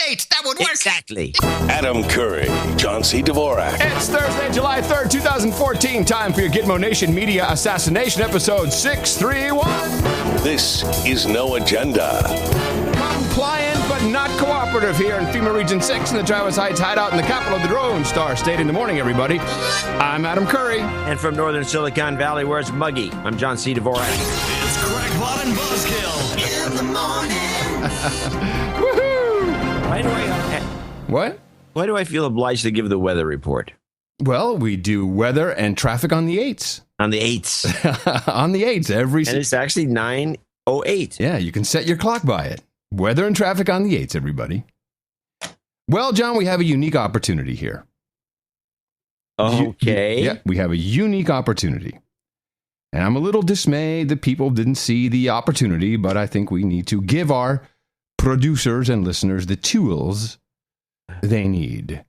8. That would work. Exactly. Adam Curry, John C. Dvorak. It's Thursday, July 3rd, 2014. Time for your Gitmo Nation Media Assassination episode 631. This is No Agenda. Compliant but not cooperative here in FEMA Region 6 in the Travis Heights hideout in the capital of the Drone Star State. In the morning, everybody. I'm Adam Curry. And from northern Silicon Valley, where it's muggy, I'm John C. Dvorak. It's Crackpot and Buzzkill in the morning. Woohoo! Why do I... What? Why do I feel obliged to give the weather report? Well, we do weather and traffic on the 8s. On the 8s. On the 8s every... And it's actually 9:08. Yeah, you can set your clock by it. Weather and traffic on the 8s, everybody. Well, John, we have a unique opportunity here. Okay. Yeah, we have a unique opportunity. And I'm a little dismayed that people didn't see the opportunity, but I think we need to give our producers and listeners the tools they need.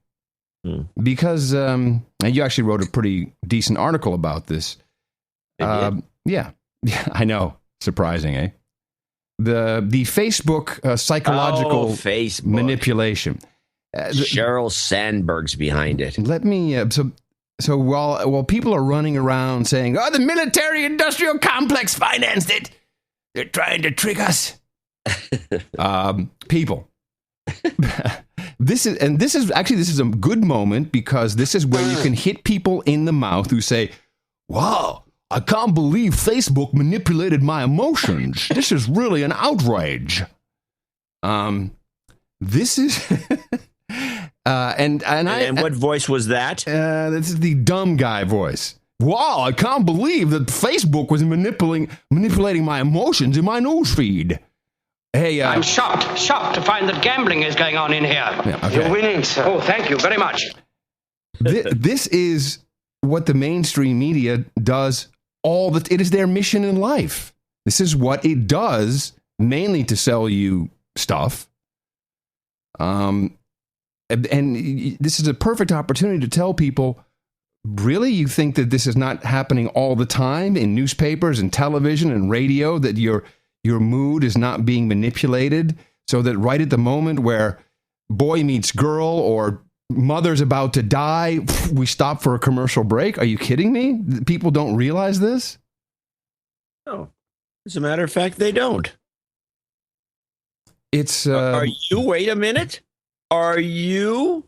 Because, and you actually wrote a pretty decent article about this. Yeah, I know. Surprising, eh? The Facebook psychological Facebook manipulation. Sheryl Sandberg's behind it. Let me, so while people are running around saying, oh, the military-industrial complex financed it, they're trying to trick us. People. This is a good moment because this is where you can hit people in the mouth who say, wow, I can't believe Facebook manipulated my emotions. This is really an outrage. This is... And what voice was that? This is the dumb guy voice. Wow, I can't believe that Facebook was manipulating my emotions in my newsfeed. Hey, I'm shocked to find that gambling is going on in here. Yeah, okay. You're winning, sir. Oh, thank you very much. This is what the mainstream media does it is their mission in life. This is what it does, mainly to sell you stuff. And this is a perfect opportunity to tell people, really, you think that this is not happening all the time in newspapers and television and radio, that your mood is not being manipulated, so that right at the moment where boy meets girl or mother's about to die, we stop for a commercial break? Are you kidding me? People don't realize this? No. As a matter of fact, they don't. It's... wait a minute. Are you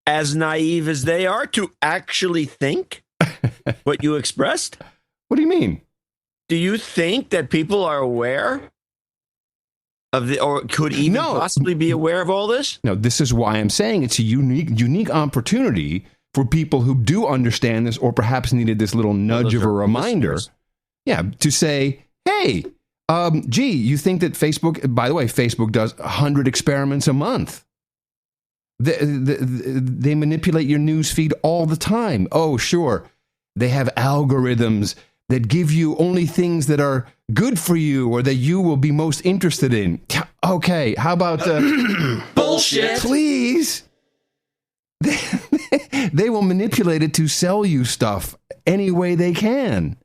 as naive as they are to actually think what you expressed? What do you mean? Do you think that people are aware of or could even possibly be aware of all this? No, this is why I'm saying it's a unique opportunity for people who do understand this or perhaps needed this little nudge of a reminder. Yeah, to say, hey, gee, you think that Facebook, by the way, Facebook does 100 experiments a month. They manipulate your news feed all the time. Oh, sure. They have algorithms that give you only things that are good for you or that you will be most interested in. Okay, how about... Bullshit. Please. They will manipulate it to sell you stuff any way they can.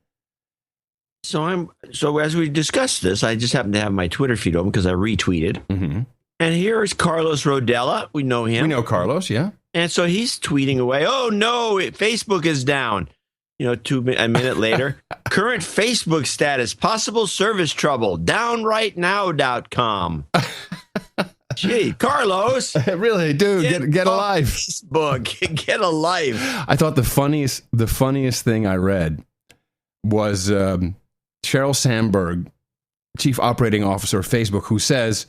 So as we discussed this, I just happened to have my Twitter feed open because I retweeted. Mm-hmm. And here is Carlos Rodella. We know him. We know Carlos, yeah. And so he's tweeting away, oh, no, Facebook is down. A minute later, current Facebook status, possible service trouble, downrightnow.com. Gee, Carlos. Really, dude, get a life. Facebook, get a life. I thought the funniest thing I read was Sheryl Sandberg, Chief Operating Officer of Facebook, who says,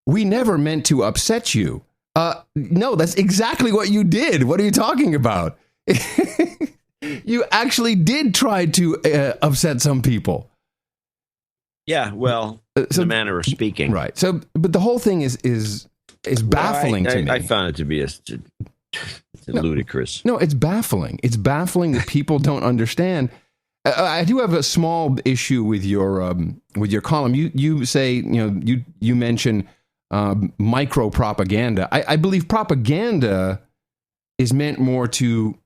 we never meant to upset you. No, that's exactly what you did. What are you talking about? You actually did try to upset some people. Yeah, well, in a manner of speaking. Right. So, but the whole thing is baffling to me. I found it to be ludicrous. No, it's baffling. It's baffling that people don't understand. I do have a small issue with your column. You say, you mention micro propaganda. I believe propaganda is meant more to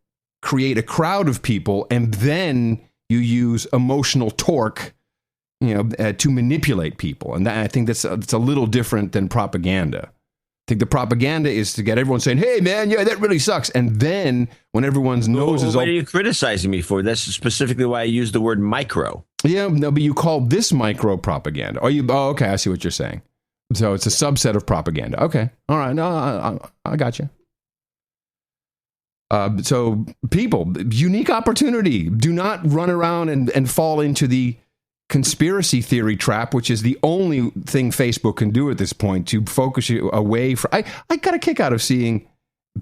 create a crowd of people, and then you use emotional torque, to manipulate people. And I think it's a little different than propaganda. think the propaganda is to get everyone saying, hey, man, yeah, that really sucks. And then when everyone's nose is what are you criticizing me for? That's specifically why I use the word micro. Yeah, no, but you call this micro propaganda. Oh, okay, I see what you're saying. So it's a subset of propaganda. Okay, all right, no, I got you. So people, unique opportunity. Do not run around and fall into the conspiracy theory trap, which is the only thing Facebook can do at this point to focus you away from. I got a kick out of seeing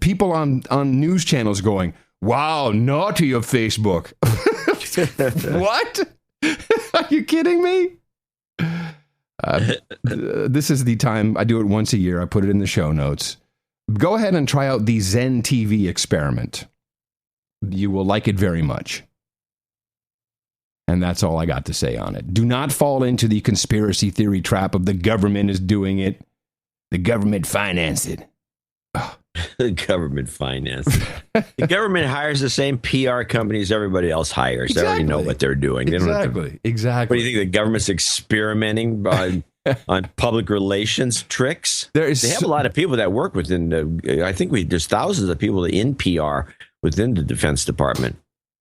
people on news channels going, wow, naughty of Facebook. What? Are you kidding me? This is the time. I do it once a year. I put it in the show notes. Go ahead and try out the Zen TV experiment. You will like it very much. And that's all I got to say on it. Do not fall into the conspiracy theory trap of the government is doing it. The government financed it. The government financed it. The government hires the same PR companies everybody else hires. They already know what they're doing. They don't have to, Exactly. What do you think? The government's experimenting on public relations tricks? They have a lot of people that work within I think there's thousands of people in PR within the Defense Department.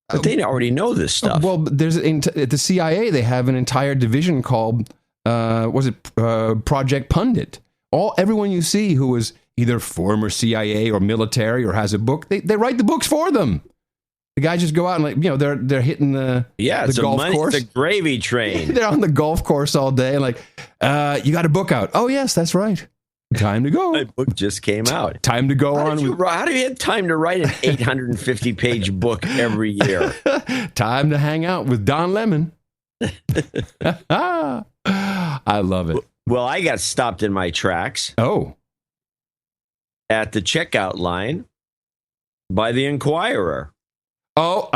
But they already know this stuff. Well, there's at the CIA, they have an entire division called, Project Pundit. Everyone you see who is either former CIA or military or has a book, they write the books for them. The guys just go out and they're hitting the golf course. It's a gravy train. They're on the golf course all day and you got a book out. Oh yes, that's right. Time to go. My book just came out. Time to go on. How do you have time to write an 850-page book every year? Time to hang out with Don Lemon. I love it. Well, I got stopped in my tracks. Oh. At the checkout line by the Inquirer. Oh,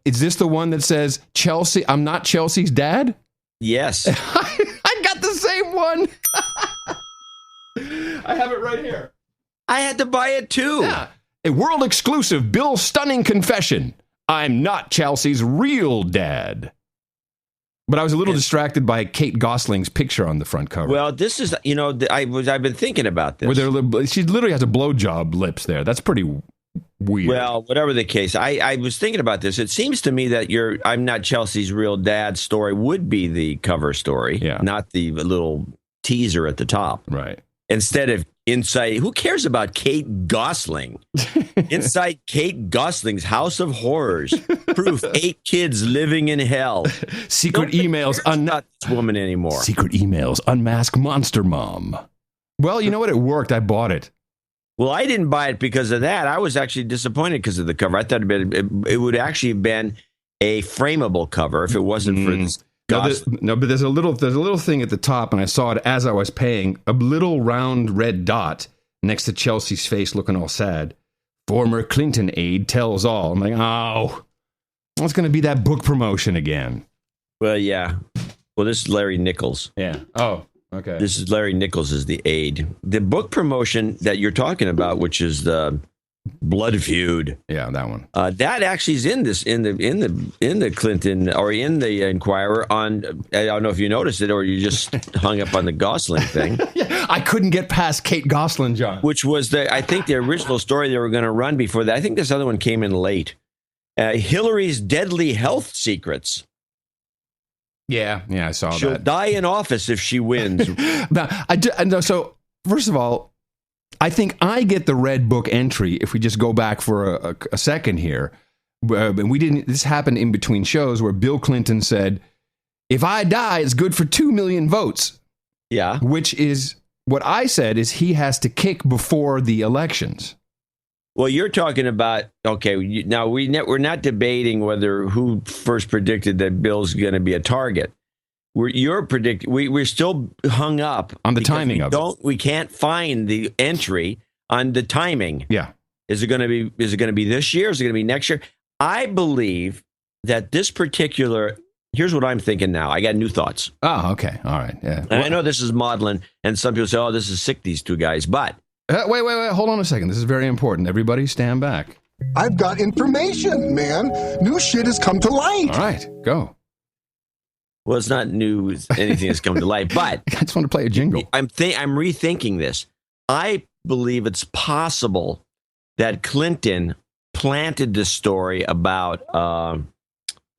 is this the one that says, Chelsea, I'm not Chelsea's dad? Yes. I got the same one. I have it right here. I had to buy it too. Yeah. A world exclusive Bill's stunning confession. I'm not Chelsea's real dad. But I was a little distracted by Kate Gosling's picture on the front cover. Well, this is, I've been thinking about this. She literally has a blowjob lips there. That's pretty weird. Well, whatever the case, I was thinking about this. It seems to me that I'm not Chelsea's real dad story would be the cover story, not the little teaser at the top. Right. Instead of inside, who cares about Kate Gosling? Inside Kate Gosling's House of Horrors. Proof 8 kids living in hell. Secret emails. Not this woman anymore. Secret emails. Unmask Monster Mom. Well, you know what? It worked. I bought it. Well, I didn't buy it because of that. I was actually disappointed because of the cover. I thought it would actually have been a frameable cover if it wasn't for this. No, but there's a little thing at the top, and I saw it as I was paying. A little round red dot next to Chelsea's face, looking all sad. Former Clinton aide tells all. I'm like, oh, it's going to be that book promotion again. Well, yeah. Well, this is Larry Nichols. Yeah. Oh, okay. This is Larry Nichols as the aide. The book promotion that you're talking about, which is the Blood Feud. Yeah, that one. That actually is in the Clinton or in the Inquirer on. I don't know if you noticed it or you just hung up on the Gosling thing. Yeah, I couldn't get past Kate Gosling, John. Which was I think the original story they were going to run before that. I think this other one came in late. Hillary's deadly health secrets. Yeah, I saw that. She'll die in office if she wins. So first of all, I think I get the Red Book entry if we just go back for a second here. We didn't. This happened in between shows where Bill Clinton said, "If I die, it's good for 2 million votes." Yeah, which is what I said is he has to kick before the elections. Well, you're talking about now we're not debating whether who first predicted that Bill's going to be a target. We're still hung up on the timing of it. We can't find the entry on the timing. Yeah. Is it going to be this year? Is it going to be next year? I believe that this particular, here's what I'm thinking now. I got new thoughts. Oh, okay. All right. Yeah. And I know this is maudlin, and some people say, oh, this is sick, these two guys. But wait. Hold on a second. This is very important. Everybody stand back. I've got information, man. New shit has come to light. All right. Go. Well, it's not new. Anything has come to light, but I just want to play a jingle. I'm rethinking this. I believe it's possible that Clinton planted the story about I'm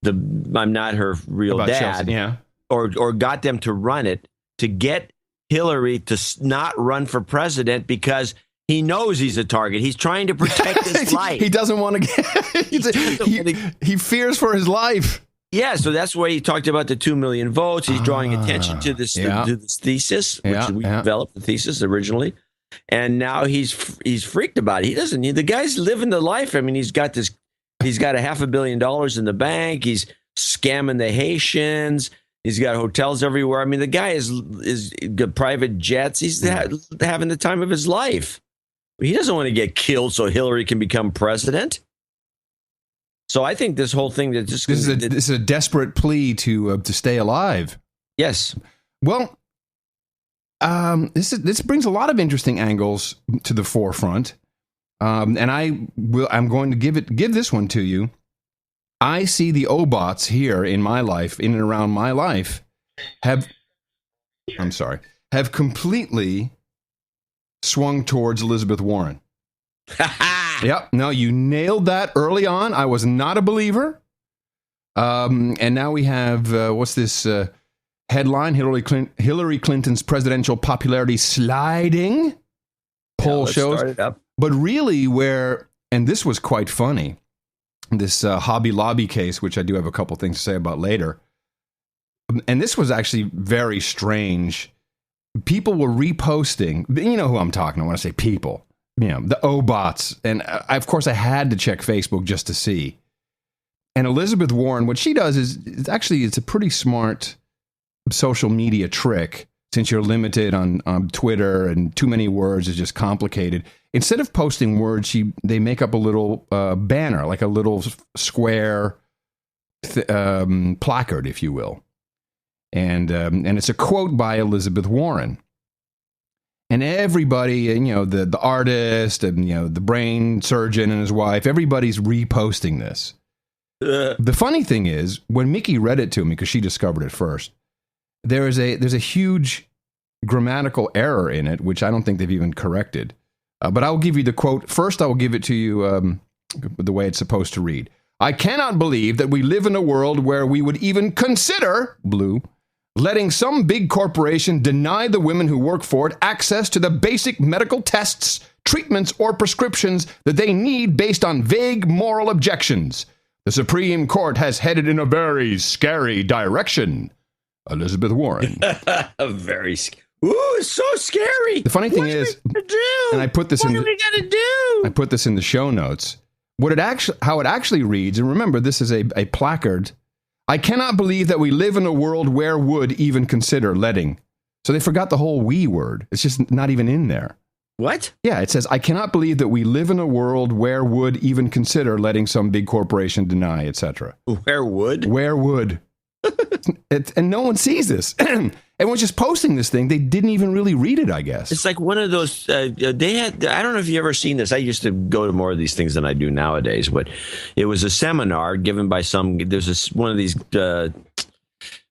not her real About dad, Chelsea, yeah. or got them to run it to get Hillary to not run for president because he knows he's a target. He's trying to protect his life. He doesn't want to get. He fears for his life. Yeah, so that's why he talked about the 2 million votes. He's drawing attention to this, to this thesis, which we developed the thesis originally, and now he's freaked about it. He doesn't need the guy's living the life. I mean, he's got $500 million in the bank. He's scamming the Haitians. He's got hotels everywhere. I mean, the guy is got private jets. He's having the time of his life. He doesn't want to get killed so Hillary can become president. So I think this whole thing that this is a desperate plea to stay alive. Yes. Well, this brings a lot of interesting angles to the forefront, and I'm going to give this one to you. I see the Obots here in my life, in and around my life, have completely swung towards Elizabeth Warren. Yep. No, you nailed that early on. I was not a believer. And now we have, what's this headline? Hillary Clinton's presidential popularity sliding. Poll shows. But really and this was quite funny, this Hobby Lobby case, which I do have a couple things to say about later. And this was actually very strange. People were reposting. You know who I'm talking about when I say people. You know, the Obots. And of course, I had to check Facebook just to see. And Elizabeth Warren, what she does is it's a pretty smart social media trick, since you're limited on Twitter and too many words is just complicated. Instead of posting words, they make up a little banner, like a little square placard, if you will. And it's a quote by Elizabeth Warren. And everybody, the artist and, the brain surgeon and his wife, everybody's reposting this. The funny thing is, when Mickey read it to me, because she discovered it first, there's a huge grammatical error in it, which I don't think they've even corrected. But I'll give you the quote. First, I will give it to you the way it's supposed to read. I cannot believe that we live in a world where we would even consider, blue, letting some big corporation deny the women who work for it access to the basic medical tests, treatments, or prescriptions that they need based on vague moral objections. The Supreme Court has headed in a very scary direction. Elizabeth Warren. Very scary. Ooh, it's so scary. The funny thing is, and I put this what are we gonna do? I put this in the show notes. How it actually reads, and remember, this is a placard. I cannot believe that we live in a world where would even consider letting. So they forgot the whole we word. It's just not even in there. What? Yeah, it says, I cannot believe that we live in a world where would even consider letting some big corporation deny, etc. Where would? Where would? And no one sees this. Everyone's just posting this thing. They didn't even really read it, I guess. It's like one of those, they had, I don't know if you've ever seen this. I used to go to more of these things than I do nowadays, but it was a seminar given by one of these, I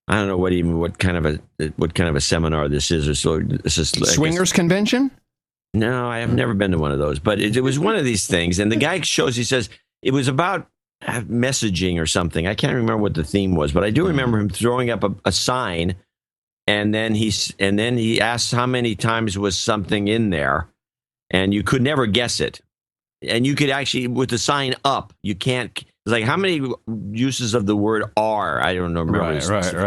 don't know what kind of a seminar this is. So this is Swingers convention? No, I have never been to one of those, but it was one of these things. And the guy he says it was about messaging or something. I can't remember what the theme was, but I do remember him throwing up a sign, and then he asked how many times was something in there, and you could never guess it. And you could actually, with the sign up, you can't. It's like, how many uses of the word are? I don't know. Right.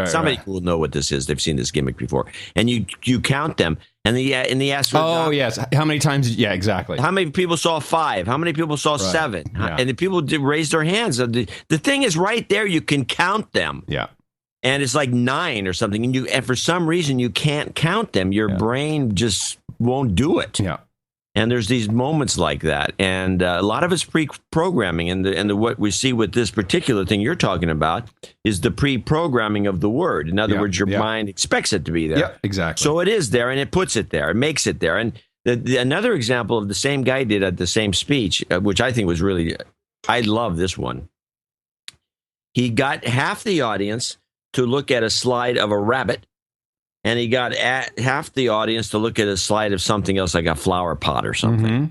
Somebody will know what this is. They've seen this gimmick before, and you count them. And the asked for yes. How many times? Yeah, exactly. How many people saw 5? How many people saw 7? Yeah. And the people did raise their hands. The thing is right there. You can count them. Yeah. And it's like 9 or something. And for some reason you can't count them. Your brain just won't do it. Yeah. And there's these moments like that. And a lot of it's pre-programming. And what we see with this particular thing you're talking about is the pre-programming of the word. In other words, your mind expects it to be there. Yeah, exactly. So it is there, and it puts it there. It makes it there. And another example of the same guy did at the same speech, which I think was really, I love this one. He got half the audience to look at a slide of a rabbit and he got half the audience to look at a slide of something else, like a flower pot or something. Mm-hmm.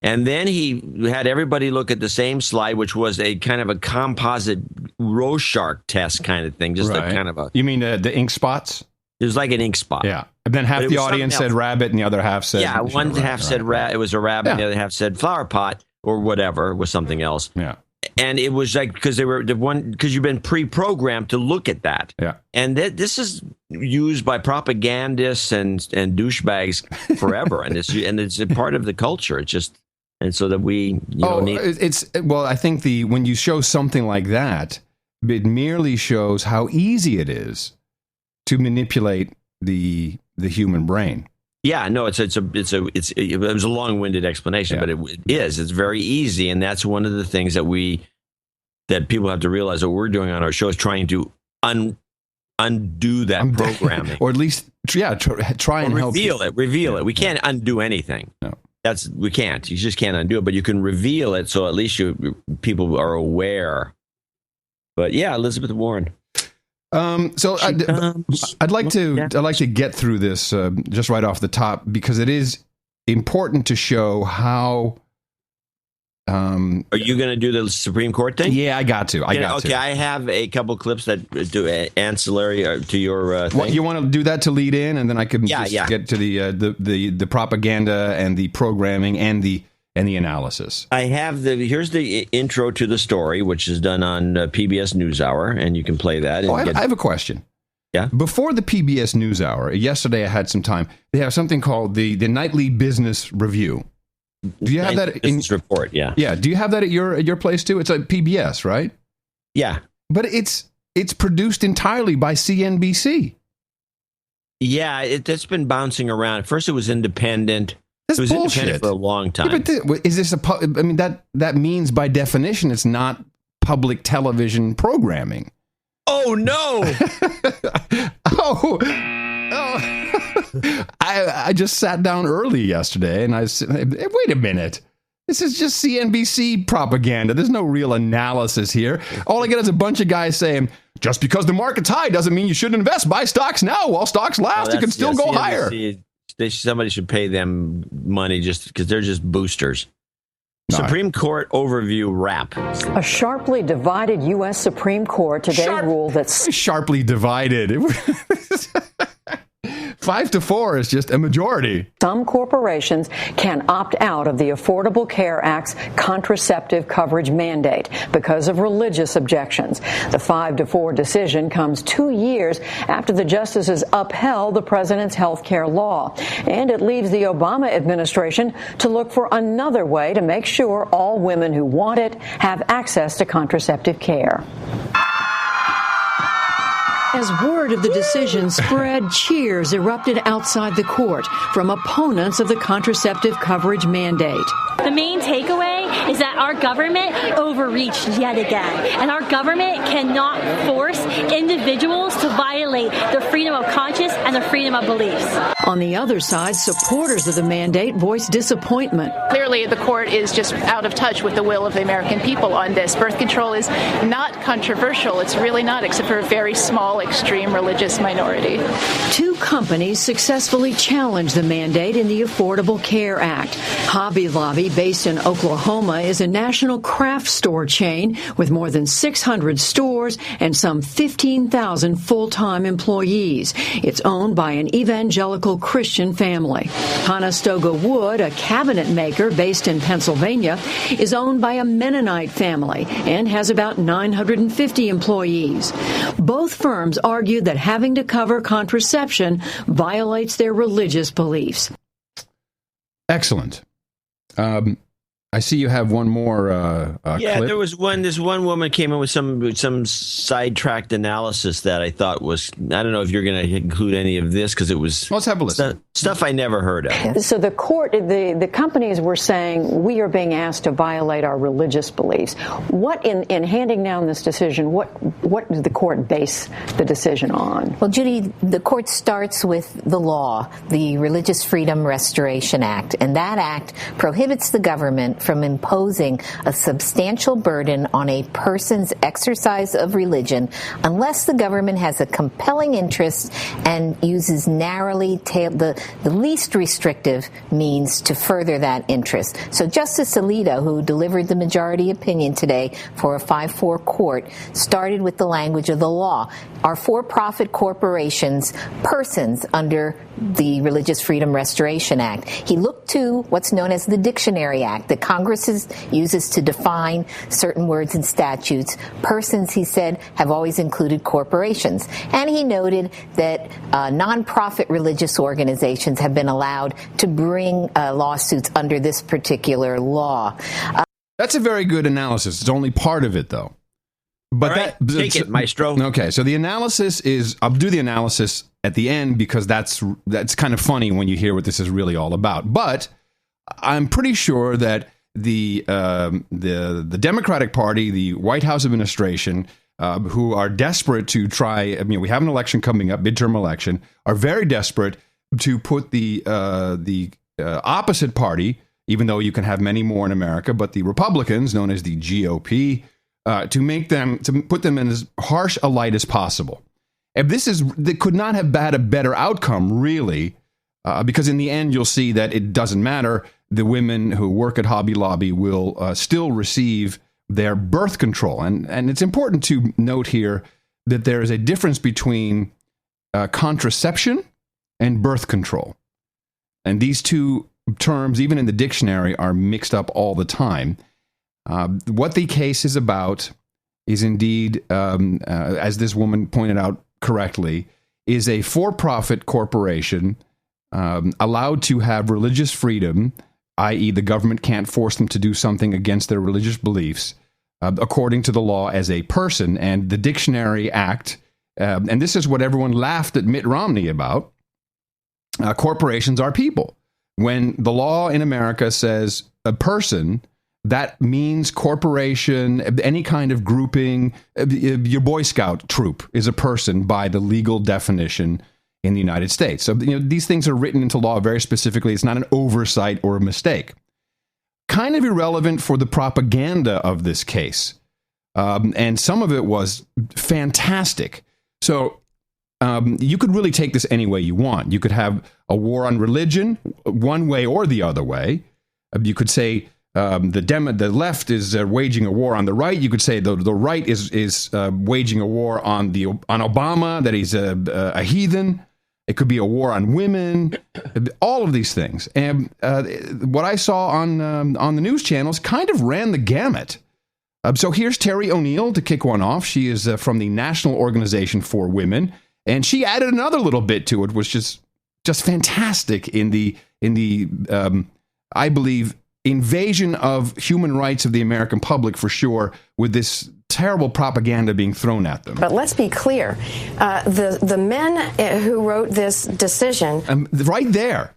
And then he had everybody look at the same slide, which was a kind of a composite Rorschach test kind of thing. Just a kind of a. You mean the ink spots? It was like an ink spot. Yeah. And then half the audience said rabbit and the other half said. Yeah, one half said it was a rabbit, and the other half said flower pot or whatever, was something else. Yeah. And it was like, because you've been pre-programmed to look at that. Yeah. And this is used by propagandists and douchebags forever. and it's a part of the culture. It's just. And so that we, I think when you show something like that, it merely shows how easy it is to manipulate the human brain. Yeah, no, it was a long-winded explanation, but it is. It's very easy, and that's one of the things that people have to realize that we're doing on our show is trying to undo that programming, or at least try and reveal it. We can't undo anything. No. We can't. You just can't undo it, but you can reveal it, so at least people are aware. But yeah, Elizabeth Warren. So I'd like to get through this just right off the top, because it is important to show how. Are you going to do the Supreme Court thing? Yeah, I got to. Okay, I have a couple clips that do ancillary to your thing. You want to do that to lead in, and then I can get to the propaganda and the programming and the analysis. I have here's the intro to the story, which is done on PBS NewsHour, and you can play that. I have a question. Yeah. Before the PBS NewsHour, yesterday I had some time. They have something called the Nightly Business Review. Do you have that in this report? Yeah. Yeah. Do you have that at your place too? It's like PBS, right? Yeah. But it's produced entirely by CNBC. Yeah, it's been bouncing around. At first, it was independent. That's it was bullshit. Independent for a long time. Yeah, but is this that means by definition it's not public television programming. Oh no! I just sat down early yesterday and I said, hey, wait a minute. This is just CNBC propaganda. There's no real analysis here. All I get is a bunch of guys saying, just because the market's high doesn't mean you shouldn't invest. Buy stocks now. While stocks last, it can still go higher. Somebody should pay them money just because they're just boosters. Supreme Court overview wrap. A sharply divided U.S. Supreme Court today ruled that... Sharply divided. 5-4 is just a majority. Some corporations can opt out of the Affordable Care Act's contraceptive coverage mandate because of religious objections. The 5-4 decision comes 2 years after the justices upheld the president's health care law. And it leaves the Obama administration to look for another way to make sure all women who want it have access to contraceptive care. As word of the decision spread, cheers erupted outside the court from opponents of the contraceptive coverage mandate. The main takeaway is that our government overreached yet again, and our government cannot force individuals to violate their freedom of conscience and their freedom of beliefs. On the other side, supporters of the mandate voiced disappointment. Clearly, the court is just out of touch with the will of the American people on this. Birth control is not controversial. It's really not, except for a very small, extreme religious minority. 2 companies successfully challenged the mandate in the Affordable Care Act. Hobby Lobby, based in Oklahoma, is a national craft store chain with more than 600 stores and some 15,000 full-time employees. It's owned by an evangelical Christian family. Conestoga Wood, a cabinet maker based in Pennsylvania, is owned by a Mennonite family and has about 950 employees. Both firms argued that having to cover contraception violates their religious beliefs. Excellent. I see you have one more clip. There was one. This one woman came in with some sidetracked analysis that I thought was. I don't know if you're going to include any of this because it was. Let's have a listen. Stuff I never heard of. So the court, the companies were saying we are being asked to violate our religious beliefs. What in handing down this decision? What did the court base the decision on? Well, Judy, the court starts with the law, the Religious Freedom Restoration Act, and that act prohibits the government from imposing a substantial burden on a person's exercise of religion unless the government has a compelling interest and uses narrowly the least restrictive means to further that interest. So Justice Alito, who delivered the majority opinion today for a 5-4 court, started with the language of the law. Are for-profit corporations persons under the Religious Freedom Restoration Act? He looked to what's known as the Dictionary Act that Congress uses to define certain words and statutes. Persons, he said, have always included corporations. And he noted that nonprofit religious organizations have been allowed to bring lawsuits under this particular law. That's a very good analysis. It's only part of it, though. But all right, take it, Maestro. Okay, so the analysis is, I'll do the analysis at the end because that's kind of funny when you hear what this is really all about. But I'm pretty sure that the Democratic Party, the White House administration, who are desperate to try, I mean, we have an election coming up, midterm election, are very desperate to put the opposite party, even though you can have many more in America, but the Republicans, known as the GOP, to put them in as harsh a light as possible. And they could not have had a better outcome, really, because in the end, you'll see that it doesn't matter. The women who work at Hobby Lobby will still receive their birth control. And it's important to note here that there is a difference between contraception and birth control. And these two terms, even in the dictionary, are mixed up all the time. What the case is about is indeed, as this woman pointed out correctly, is a for-profit corporation allowed to have religious freedom, i.e. the government can't force them to do something against their religious beliefs, according to the law as a person. And the Dictionary Act, and this is what everyone laughed at Mitt Romney about, corporations are people. When the law in America says a person, that means corporation, any kind of grouping. Your Boy Scout troop is a person by the legal definition in the United States. So these things are written into law very specifically. It's not an oversight or a mistake. Kind of irrelevant for the propaganda of this case. And some of it was fantastic. So you could really take this any way you want. You could have a war on religion, one way or the other way. You could say the left is waging a war on the right. You could say the right is waging a war on Obama, that he's a heathen. It could be a war on women. All of these things. And what I saw on the news channels kind of ran the gamut. So here's Terry O'Neill to kick one off. She is from the National Organization for Women, and she added another little bit to it, which is just fantastic in the I believe, invasion of human rights of the American public, for sure, with this terrible propaganda being thrown at them. But let's be clear. The men who wrote this decision... right there.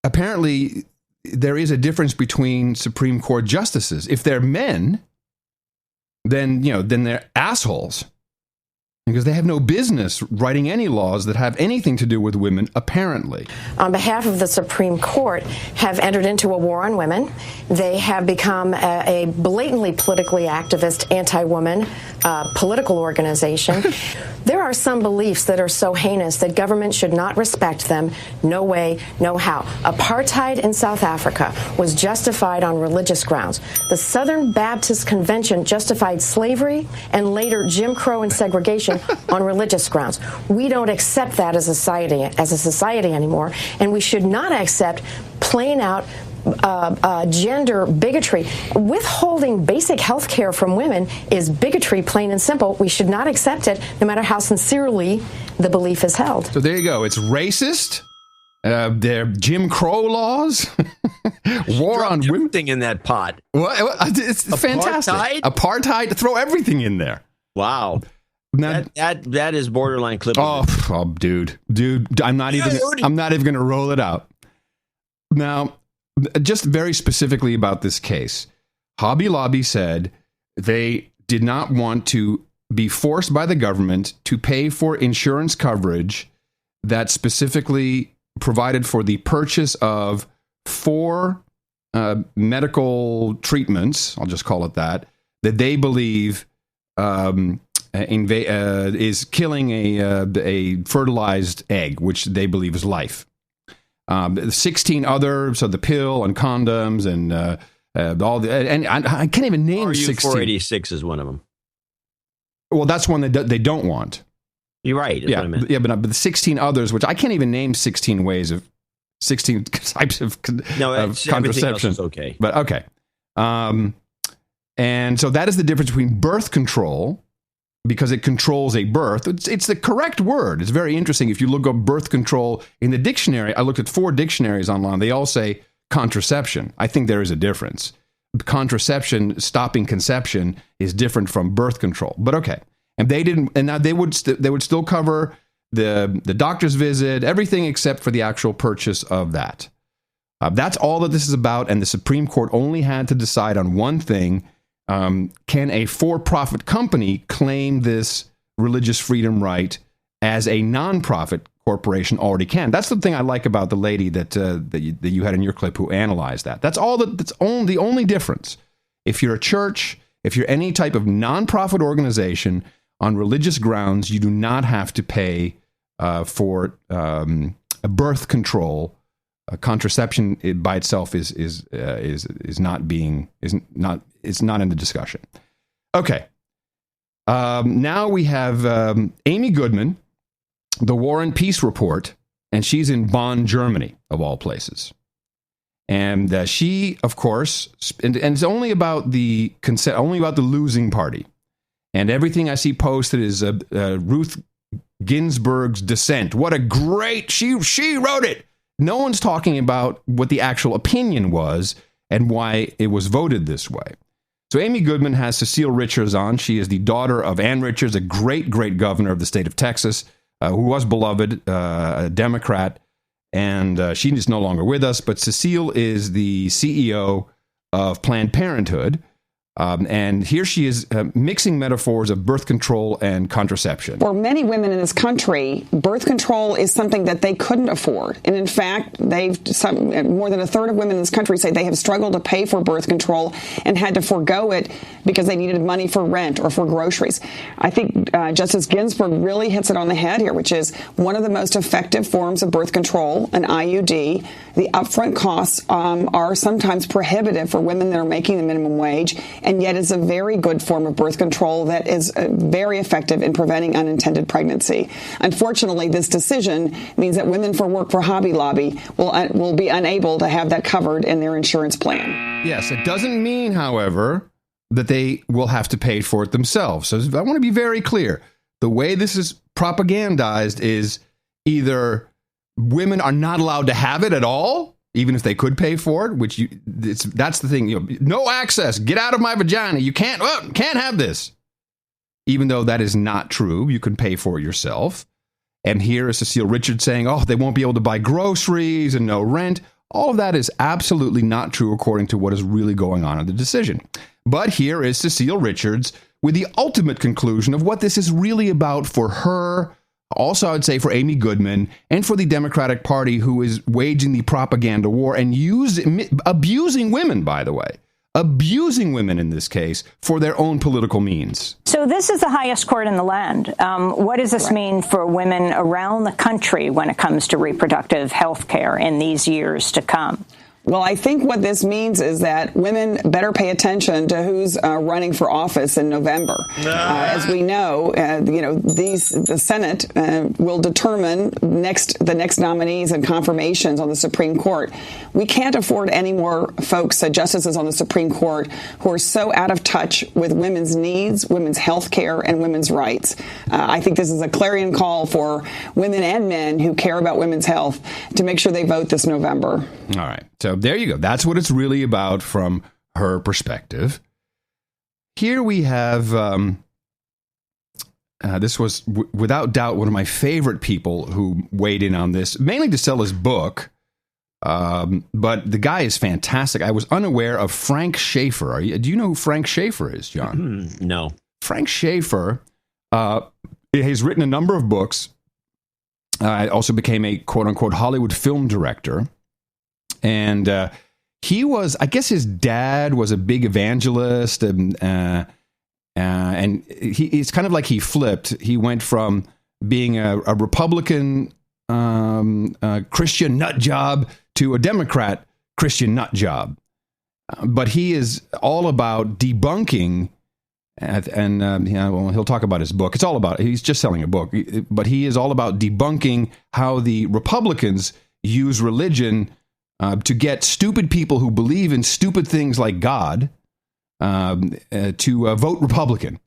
Apparently, there is a difference between Supreme Court justices. If they're men, then they're assholes. Because they have no business writing any laws that have anything to do with women, apparently. On behalf of the Supreme Court, have entered into a war on women. They have become a blatantly politically activist, anti-woman political organization. There are some beliefs that are so heinous that government should not respect them. No way, no how. Apartheid in South Africa was justified on religious grounds. The Southern Baptist Convention justified slavery and later Jim Crow and segregation on religious grounds. We don't accept that as a society anymore, and we should not accept plain out gender bigotry. Withholding basic health care from women is bigotry, plain and simple. We should not accept it, no matter how sincerely the belief is held. So there you go. It's racist. They're Jim Crow laws. War on women. Everything in that pot. Well, it's fantastic. Apartheid. Throw everything in there. Wow. Now, that is borderline clip. Oh, dude, I'm not even going to roll it out. Now, just very specifically about this case, Hobby Lobby said they did not want to be forced by the government to pay for insurance coverage that specifically provided for the purchase of 4 medical treatments, I'll just call it that they believe is killing a fertilized egg, which they believe is life. 16 other, so the pill and condoms and all the, and I can't even name 16. 486 is one of them. Well, that's one that they don't want. You're right. That's what I meant. Yeah, but the 16 others, which I can't even name 16 ways of 16 types of contraception. Is okay. But okay. And so that is the difference between birth control, because it controls a birth. It's the correct word. It's very interesting. If you look up birth control in the dictionary, I looked at 4 dictionaries online. They all say contraception. I think there is a difference. Contraception, stopping conception, is different from birth control. But okay. And they didn't, and now they would still cover the doctor's visit, everything except for the actual purchase of that. That's all that this is about. And the Supreme Court only had to decide on one thing. Can a for-profit company claim this religious freedom right as a non-profit corporation already can? That's the thing I like about the lady that you had in your clip who analyzed that. That's all. That's the only difference. If you're a church, if you're any type of non-profit organization on religious grounds, you do not have to pay for a birth control. Contraception by itself is not in the discussion. Okay. Now we have Amy Goodman, the War and Peace Report, and she's in Bonn, Germany, of all places. And she, of course, and it's only about the losing party. And everything I see posted is Ruth Ginsburg's dissent. What a great, she wrote it. No one's talking about what the actual opinion was and why it was voted this way. So Amy Goodman has Cecile Richards on. She is the daughter of Ann Richards, a great, great governor of the state of Texas, who was beloved, a Democrat, and she is no longer with us. But Cecile is the CEO of Planned Parenthood. And here she is mixing metaphors of birth control and contraception. For many women in this country, birth control is something that they couldn't afford. And in fact, more than a third of women in this country say they have struggled to pay for birth control and had to forego it because they needed money for rent or for groceries. I think Justice Ginsburg really hits it on the head here, which is one of the most effective forms of birth control, an IUD. The upfront costs are sometimes prohibitive for women that are making the minimum wage, and yet is a very good form of birth control that is very effective in preventing unintended pregnancy. Unfortunately, this decision means that women who work for Hobby Lobby will be unable to have that covered in their insurance plan. Yes, it doesn't mean, however, that they will have to pay for it themselves. So I want to be very clear. The way this is propagandized is either women are not allowed to have it at all, even if they could pay for it, that's the thing. No access. Get out of my vagina. You can't have this. Even though that is not true, you can pay for it yourself. And here is Cecile Richards saying, they won't be able to buy groceries and no rent. All of that is absolutely not true according to what is really going on in the decision. But here is Cecile Richards with the ultimate conclusion of what this is really about for her. Also, I would say for Amy Goodman and for the Democratic Party, who is waging the propaganda war and abusing women, by the way, abusing women in this case for their own political means. So this is the highest court in the land. What does this mean for women around the country when it comes to reproductive health care in these years to come? Well, I think what this means is that women better pay attention to who's running for office in November. As we know, the Senate will determine the next nominees and confirmations on the Supreme Court. We can't afford any more folks, justices on the Supreme Court, who are so out of touch with women's needs, women's health care, and women's rights. I think this is a clarion call for women and men who care about women's health to make sure they vote this November. All right. So there you go. That's what it's really about from her perspective. Here we have, this was without doubt one of my favorite people who weighed in on this, mainly to sell his book. But the guy is fantastic. I was unaware of Frank Schaeffer. Do you know who Frank Schaeffer is, John? No. Frank Schaeffer has written a number of books. Also became a quote-unquote Hollywood film director. And he was, I guess his dad was a big evangelist, and it's kind of like he flipped. He went from being a Republican Christian nut job to a Democrat Christian nut job. But he is all about debunking, and he'll talk about his book. It's all about, he's just selling a book, but he is all about debunking how the Republicans use religion to get stupid people who believe in stupid things like God to vote Republican.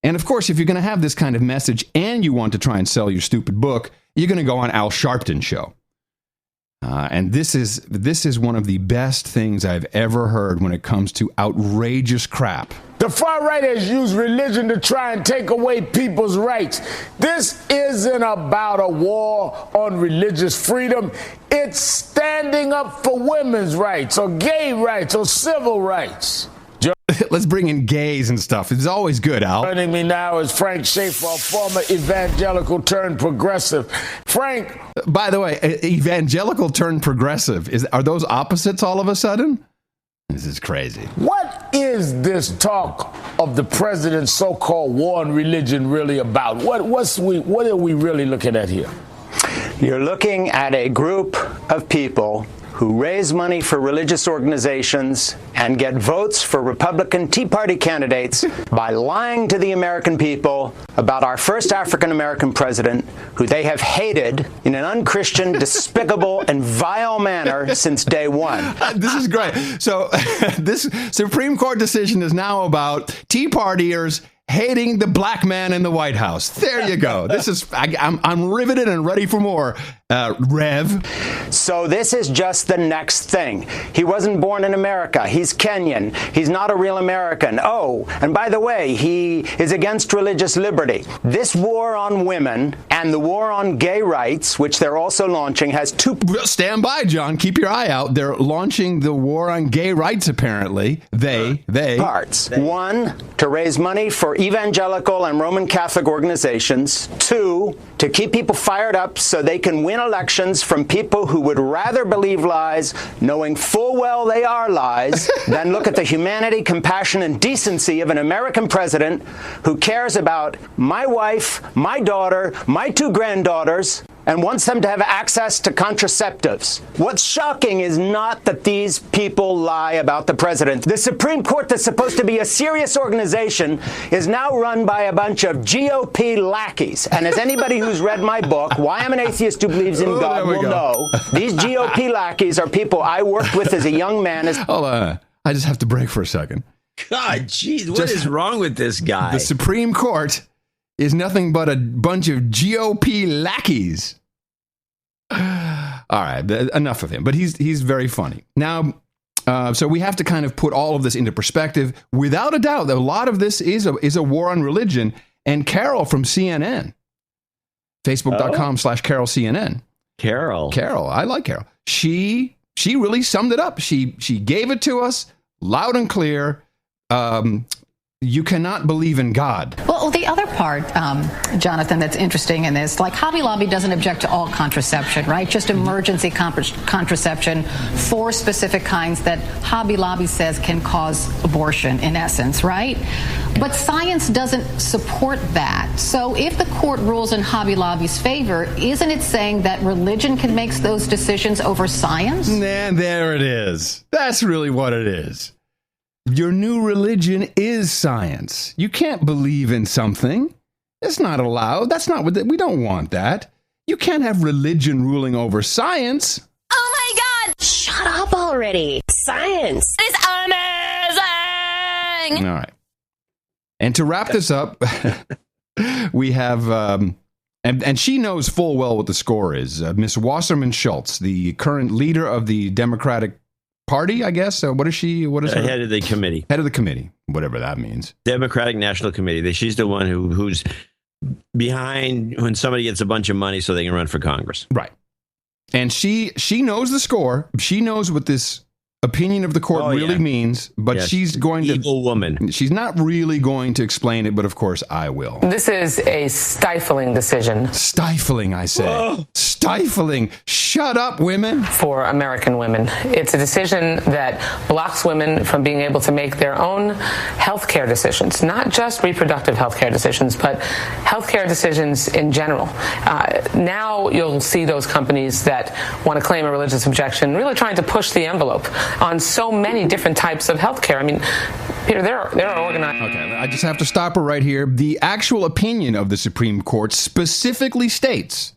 And of course, if you're going to have this kind of message and you want to try and sell your stupid book, you're going to go on Al Sharpton's show. And this is one of the best things I've ever heard when it comes to outrageous crap. The far right has used religion to try and take away people's rights. This isn't about a war on religious freedom. It's standing up for women's rights or gay rights or civil rights. Let's bring in gays and stuff. It's always good, Al. Joining me now is Frank Schaeffer, a former evangelical turned progressive. Frank. By the way, evangelical turned progressive. Are those opposites all of a sudden? This is crazy. What is this talk of the president's so-called war on religion really about? What are we really looking at here? You're looking at a group of people who raise money for religious organizations and get votes for Republican Tea Party candidates by lying to the American people about our first African-American president, who they have hated in an unchristian, despicable, and vile manner since day one. This is great. So this Supreme Court decision is now about Tea Partiers hating the black man in the White House. There you go. This is I'm riveted and ready for more, Rev. So this is just the next thing. He wasn't born in America. He's Kenyan. He's not a real American. Oh, and by the way, he is against religious liberty. This war on women and the war on gay rights, which they're also launching, has two... Stand by, John. Keep your eye out. They're launching the war on gay rights, apparently. They... Parts. One, to raise money for evangelical and Roman Catholic organizations. Two, to keep people fired up so they can win elections from people who would rather believe lies, knowing full well they are lies, than look at the humanity, compassion, and decency of an American president who cares about my wife, my daughter, my two granddaughters, and wants them to have access to contraceptives. What's shocking is not that these people lie about the president. The Supreme Court, that's supposed to be a serious organization, is now run by a bunch of GOP lackeys. And as anybody who's read my book, Why I'm an Atheist Who Believes in God, will know, these GOP lackeys are people I worked with as a young man. Hold on. I just have to break for a second. God, jeez, what is wrong with this guy? The Supreme Court is nothing but a bunch of GOP lackeys. All right, enough of him. But he's very funny. Now, so we have to kind of put all of this into perspective. Without a doubt, a lot of this is a war on religion. And Carol from CNN, Facebook.com/CarolCNN. Carol, I like Carol. She really summed it up. She gave it to us loud and clear. You cannot believe in God. Well, the other part, Jonathan, that's interesting in this, like Hobby Lobby doesn't object to all contraception, right? Just emergency contraception for specific kinds that Hobby Lobby says can cause abortion, in essence, right? But science doesn't support that. So if the court rules in Hobby Lobby's favor, isn't it saying that religion can make those decisions over science? And there it is. That's really what it is. Your new religion is science. You can't believe in something. It's not allowed. That's not what we don't want that. You can't have religion ruling over science. Oh my God! Shut up already. Science is amazing! All right. And to wrap this up, we have, and she knows full well what the score is, Miss Wasserman Schultz, the current leader of the Democratic Party, I guess. What is she? What is her? Head of the committee. Head of the committee, whatever that means. Democratic National Committee. She's the one who's behind when somebody gets a bunch of money so they can run for Congress. Right. And she knows the score. She knows what this opinion of the court really means, but Yes. she's going to... Evil woman. She's not really going to explain it, but of course I will. This is a stifling decision. Stifling, I say. Stifling. Shut up, women. For American women. It's a decision that blocks women from being able to make their own health care decisions, not just reproductive health care decisions, but health care decisions in general. Now you'll see those companies that want to claim a religious objection really trying to push the envelope on so many different types of health care. I mean, Peter, there are organized... Okay, I just have to stop her right here. The actual opinion of the Supreme Court specifically states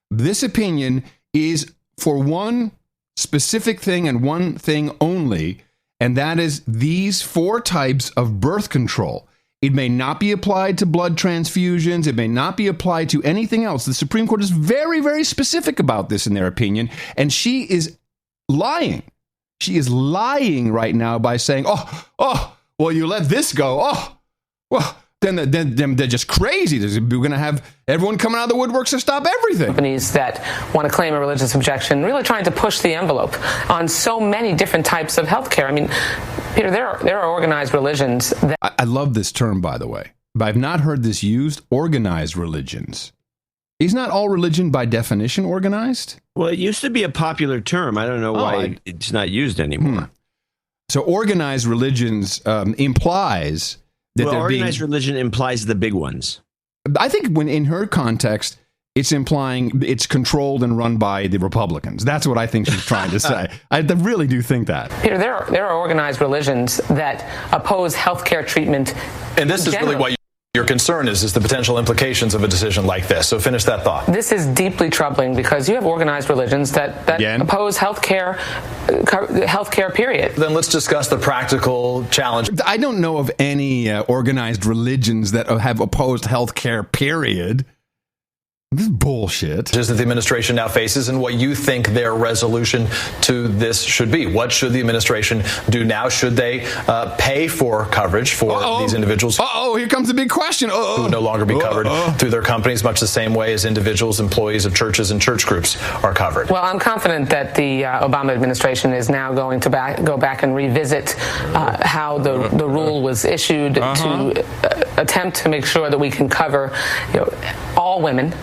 this opinion is for one specific thing and one thing only, and that is these 4 types of birth control. It may not be applied to blood transfusions. It may not be applied to anything else. The Supreme Court is very, very specific about this in their opinion, and she is lying. She is lying right now by saying, well, you let this go. Then they're just crazy. We're going to have everyone coming out of the woodworks to stop everything. Companies that want to claim a religious objection, really trying to push the envelope on so many different types of health care. I mean, Peter, there are organized religions that... I love this term, by the way, but I've not heard this used, organized religions. Is not all religion by definition organized? Well, it used to be a popular term. I don't know why it's not used anymore. So organized religions implies that they're organized religion implies the big ones. I think when in her context, it's implying it's controlled and run by the Republicans. That's what I think she's trying to say. I really do think that. Peter, there are organized religions that oppose healthcare treatment. And this is really what your concern is the potential implications of a decision like this. So finish that thought. This is deeply troubling because you have organized religions that oppose healthcare, period. Then let's discuss the practical challenge. I don't know of any organized religions that have opposed healthcare, period. This is bullshit. That the administration now faces and what you think their resolution to this should be. What should the administration do now? Should they pay for coverage for these individuals? Here comes the big question. Who would no longer be covered through their companies, much the same way as individuals, employees of churches and church groups are covered. Well, I'm confident that the Obama administration is now going to go back and revisit how the rule was issued to attempt to make sure that we can cover all women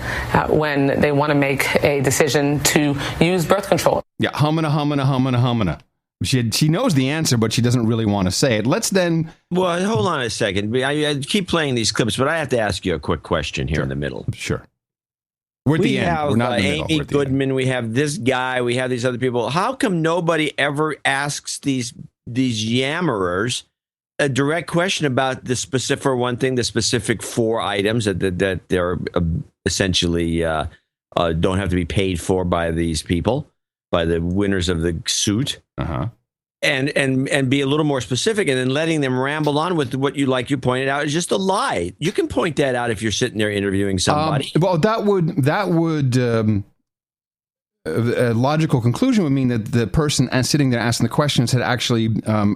when they want to make a decision to use birth control. Yeah, humana. She knows the answer, but she doesn't really want to say it. Let's then... Well, hold on a second. I keep playing these clips, but I have to ask you a quick question here in the middle. Sure. We're at the end. Have We're not in the middle. Amy Goodman. We have this guy. We have these other people. How come nobody ever asks these yammerers a direct question about the specific, for one thing, the specific 4 items that they're essentially don't have to be paid for by these people, by the winners of the suit, and be a little more specific, and then letting them ramble on with what you pointed out is just a lie. You can point that out if you're sitting there interviewing somebody. Well, that would a logical conclusion would mean that the person sitting there asking the questions had actually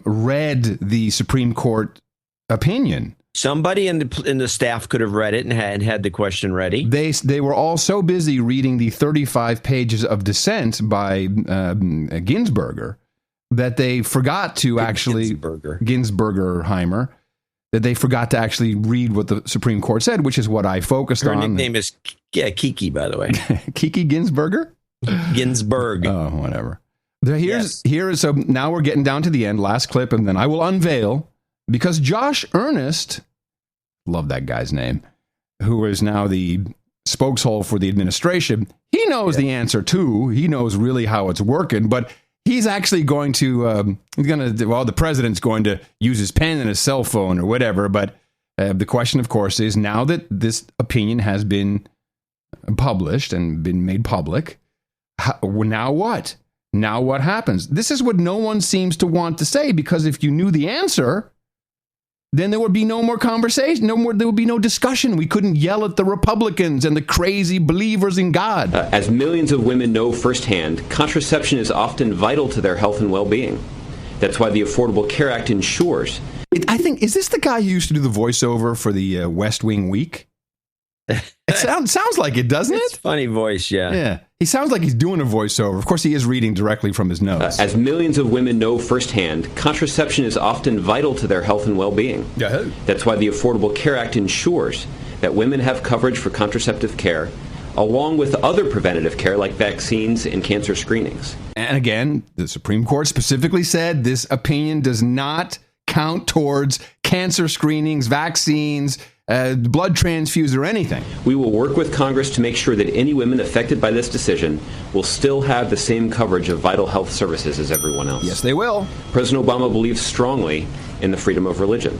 read the Supreme Court opinion. Somebody in the staff could have read it and had the question ready. They were all so busy reading the 35 pages of dissent by Ginsburger that they forgot to Ginsburgerheimer, that they forgot to actually read what the Supreme Court said, which is what I focused on. Her nickname is Kiki, by the way. Kiki Ginsburger? Ginsburg. Oh, whatever. So now we're getting down to the end, last clip, and then I will unveil, because Josh Earnest, love that guy's name, who is now the spokeshole for the administration, he knows the answer too. He knows really how it's working, but he's actually going to, the president's going to use his pen and his cell phone or whatever. But the question, of course, is now that this opinion has been published and been made public, now what? Now what happens? This is what no one seems to want to say, because if you knew the answer, then there would be no more conversation, there would be no discussion. We couldn't yell at the Republicans and the crazy believers in God. As millions of women know firsthand, contraception is often vital to their health and well-being. That's why the Affordable Care Act ensures. I think, is this the guy who used to do the voiceover for the West Wing Week? It sounds like it, doesn't it? It's funny voice, yeah. Yeah. He sounds like he's doing a voiceover. Of course, he is reading directly from his notes. As millions of women know firsthand, contraception is often vital to their health and well-being. Yeah. That's why the Affordable Care Act ensures that women have coverage for contraceptive care, along with other preventative care like vaccines and cancer screenings. And again, the Supreme Court specifically said this opinion does not count towards cancer screenings, vaccines, blood transfuse, or anything. We will work with Congress to make sure that any women affected by this decision will still have the same coverage of vital health services as everyone else. Yes, they will. President Obama believes strongly in the freedom of religion.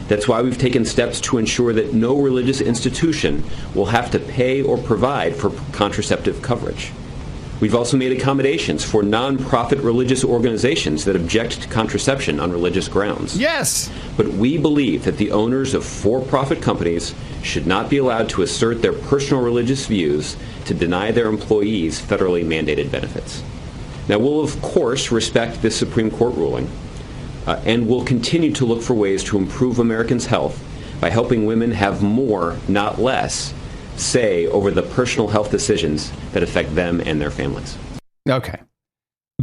That's why we've taken steps to ensure that no religious institution will have to pay or provide for contraceptive coverage. We've also made accommodations for nonprofit religious organizations that object to contraception on religious grounds. Yes! But we believe that the owners of for-profit companies should not be allowed to assert their personal religious views to deny their employees federally mandated benefits. Now, we'll, of course, respect this Supreme Court ruling, and we'll continue to look for ways to improve Americans' health by helping women have more, not less, say over the personal health decisions that affect them and their families. Okay.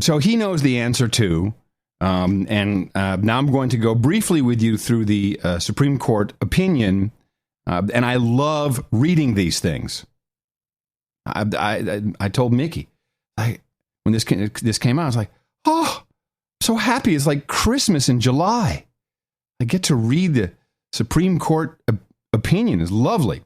So he knows the answer too. And now I'm going to go briefly with you through the Supreme Court opinion. And I love reading these things. I told Mickey, when this came out, I was like, oh, so happy. It's like Christmas in July. I get to read the Supreme Court opinion. It's lovely.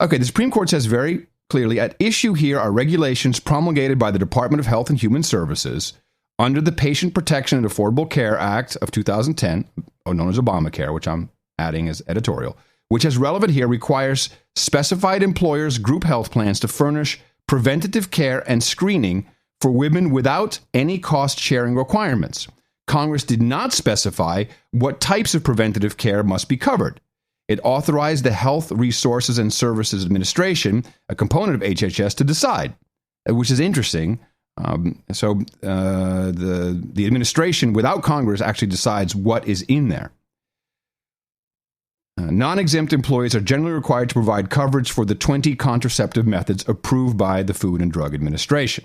Okay, the Supreme Court says very clearly, at issue here are regulations promulgated by the Department of Health and Human Services under the Patient Protection and Affordable Care Act of 2010, or known as Obamacare, which I'm adding as editorial, which as relevant here requires specified employers' group health plans to furnish preventative care and screening for women without any cost-sharing requirements. Congress did not specify what types of preventative care must be covered. It authorized the Health Resources and Services Administration, a component of HHS, to decide, which is interesting. So the administration, without Congress, actually decides what is in there. Non-exempt employees are generally required to provide coverage for the 20 contraceptive methods approved by the Food and Drug Administration.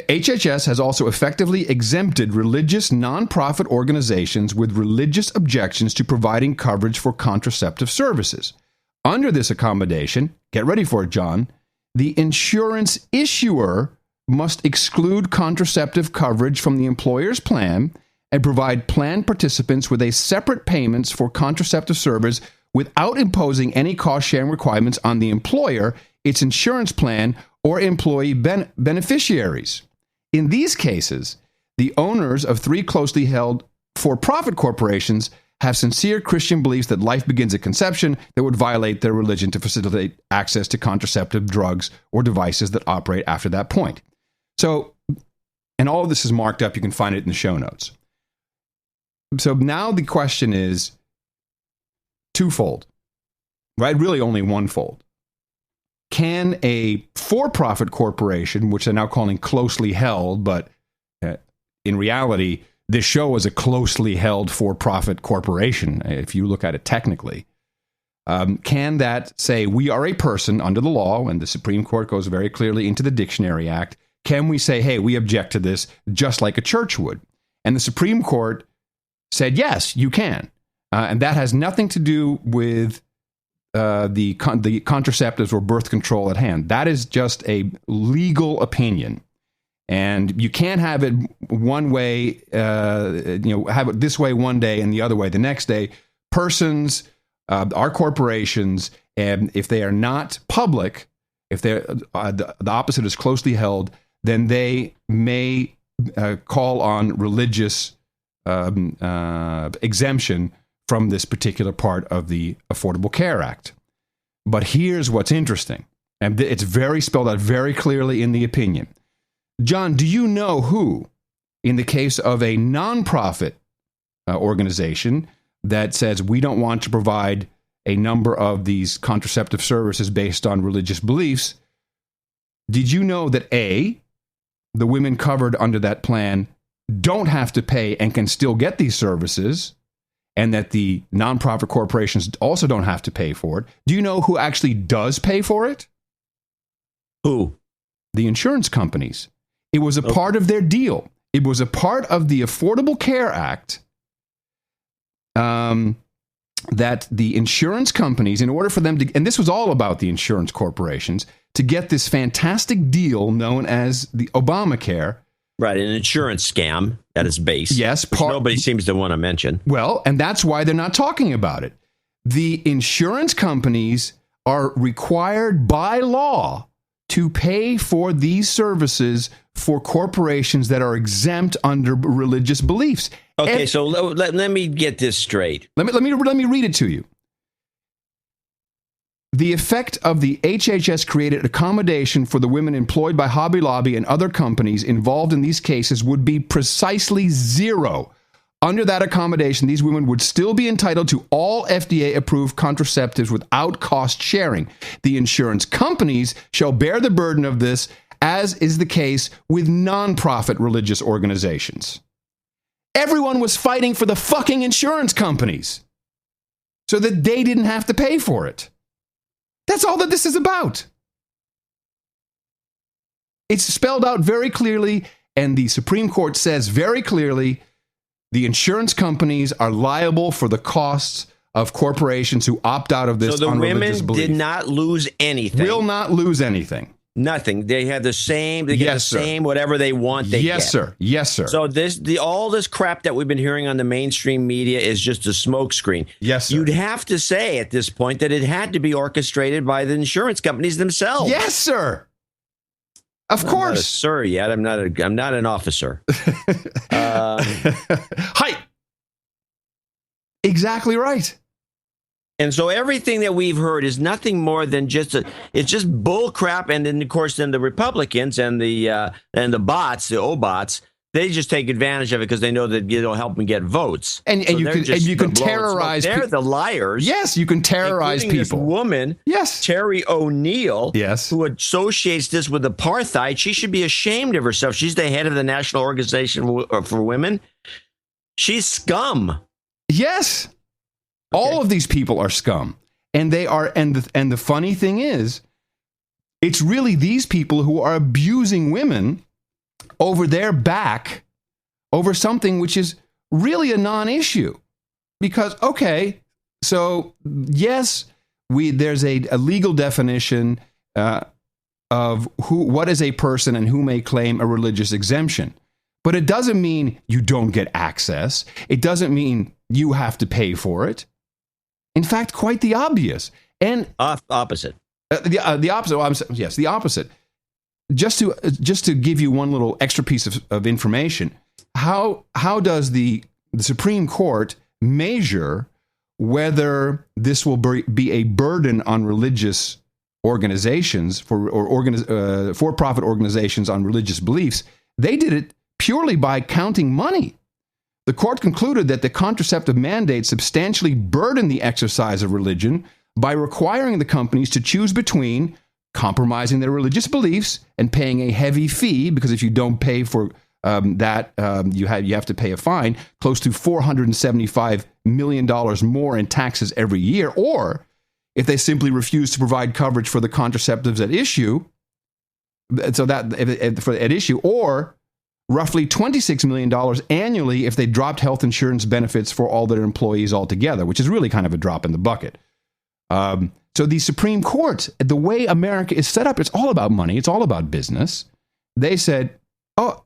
HHS has also effectively exempted religious nonprofit organizations with religious objections to providing coverage for contraceptive services. Under this accommodation, get ready for it, John, the insurance issuer must exclude contraceptive coverage from the employer's plan and provide plan participants with a separate payments for contraceptive service without imposing any cost-sharing requirements on the employer, its insurance plan, or employee beneficiaries. In these cases, the owners of 3 closely held for-profit corporations have sincere Christian beliefs that life begins at conception that would violate their religion to facilitate access to contraceptive drugs or devices that operate after that point. So, and all of this is marked up. You can find it in the show notes. So now the question is twofold, right? Really only onefold. Can a for-profit corporation, which they're now calling closely held, but in reality, this show is a closely held for-profit corporation, if you look at it technically, can that say, we are a person under the law, and the Supreme Court goes very clearly into the Dictionary Act, can we say, hey, we object to this just like a church would? And the Supreme Court said, yes, you can. And that has nothing to do with the contraceptives or birth control at hand. That is just a legal opinion. And you can't have it one way, have it this way one day and the other way the next day. Persons, our corporations, and if they are not public, if they're the opposite is closely held, then they may call on religious exemption from this particular part of the Affordable Care Act. But here's what's interesting, and it's very spelled out very clearly in the opinion. John, do you know who, in the case of a nonprofit organization that says we don't want to provide a number of these contraceptive services based on religious beliefs, did you know that A, the women covered under that plan don't have to pay and can still get these services, and that the nonprofit corporations also don't have to pay for it? Do you know who actually does pay for it? Who? The insurance companies. It was a part of their deal. It was a part of the Affordable Care Act that the insurance companies, in order for them to, and this was all about the insurance corporations, to get this fantastic deal known as the Obamacare. Right, an insurance scam at its base. Yes. Nobody seems to want to mention. Well, and that's why they're not talking about it. The insurance companies are required by law to pay for these services for corporations that are exempt under religious beliefs. Okay, so let me get this straight. Let me read it to you. The effect of the HHS created accommodation for the women employed by Hobby Lobby and other companies involved in these cases would be precisely zero. Under that accommodation, these women would still be entitled to all FDA-approved contraceptives without cost sharing. The insurance companies shall bear the burden of this, as is the case with nonprofit religious organizations. Everyone was fighting for the fucking insurance companies so that they didn't have to pay for it. That's all that this is about. It's spelled out very clearly, and the Supreme Court says very clearly the insurance companies are liable for the costs of corporations who opt out of this So the on religious women belief. did not lose anything. Will not lose anything. Nothing. They have the same. They get the same. Whatever they want, they get. Yes, sir. Yes, sir. So all this crap that we've been hearing on the mainstream media is just a smokescreen. Yes, sir. You'd have to say at this point that it had to be orchestrated by the insurance companies themselves. Yes, sir. Of I'm course, not a sir. Yet I'm not an officer. Hi. Exactly right. And so everything that we've heard is nothing more than it's just bull crap. And then, of course, the Republicans and the bots, the O-bots, they just take advantage of it because they know that it'll help them get votes. And you can terrorize. They're the liars. Yes, you can terrorize including people. This woman, yes, Terry O'Neill, yes, who associates this with apartheid. She should be ashamed of herself. She's the head of the National Organization for Women. She's scum. Yes. All of these people are scum, and they are. And the funny thing is, it's really these people who are abusing women over their back over something which is really a non-issue. Because so yes, there's a legal definition of what is a person and who may claim a religious exemption, but it doesn't mean you don't get access. It doesn't mean you have to pay for it. In fact, quite the obvious. And opposite. The opposite. Yes, the opposite. Just to give you one little extra piece of information, how does the Supreme Court measure whether this will be a burden on religious organizations for-profit organizations on religious beliefs? They did it purely by counting money. The court concluded that the contraceptive mandate substantially burdened the exercise of religion by requiring the companies to choose between compromising their religious beliefs and paying a heavy fee, because if you don't pay for that, you have to pay a fine, close to $475 million more in taxes every year, or if they simply refuse to provide coverage for the contraceptives at issue, or roughly $26 million annually if they dropped health insurance benefits for all their employees altogether, which is really kind of a drop in the bucket. So the Supreme Court, the way America is set up, it's all about money. It's all about business. They said, oh,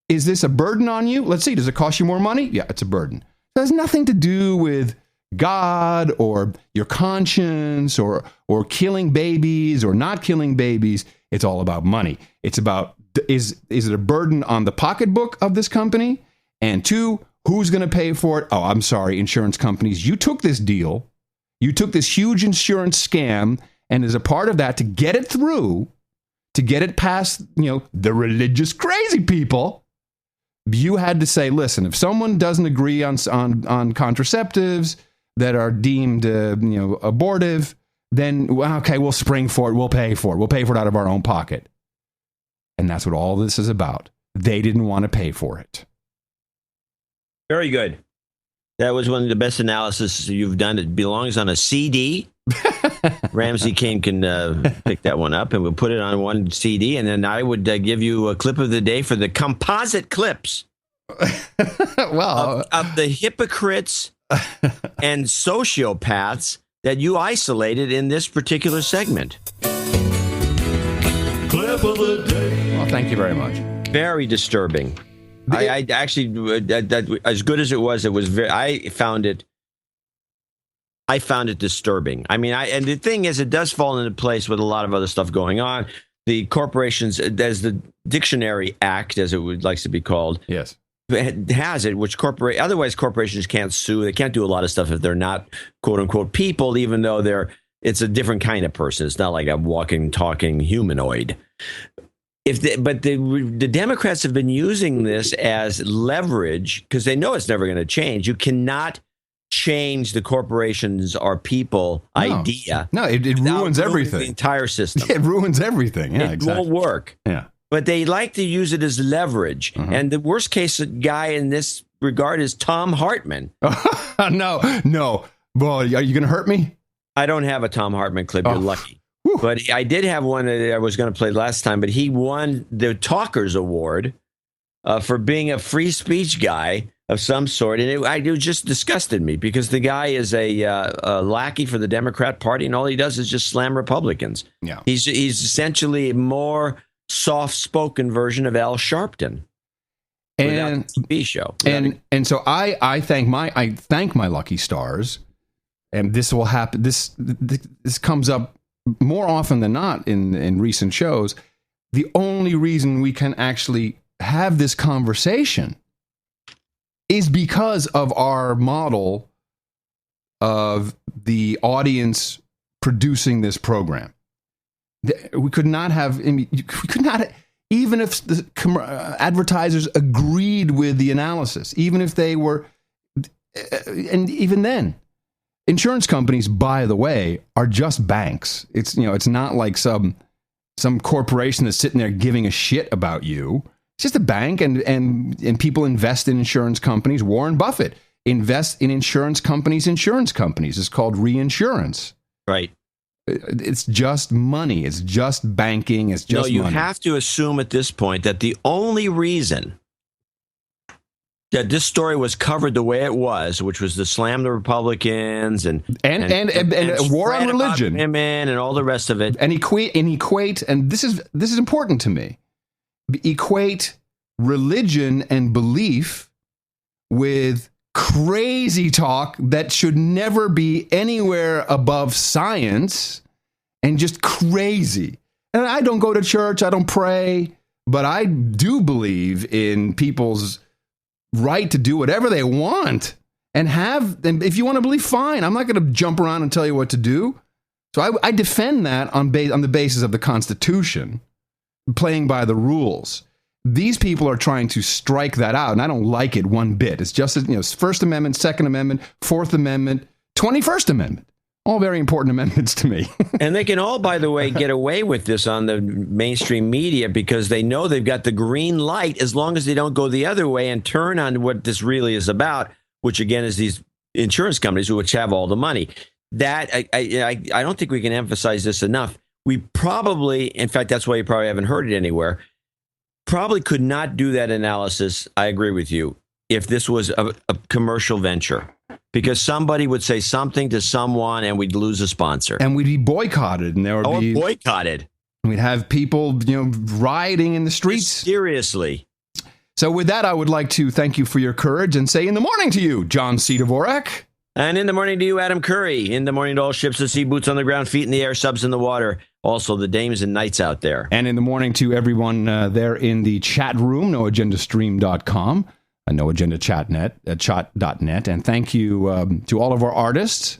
is this a burden on you? Let's see. Does it cost you more money? Yeah, it's a burden. It has nothing to do with God or your conscience or killing babies or not killing babies. It's all about money. It's about, is it a burden on the pocketbook of this company? And two, who's going to pay for it? Oh, I'm sorry, insurance companies. You took this deal. You took this huge insurance scam, and as a part of that, to get it through, to get it past, the religious crazy people, you had to say, listen, if someone doesn't agree on contraceptives that are deemed, abortive, then, okay, we'll spring for it. We'll pay for it. We'll pay for it out of our own pocket. And that's what all this is about. They didn't want to pay for it. Very good. That was one of the best analysis you've done. It belongs on a CD. Ramsey King can pick that one up, and we'll put it on one CD, and then I would give you a clip of the day for the composite clips of the hypocrites and sociopaths that you isolated in this particular segment. Clip of the day. Well, thank you very much. Very disturbing. I actually, as good as it was very. I found it disturbing. I mean, and the thing is, it does fall into place with a lot of other stuff going on. The corporations, there's the Dictionary Act, as it likes to be called. Yes. Has it, which otherwise corporations can't sue. They can't do a lot of stuff if they're not quote unquote people, even though it's a different kind of person. It's not like a walking, talking humanoid. But the Democrats have been using this as leverage because they know it's never going to change. You cannot change the corporations or people idea. No, it ruins everything. The entire system. It ruins everything. Yeah, it won't work. Yeah. But they like to use it as leverage. Mm-hmm. And the worst case guy in this regard is Tom Hartman. No. Well, are you going to hurt me? I don't have a Tom Hartman clip. You're lucky. Whew. But I did have one that I was going to play last time, but he won the Talkers Award for being a free speech guy of some sort. And it just disgusted me because the guy is a lackey for the Democrat Party, and all he does is just slam Republicans. Yeah. He's essentially a more soft-spoken version of Al Sharpton. And the TV show. And so I thank my lucky stars, and this will happen. This comes up more often than not in recent shows. The only reason we can actually have this conversation is because of our model of the audience producing this program. We could not have, even if the advertisers agreed with the analysis, even if they were, and even then, insurance companies, by the way, are just banks. It's not like some corporation that's sitting there giving a shit about you. It's just a bank, and people invest in insurance companies. Warren Buffett invests in insurance companies. It's called reinsurance. Right. It's just money. It's just banking. It's just money. No, you have to assume at this point that the only reason that this story was covered the way it was, which was to slam the Republicans and war on religion, women, and all the rest of it, and equate, and this is important to me. Equate religion and belief with crazy talk that should never be anywhere above science, and just crazy. And I don't go to church, I don't pray, but I do believe in people's right to do whatever they want and if you want to believe, fine. I'm not going to jump around and tell you what to do. So I defend that on the basis of the Constitution, playing by the rules. These people are trying to strike that out, and I don't like it one bit. It's just, First Amendment, Second Amendment, Fourth Amendment, 21st Amendment. All very important amendments to me. And they can all, by the way, get away with this on the mainstream media because they know they've got the green light as long as they don't go the other way and turn on what this really is about, which, again, is these insurance companies which have all the money. That I don't think we can emphasize this enough. We probably, in fact, that's why you probably haven't heard it anywhere, probably could not do that analysis, I agree with you, if this was a commercial venture. Because somebody would say something to someone and we'd lose a sponsor. And we'd be boycotted. And there would be boycotted. We'd have people, rioting in the streets. Seriously. So with that, I would like to thank you for your courage and say in the morning to you, John C. Dvorak. And in the morning to you, Adam Curry. In the morning to all ships at sea, boots on the ground, feet in the air, subs in the water. Also, the dames and knights out there. And in the morning to everyone there in the chat room, noagendastream.com. No Agenda chat.net. And thank you to all of our artists.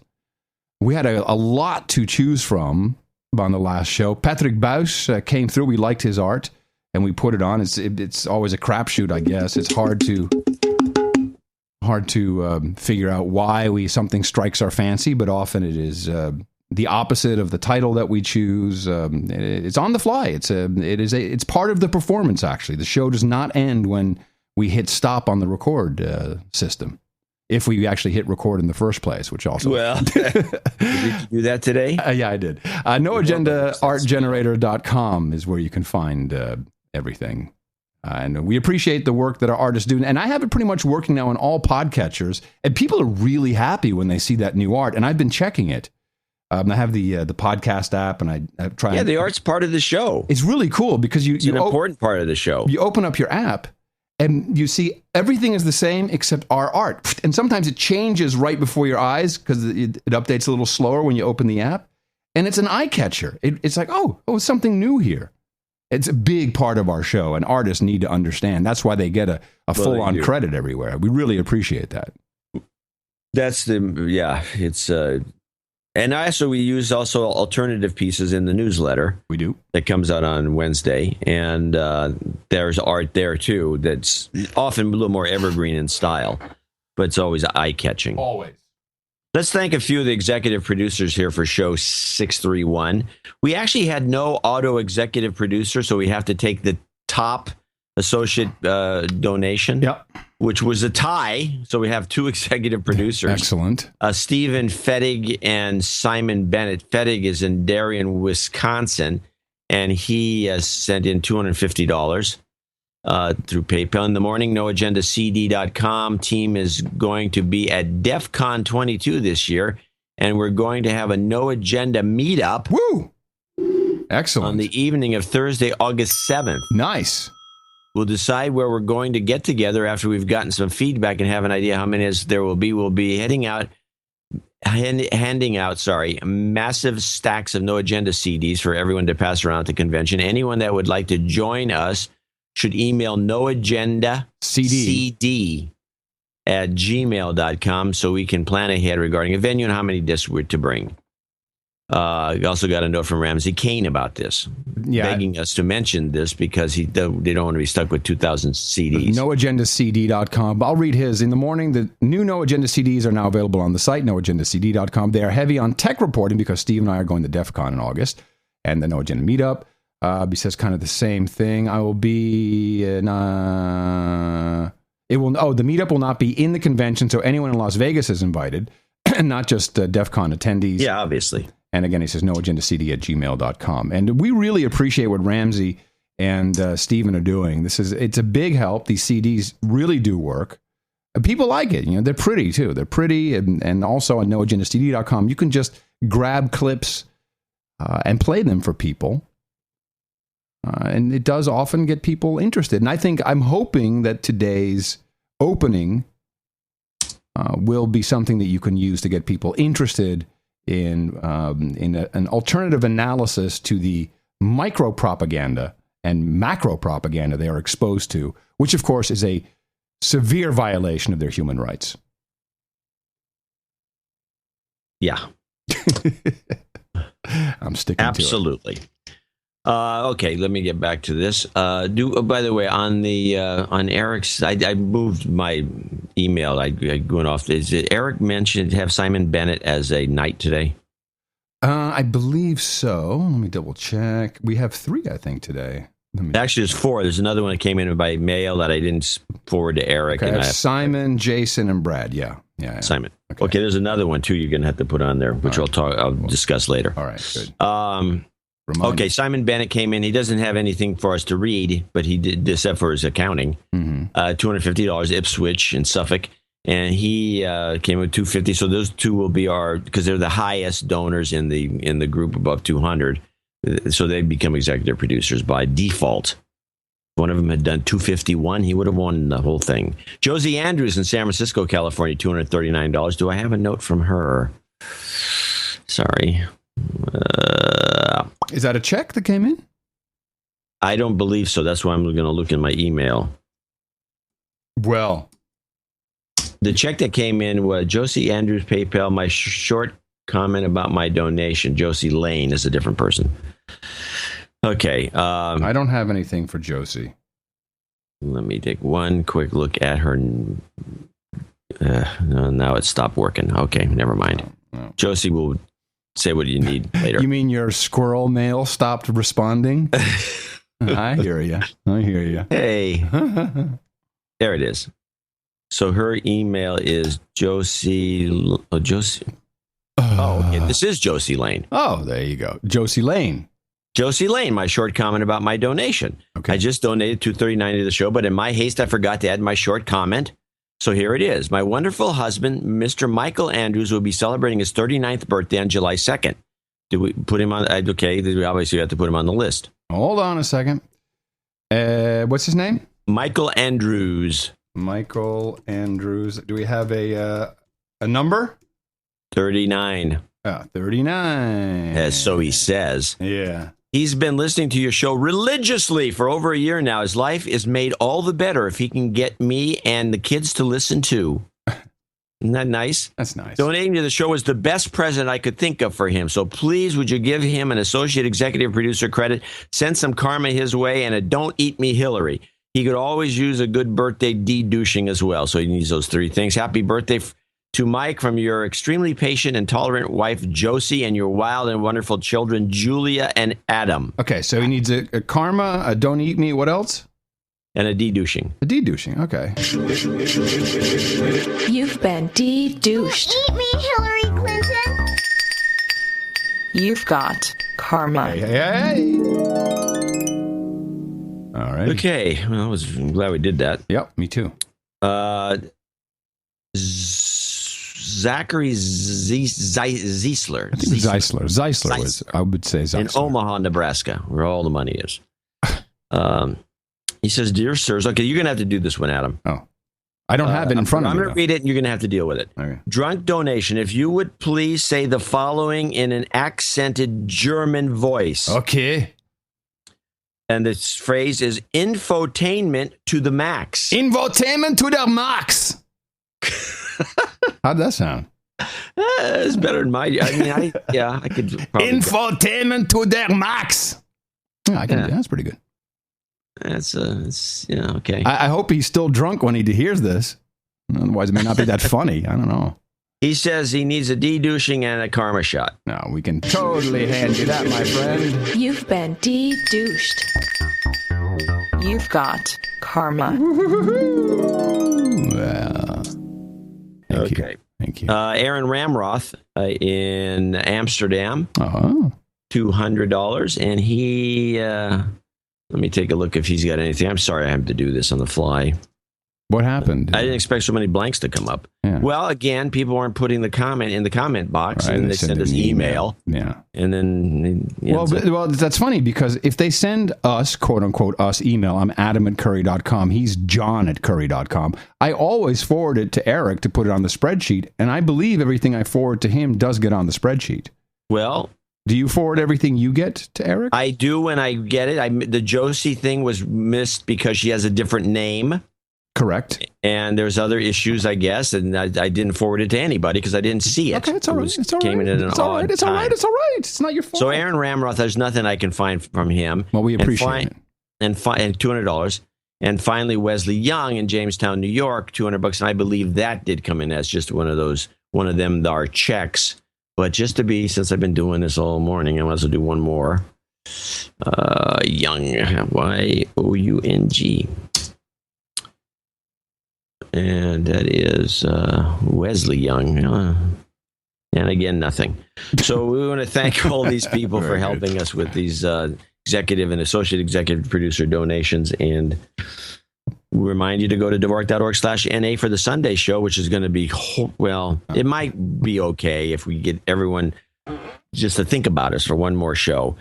We had a lot to choose from on the last show. Patrick Baus came through. We liked his art, and we put it on. It's always a crapshoot, I guess. It's hard to figure out why something strikes our fancy, but often it is the opposite of the title that we choose. It's on the fly. It's part of the performance. Actually, the show does not end when we hit stop on the record system. if we actually hit record in the first place, which also... Well, did you do that today? Yeah, I did. NoAgendaArtGenerator.com is where you can find everything. And we appreciate the work that our artists do. And I have it pretty much working now on all podcatchers. And people are really happy when they see that new art. And I've been checking it. I have the podcast app, and I try. Yeah, the art's part of the show. It's really cool because it's an important part of the show. You open up your app, and you see everything is the same except our art. And sometimes it changes right before your eyes because it updates a little slower when you open the app. And it's an eye catcher. It's like, oh, it's something new here. It's a big part of our show, and artists need to understand. That's why they get a full-on credit everywhere. We really appreciate that. It's and we use also alternative pieces in the newsletter. We do. That comes out on Wednesday, and there's art there too that's often a little more evergreen in style, but it's always eye-catching. Always. Let's thank a few of the executive producers here for show 631. We actually had no auto executive producer, so we have to take the top associate donation, which was a tie. So we have two executive producers. Excellent. Stephen Fettig and Simon Bennett. Fettig is in Darien, Wisconsin, and he sent in $250 through PayPal. In the morning, NoAgendaCD.com team is going to be at DEF CON 22 this year, and we're going to have a No Agenda meetup. Woo! Excellent. On the evening of Thursday, August 7th. Nice. We'll decide where we're going to get together after we've gotten some feedback and have an idea how many there will be. We'll be handing out massive stacks of No Agenda CDs for everyone to pass around at the convention. Anyone that would like to join us should email noagendacd@gmail.com so we can plan ahead regarding a venue and how many discs we're to bring. We also got a note from Ramsey Kane about this, begging us to mention this because they don't want to be stuck with 2,000 CDs. NoAgendaCD.com. I'll read his. In the morning, the new No Agenda CDs are now available on the site, NoAgendaCD.com. They are heavy on tech reporting because Steve and I are going to DEF CON in August and the No Agenda meetup. He says kind of the same thing. I will be... the meetup will not be in the convention, so anyone in Las Vegas is invited, and not just DEF CON attendees. Yeah, obviously. And again, he says noagendacd@gmail.com. And we really appreciate what Ramsey and Stephen are doing. It's a big help. These CDs really do work. People like it. They're pretty too. They're pretty. And also on noagendacd.com, you can just grab clips and play them for people. And it does often get people interested. And I'm hoping that today's opening will be something that you can use to get people interested in an alternative analysis to the micro propaganda and macro propaganda they are exposed to, which of course is a severe violation of their human rights. Yeah. I'm sticking Absolutely. To it. Okay, let me get back to this. By the way, on Eric's, I moved my email. I went off. Is it Eric mentioned have Simon Bennett as a knight today? I believe so. Let me double check. We have 3, I think, today. Actually, there's 4. There's another one that came in by mail that I didn't forward to Eric. Okay, Simon, Jason, and Brad. Yeah. Simon. Okay, there's another one too. You're gonna have to put on there, which I'll discuss later. All right. Good. Okay, Simon Bennett came in. He doesn't have anything for us to read, but he did, except for his accounting. $250, Ipswich in Suffolk, and he came with $250. So those two will be because they're the highest donors in the group above 200. So they become executive producers by default. If one of them had done $251, he would have won the whole thing. Josie Andrews in San Francisco, California, $239. Do I have a note from her? Sorry. Is that a check that came in? I don't believe so. That's why I'm going to look in my email. Well, the check that came in was Josie Andrews, PayPal. My short comment about my donation. Josie Lane is a different person. Okay. I don't have anything for Josie. Let me take one quick look at her. No, now it stopped working. Okay, never mind. No. Josie will say what you need later. You mean your squirrel mail stopped responding? I hear you. Hey. There it is. So her email is Josie. Oh, okay. This is Josie Lane. Oh, there you go. Josie Lane. Josie Lane, my short comment about my donation. Okay. I just donated $2.39 to the show, but in my haste, I forgot to add my short comment. So here it is. My wonderful husband, Mr. Michael Andrews, will be celebrating his 39th birthday on July 2nd. Did we put him on? Okay, we obviously have to put him on the list. Hold on a second. What's his name? Michael Andrews. Michael Andrews. Do we have a number? 39. 39. So he says. Yeah. He's been listening to your show religiously for over a year now. His life is made all the better if he can get me and the kids to listen to. Isn't that nice? That's nice. Donating to the show is the best present I could think of for him. So please, would you give him an associate executive producer credit, send some karma his way, and a don't eat me Hillary. He could always use a good birthday de-douching as well. So he needs those three things. Happy birthday to Mike from your extremely patient and tolerant wife, Josie, and your wild and wonderful children, Julia and Adam. Okay, so he needs a karma, a don't eat me, what else? And a de-douching. A de-douching, okay. You've been de-douched. Eat me, Hillary Clinton. You've got karma. Hey. All right. Okay, well, I'm glad we did that. Yep, me too. Zachary Zeisler. I think Zeisler was, I would say Zeisler. In Omaha, Nebraska, where all the money is. He says, Dear sirs, okay, you're going to have to do this one, Adam. Oh, I don't have it in front of me. I'm going to read it, and you're going to have to deal with it. Okay. Drunk donation. If you would please say the following in an accented German voice. Okay. And this phrase is infotainment to the max. Infotainment to the max. How'd that sound? It's better than my. I could. Infotainment to the max. Yeah, that's pretty good. It's okay. I hope he's still drunk when he hears this. Otherwise, it may not be that funny. I don't know. He says he needs a de-douching and a karma shot. No, we can totally hand you that, my friend. You've been de-douched. You've got karma. Well, thank you. Aaron Ramroth in Amsterdam. $200. And he, let me take a look if he's got anything. I'm sorry I have to do this on the fly. What happened? I didn't expect so many blanks to come up. Yeah. Well, again, people weren't putting the comment in the comment box, and they send us email. Yeah. And then... Well, that's funny, because if they send us, quote-unquote, us email, I'm adam@curry.com, he's john@curry.com, I always forward it to Eric to put it on the spreadsheet, and I believe everything I forward to him does get on the spreadsheet. Well... Do you forward everything you get to Eric? I do when I get it. The Josie thing was missed because she has a different name. Correct. And there's other issues, I guess, and I didn't forward it to anybody because I didn't see it. Okay, it's all right. It's all right. It's all right. It's all right. It's all right. It's not your fault. So Aaron Ramroth, there's nothing I can find from him. Well, we appreciate it. And $200. And finally, Wesley Young in Jamestown, New York, $200. And I believe that did come in as just one of them, our checks. But just to be, since I've been doing this all morning, I might as well do one more. Young, Y-O-U-N-G. And that is Wesley Young. And again, nothing. So we want to thank all these people for helping us with these executive and associate executive producer donations. And we remind you to go to Dvorak.org/NA for the Sunday show, which is going to be, it might be okay if we get everyone just to think about us for one more show.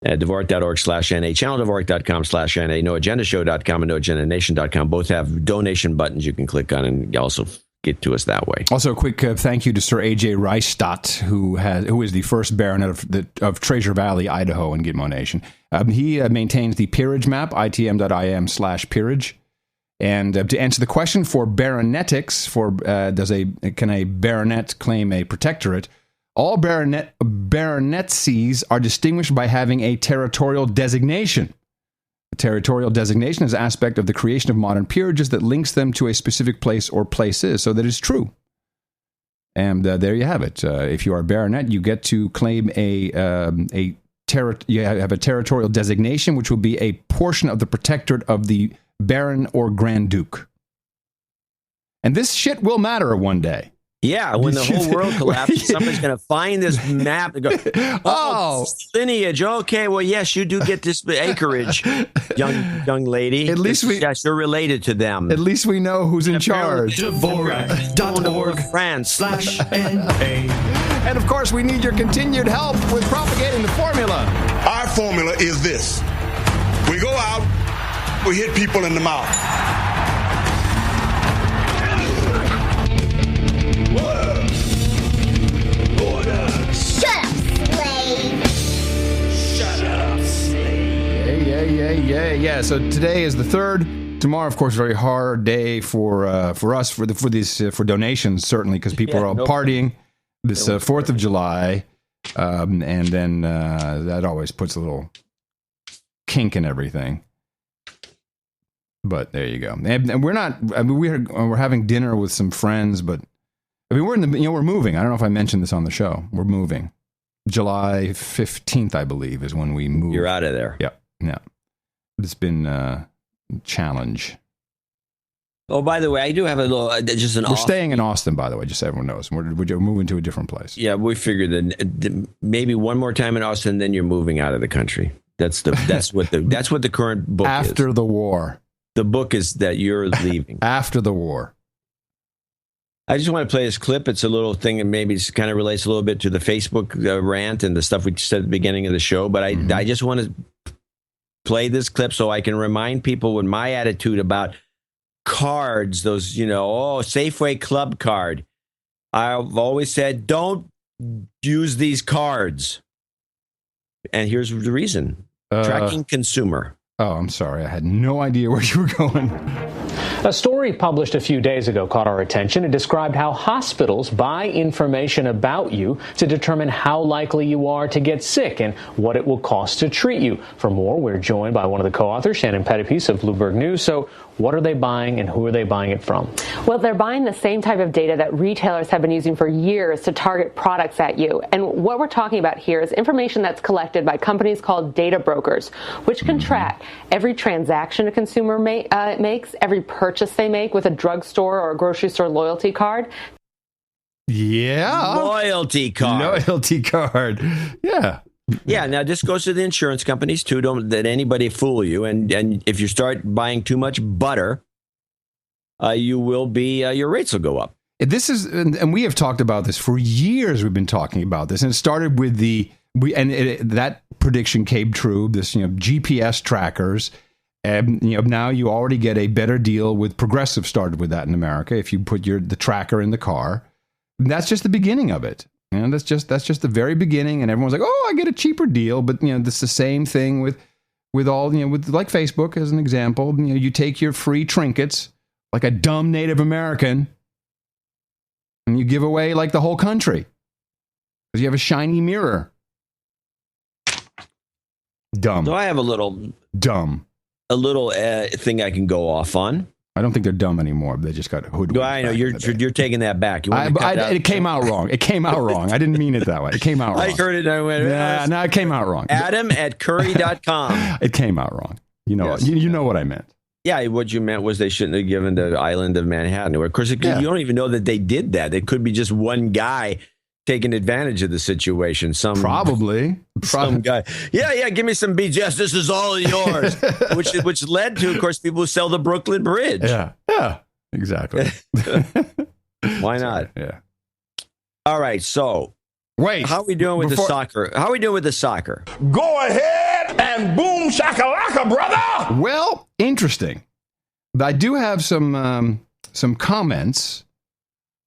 At Dvorak.org/NA, channeldvorak.com/NA, noagendashow.com and noagendanation.com. Both have donation buttons you can click on and also get to us that way. Also, a quick thank you to Sir A.J. Reichstadt, who is the first baronet of Treasure Valley, Idaho, in Gitmo Nation. He maintains the peerage map, itm.im/peerage. And to answer the question for baronetics, can a baronet claim a protectorate? All baronetcies are distinguished by having a territorial designation. A territorial designation is an aspect of the creation of modern peerages that links them to a specific place or places, so that is true. And there you have it. If you are a baronet, you get to claim you have a territorial designation, which will be a portion of the protectorate of the baron or grand duke. And this shit will matter one day. Yeah, when the whole world collapses, somebody's going to find this map and go, oh, lineage. Okay, well, yes, you do get this acreage, young lady. At least yes, you're related to them. At least we know who's in charge. Dvorak.org France/NA. And of course, we need your continued help with propagating the formula. Our formula is this. We go out, we hit people in the mouth. Yeah. So today is the 3rd. Tomorrow, of course, very hard day for us for donations, certainly, because people are all partying this 4th of July, and then that always puts a little kink in everything. But there you go. And we're not. I mean, we're having dinner with some friends, but I mean, we're moving. I don't know if I mentioned this on the show. We're moving. July 15th, I believe, is when we move. You're out of there. Yep. Yeah. It's been a challenge. Oh, by the way, I do have a little, We're staying in Austin, by the way, just so everyone knows. We're moving to a different place. Yeah, we figured that maybe one more time in Austin, then you're moving out of the country. That's what the current book is. After the war. The book is that you're leaving. After the war. I just want to play this clip. It's a little thing that maybe kind of relates a little bit to the Facebook rant and the stuff we said at the beginning of the show. But I just want to play this clip so I can remind people what my attitude about cards, those, Safeway Club card. I've always said, don't use these cards. And here's the reason. Tracking consumer. Oh, I'm sorry. I had no idea where you were going. A story published a few days ago caught our attention. It described how hospitals buy information about you to determine how likely you are to get sick and what it will cost to treat you. For more, we're joined by one of the co-authors, Shannon Pettypiece of Bloomberg News. So what are they buying and who are they buying it from? Well, they're buying the same type of data that retailers have been using for years to target products at you. And what we're talking about here is information that's collected by companies called data brokers, which can track every transaction a consumer makes, every purchase they make with a drugstore or a grocery store loyalty card. Yeah. Loyalty card. Yeah. Yeah, now this goes to the insurance companies too. Don't let anybody fool you. And if you start buying too much butter, you will be your rates will go up. This is, and we have talked about this for years. We've been talking about this, and it started with that prediction came true. This GPS trackers, and now you already get a better deal with Progressive. Started with that in America. If you put the tracker in the car, and that's just the beginning of it. And that's just the very beginning, and everyone's like, "Oh, I get a cheaper deal." But it's the same thing with all with like Facebook as an example. You take your free trinkets, like a dumb Native American, and you give away like the whole country because you have a shiny mirror. Dumb. So I have a little thing I can go off on. I don't think they're dumb anymore. They just got hoodwinked. I know you're taking that back. It came out wrong. It came out wrong. I didn't mean it that way. It came out wrong. I heard it. I went. No, it came out wrong. Adam@curry.com. It came out wrong. You know what I meant. Yeah, what you meant was they shouldn't have given the island of Manhattan. Of course, you don't even know that they did that. It could be just one guy taking advantage of the situation. Some guy. Yeah, give me some beach. Yes, this is all yours. which led to, of course, people who sell the Brooklyn Bridge. Yeah, exactly. Why not? Yeah. All right, so wait, how are we doing with the soccer? How are we doing with the soccer? Go ahead and boom shakalaka, brother. Well, interesting. I do have some comments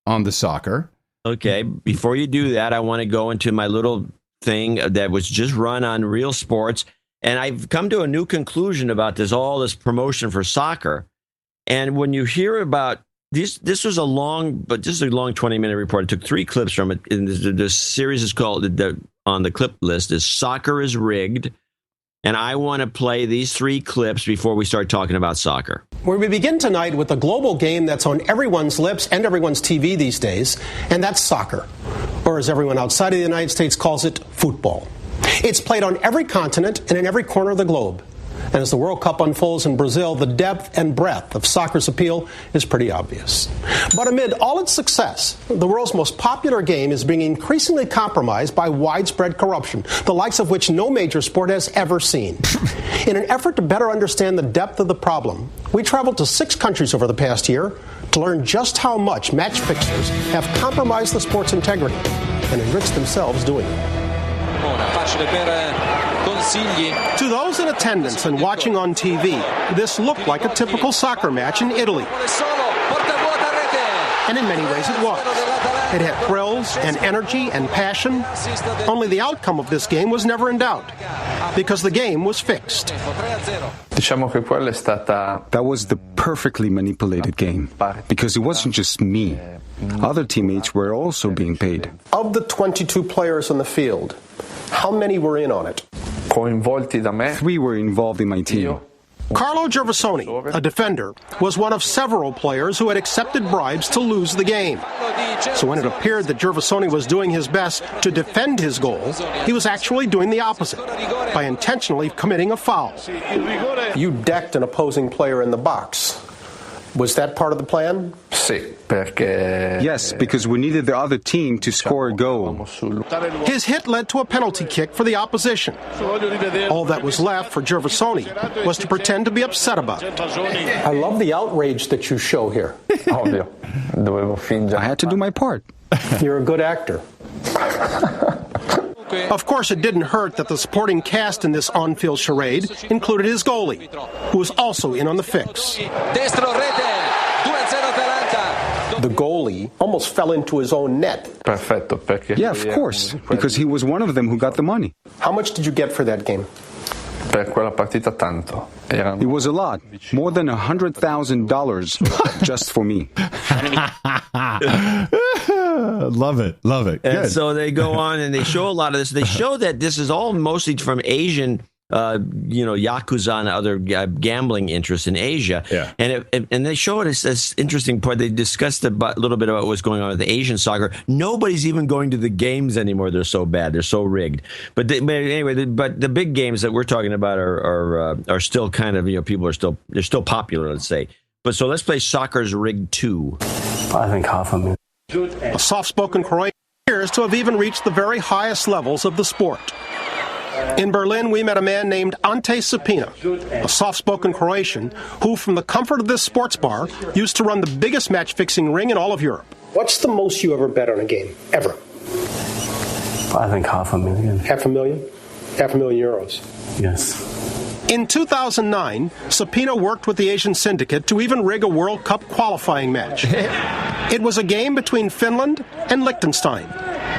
on the soccer. Okay, before you do that, I want to go into my little thing that was just run on Real Sports, and I've come to a new conclusion about all this promotion for soccer. And when you hear about this was a long 20-minute report. I took 3 clips from it. And the series is called on the clip list is "Soccer is Rigged." And I want to play these 3 clips before we start talking about soccer. Where we begin tonight with a global game that's on everyone's lips and everyone's TV these days, and that's soccer, or as everyone outside of the United States calls it, football. It's played on every continent and in every corner of the globe. And as the World Cup unfolds in Brazil, the depth and breadth of soccer's appeal is pretty obvious. But amid all its success, the world's most popular game is being increasingly compromised by widespread corruption, the likes of which no major sport has ever seen. In an effort to better understand the depth of the problem, we traveled to 6 countries over the past year to learn just how much match fixers have compromised the sport's integrity and enriched themselves doing it. To those in attendance and watching on TV, this looked like a typical soccer match in Italy. And in many ways it was. It had thrills and energy and passion. Only the outcome of this game was never in doubt, because the game was fixed. That was the perfectly manipulated game, because it wasn't just me. Other teammates were also being paid. Of the 22 players on the field, how many were in on it? 3 were involved in my team. Carlo Gervasoni, a defender, was one of several players who had accepted bribes to lose the game. So when it appeared that Gervasoni was doing his best to defend his goal, he was actually doing the opposite, by intentionally committing a foul. You decked an opposing player in the box. Was that part of the plan? Yes, because we needed the other team to score a goal. His hit led to a penalty kick for the opposition. All that was left for Gervasoni was to pretend to be upset about it. I love the outrage that you show here. I had to do my part. You're a good actor. Of course, it didn't hurt that the supporting cast in this on-field charade included his goalie, who was also in on the fix. The goalie almost fell into his own net. Yeah, of course, because he was one of them who got the money. How much did you get for that game? It was a lot, more than $100,000 just for me. Love it. And Good. so they go on and they show a lot of this. They show that this is all mostly from Asian, Yakuza and other gambling interests in Asia. Yeah. And they show it as this interesting part. They discussed a little bit about what's going on with the Asian soccer. Nobody's even going to the games anymore. They're so bad. They're so rigged. But the big games that we're talking about are still kind of, people they're still popular, let's say. But so let's play Soccer's Rigged 2. I think half a million. A soft-spoken Croatian appears to have even reached the very highest levels of the sport. In Berlin, we met a man named Ante Sapina, a soft-spoken Croatian who, from the comfort of this sports bar, used to run the biggest match-fixing ring in all of Europe. What's the most you ever bet on a game, ever? I think half a million. Half a million? €500,000. Yes. In 2009, Sapina worked with the Asian Syndicate to even rig a World Cup qualifying match. It was a game between Finland and Liechtenstein,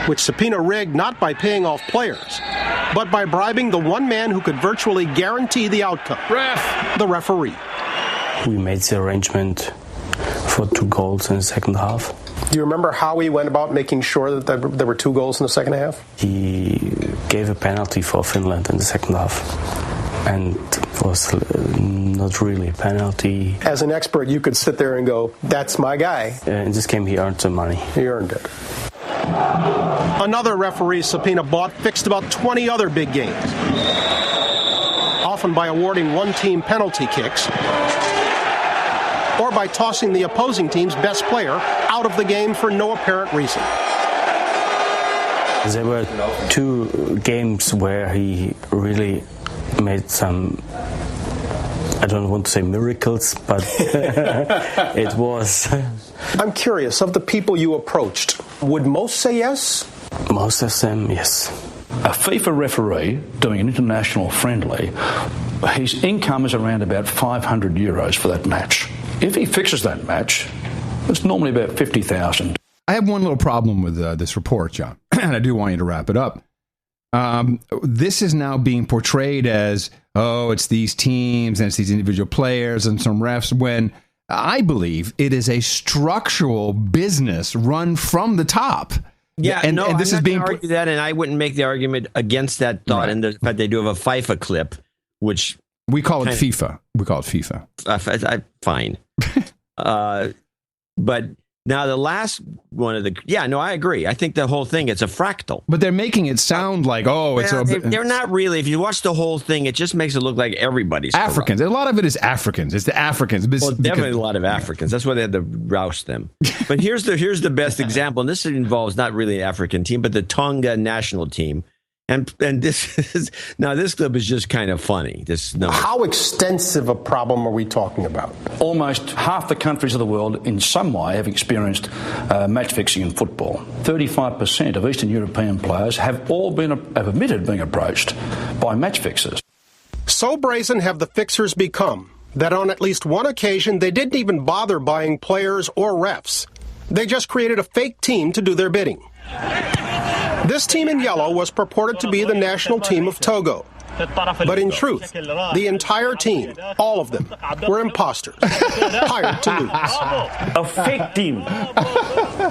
which Sapina rigged not by paying off players, but by bribing the one man who could virtually guarantee the outcome, the referee. We made the arrangement for 2 goals in the second half. Do you remember how he went about making sure that there were 2 goals in the second half? He gave a penalty for Finland in the second half. And it was not really a penalty. As an expert, you could sit there and go, that's my guy. In this game, he earned the money. He earned it. Another referee Sapina bought fixed about 20 other big games, often by awarding one-team penalty kicks or by tossing the opposing team's best player out of the game for no apparent reason. There were 2 games where he really made some, I don't want to say miracles, but it was. I'm curious, of the people you approached, would most say yes? Most of them, yes. A FIFA referee doing an international friendly, his income is around about €500 for that match. If he fixes that match, it's normally about 50,000. I have one little problem with this report, John, and I do want you to wrap it up. This is now being portrayed as, it's these teams and it's these individual players and some refs, when I believe it is a structural business run from the top. Yeah, and this I'm is being argue that, and I wouldn't make the argument against that thought. Right. And the fact they do have a FIFA clip, which we call it FIFA. We call it FIFA. Fine, but Now, the last one of I agree. I think the whole thing, it's a fractal. But they're making it sound like, they're not really. If you watch the whole thing, it just makes it look like everybody's Africans. corrupt. A lot of it is Africans. It's the Africans. Well, definitely a lot of Africans. That's why they had to roust them. But here's the best example, and this involves not really an African team, but the Tonga national team. And this clip is just kind of funny. How extensive a problem are we talking about? Almost half the countries of the world in some way have experienced match fixing in football. 35% of Eastern European players have admitted being approached by match fixers. So brazen have the fixers become that on at least one occasion they didn't even bother buying players or refs. They just created a fake team to do their bidding. This team in yellow was purported to be the national team of Togo. But in truth, the entire team, all of them, were imposters, hired to lose. A fake team.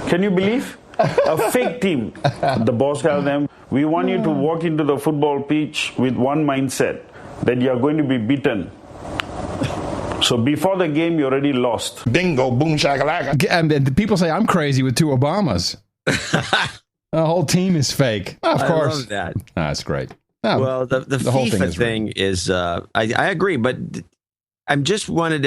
Can you believe? A fake team. The boss tells them, we want you to walk into the football pitch with one mindset, that you are going to be beaten. So before the game, you already lost. Bingo, boom, shakalaka. And people say I'm crazy with 2 Obamas. The whole team is fake. Of course. I love that. That's great. Well, the whole FIFA thing is I agree, but I'm just wanted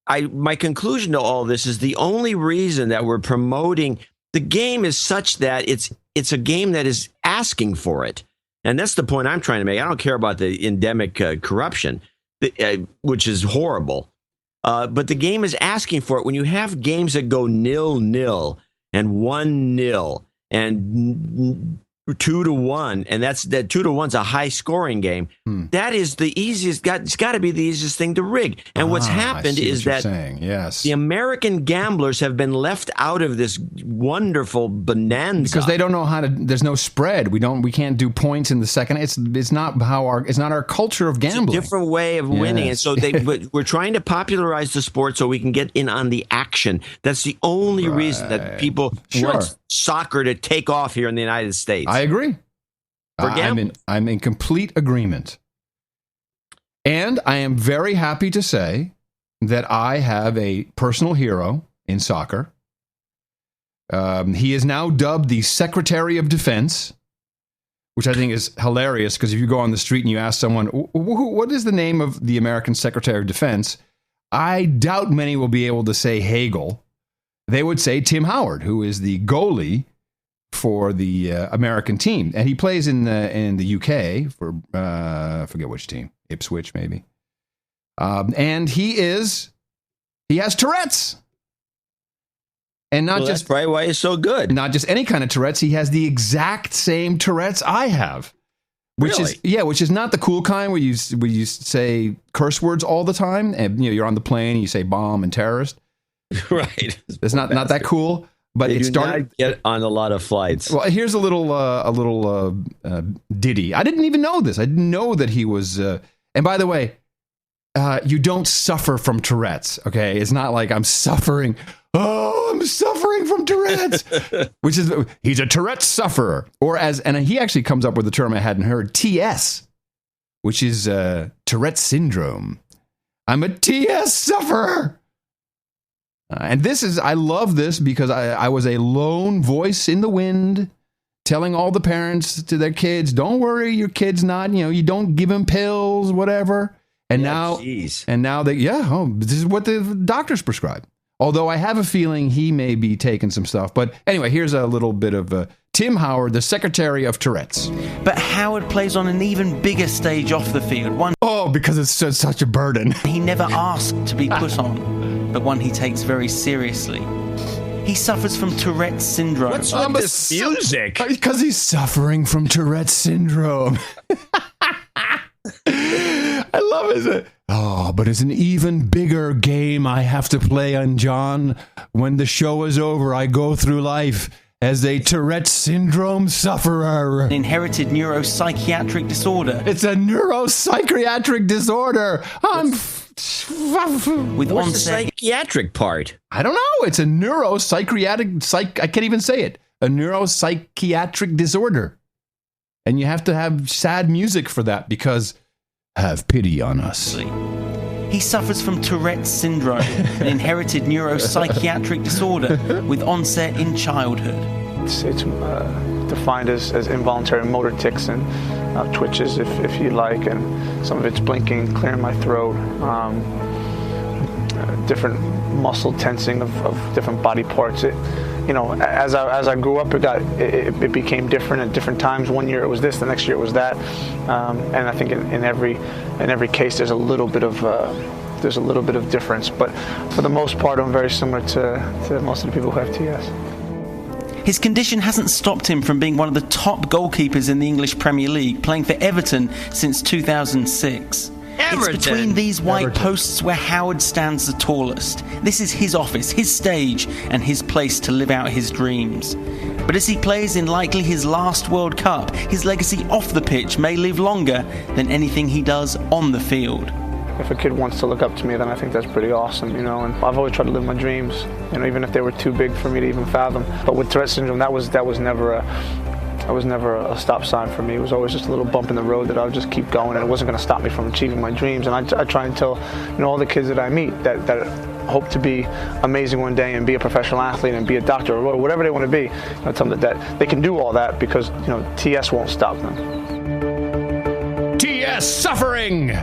to. My conclusion to all this is the only reason that we're promoting the game is such that it's a game that is asking for it, and that's the point I'm trying to make. I don't care about the endemic corruption, which is horrible, but the game is asking for it. When you have games that go 0-0 and 1-0. And 2-1, and that 2-1's a high scoring game. That is the easiest. It's got to be the easiest thing to rig. And what's happened is that the American gamblers have been left out of this wonderful bonanza because they don't know how to. There's no spread. We can't do points in the second. It's not our culture of gambling. It's a different way of winning, and so we're trying to popularize the sport so we can get in on the action. That's the only reason that people want soccer to take off here in the United States. I agree. I'm in complete agreement. And I am very happy to say that I have a personal hero in soccer. He is now dubbed the Secretary of Defense, which I think is hilarious because if you go on the street and you ask someone, what is the name of the American Secretary of Defense? I doubt many will be able to say Hagel. They would say Tim Howard, who is the goalie for the American team, and he plays in the UK for I forget which team, Ipswich maybe. And he has Tourette's, and that's probably why he's so good. Not just any kind of Tourette's. He has the exact same Tourette's I have, which is not the cool kind where you say curse words all the time, and you're on the plane and you say bomb and terrorist. Right. It's not that cool. But they it started not get on a lot of flights. Well, here's a little ditty. I didn't even know this. I didn't know that he was. And by the way, you don't suffer from Tourette's. Okay, it's not like I'm suffering. Oh, I'm suffering from Tourette's, which is he's a Tourette's sufferer, and he actually comes up with a term I hadn't heard, TS, which is Tourette's syndrome. I'm a TS sufferer. And I love this because I was a lone voice in the wind telling all the parents to their kids, don't worry, your kid's not, you don't give him pills, whatever. And now this is what the doctors prescribe. Although I have a feeling he may be taking some stuff. But anyway, here's a little bit of Tim Howard, the Secretary of Tourette's. But Howard plays on an even bigger stage off the field. Because it's such a burden. He never asked to be put on, but one he takes very seriously. He suffers from Tourette's syndrome. What's with this music? Because he's suffering from Tourette's syndrome. I love it. But it's an even bigger game I have to play on, John. When the show is over, I go through life as a Tourette's syndrome sufferer. An inherited neuropsychiatric disorder. It's a neuropsychiatric disorder. What's the psychiatric part? I don't know. It's a neuropsychiatric. I can't even say it. A neuropsychiatric disorder. And you have to have sad music for that because have pity on us. He suffers from Tourette's syndrome, an inherited neuropsychiatric disorder with onset in childhood. It's defined as involuntary motor tics and twitches, if you like, and some of it's blinking, clearing my throat, different muscle tensing of different body parts. As I grew up, it became different at different times. One year it was this, the next year it was that, and I think in every case there's a little bit of difference. But for the most part, I'm very similar to most of the people who have TS. His condition hasn't stopped him from being one of the top goalkeepers in the English Premier League, playing for Everton since 2006. It's between these white posts where Howard stands the tallest. This is his office, his stage, and his place to live out his dreams. But as he plays in likely his last World Cup, his legacy off the pitch may live longer than anything he does on the field. If a kid wants to look up to me, then I think that's pretty awesome, and I've always tried to live my dreams, even if they were too big for me to even fathom. But with Tourette syndrome, that was never a stop sign for me. It was always just a little bump in the road that I would just keep going, and it wasn't going to stop me from achieving my dreams. And I try and tell all the kids that I meet that hope to be amazing one day and be a professional athlete and be a doctor or whatever they want to be. I tell them that they can do all that because TS won't stop them. TS suffering.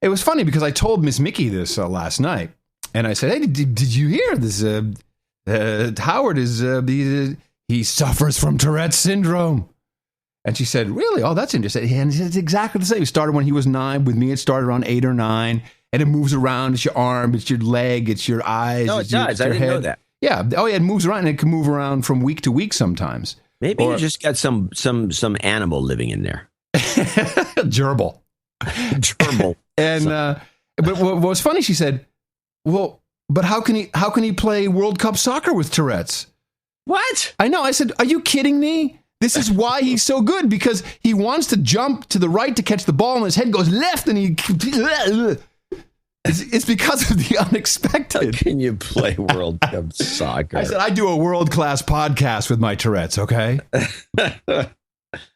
It was funny because I told Miss Mickey this last night, and I said, "Hey, did you hear this? Howard is he suffers from Tourette's syndrome." And she said, "Really? Oh, that's interesting." And it's exactly the same. It started when he was 9. With me, it started around 8 or 9, and it moves around. It's your arm, it's your leg, it's your eyes. No, it does. I didn't know that. Yeah. Oh, yeah. It moves around, and it can move around from week to week sometimes. Maybe you just got some animal living in there. Gerbil. Gerbil. And but what was funny, she said, "Well, but how can he play World Cup soccer with Tourette's?" What? I know. I said, "Are you kidding me? This is why he's so good, because he wants to jump to the right to catch the ball, and his head goes left, and it's because of the unexpected." How can you play World Cup soccer? I said, "I do a world-class podcast with my Tourette's, okay?"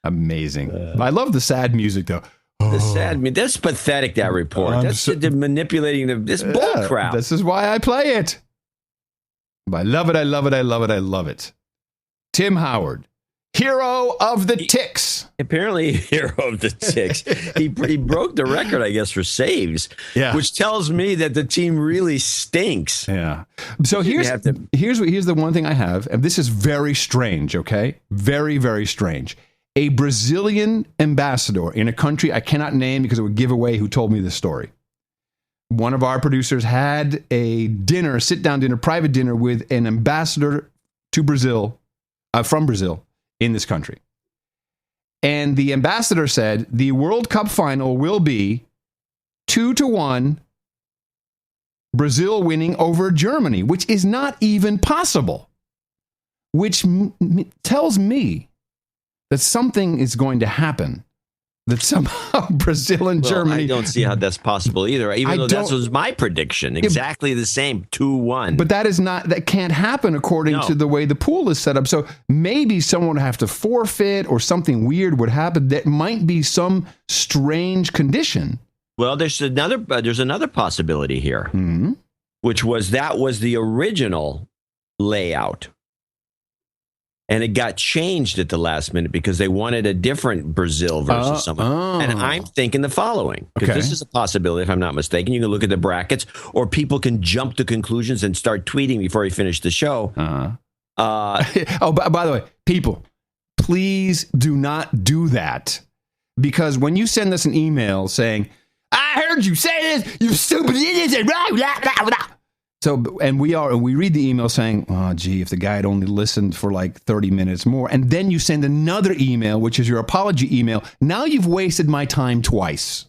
Amazing. I love the sad music, though. The sad, that's pathetic, that report. That's manipulating this bull crap. This is why I play it. I love it, I love it, I love it, I love it. Tim Howard, hero of the ticks. Apparently, hero of the ticks. he broke the record, I guess, for saves, which tells me that the team really stinks. Yeah. So here's the one thing I have, and this is very strange, okay? Very, very strange. A Brazilian ambassador in a country I cannot name because it would give away who told me this story. One of our producers had a dinner, sit-down dinner, private dinner with an ambassador to Brazil, from Brazil, in this country. And the ambassador said the World Cup final will be 2-1 Brazil winning over Germany, which is not even possible, which tells me that something is going to happen, that somehow Brazil and Germany... I don't see how that's possible either, even though that was my prediction. Exactly the same, 2-1. But that can't happen according to the way the pool is set up. So maybe someone would have to forfeit or something weird would happen. That might be some strange condition. Well, there's another possibility here, which was that was the original layout. And it got changed at the last minute because they wanted a different Brazil versus someone. And I'm thinking the following, because this is a possibility, if I'm not mistaken. You can look at the brackets, or people can jump to conclusions and start tweeting before we finish the show. By the way, people, please do not do that. Because when you send us an email saying, "I heard you say this, you stupid idiots," and blah, blah, blah, blah. So, and we read the email saying, "Oh, gee, if the guy had only listened for like 30 minutes more," and then you send another email, which is your apology email. Now you've wasted my time twice.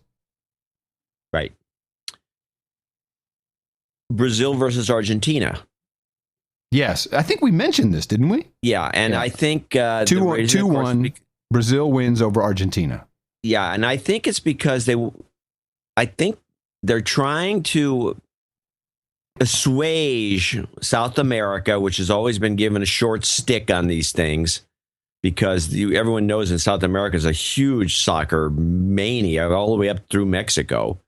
Right. Brazil versus Argentina. Yes, I think we mentioned this, didn't we? Yeah, and I think 2-1 Brazil wins over Argentina. Yeah, and I think it's because they're trying to assuage South America, which has always been given a short stick on these things, because everyone knows in South America is a huge soccer mania all the way up through Mexico.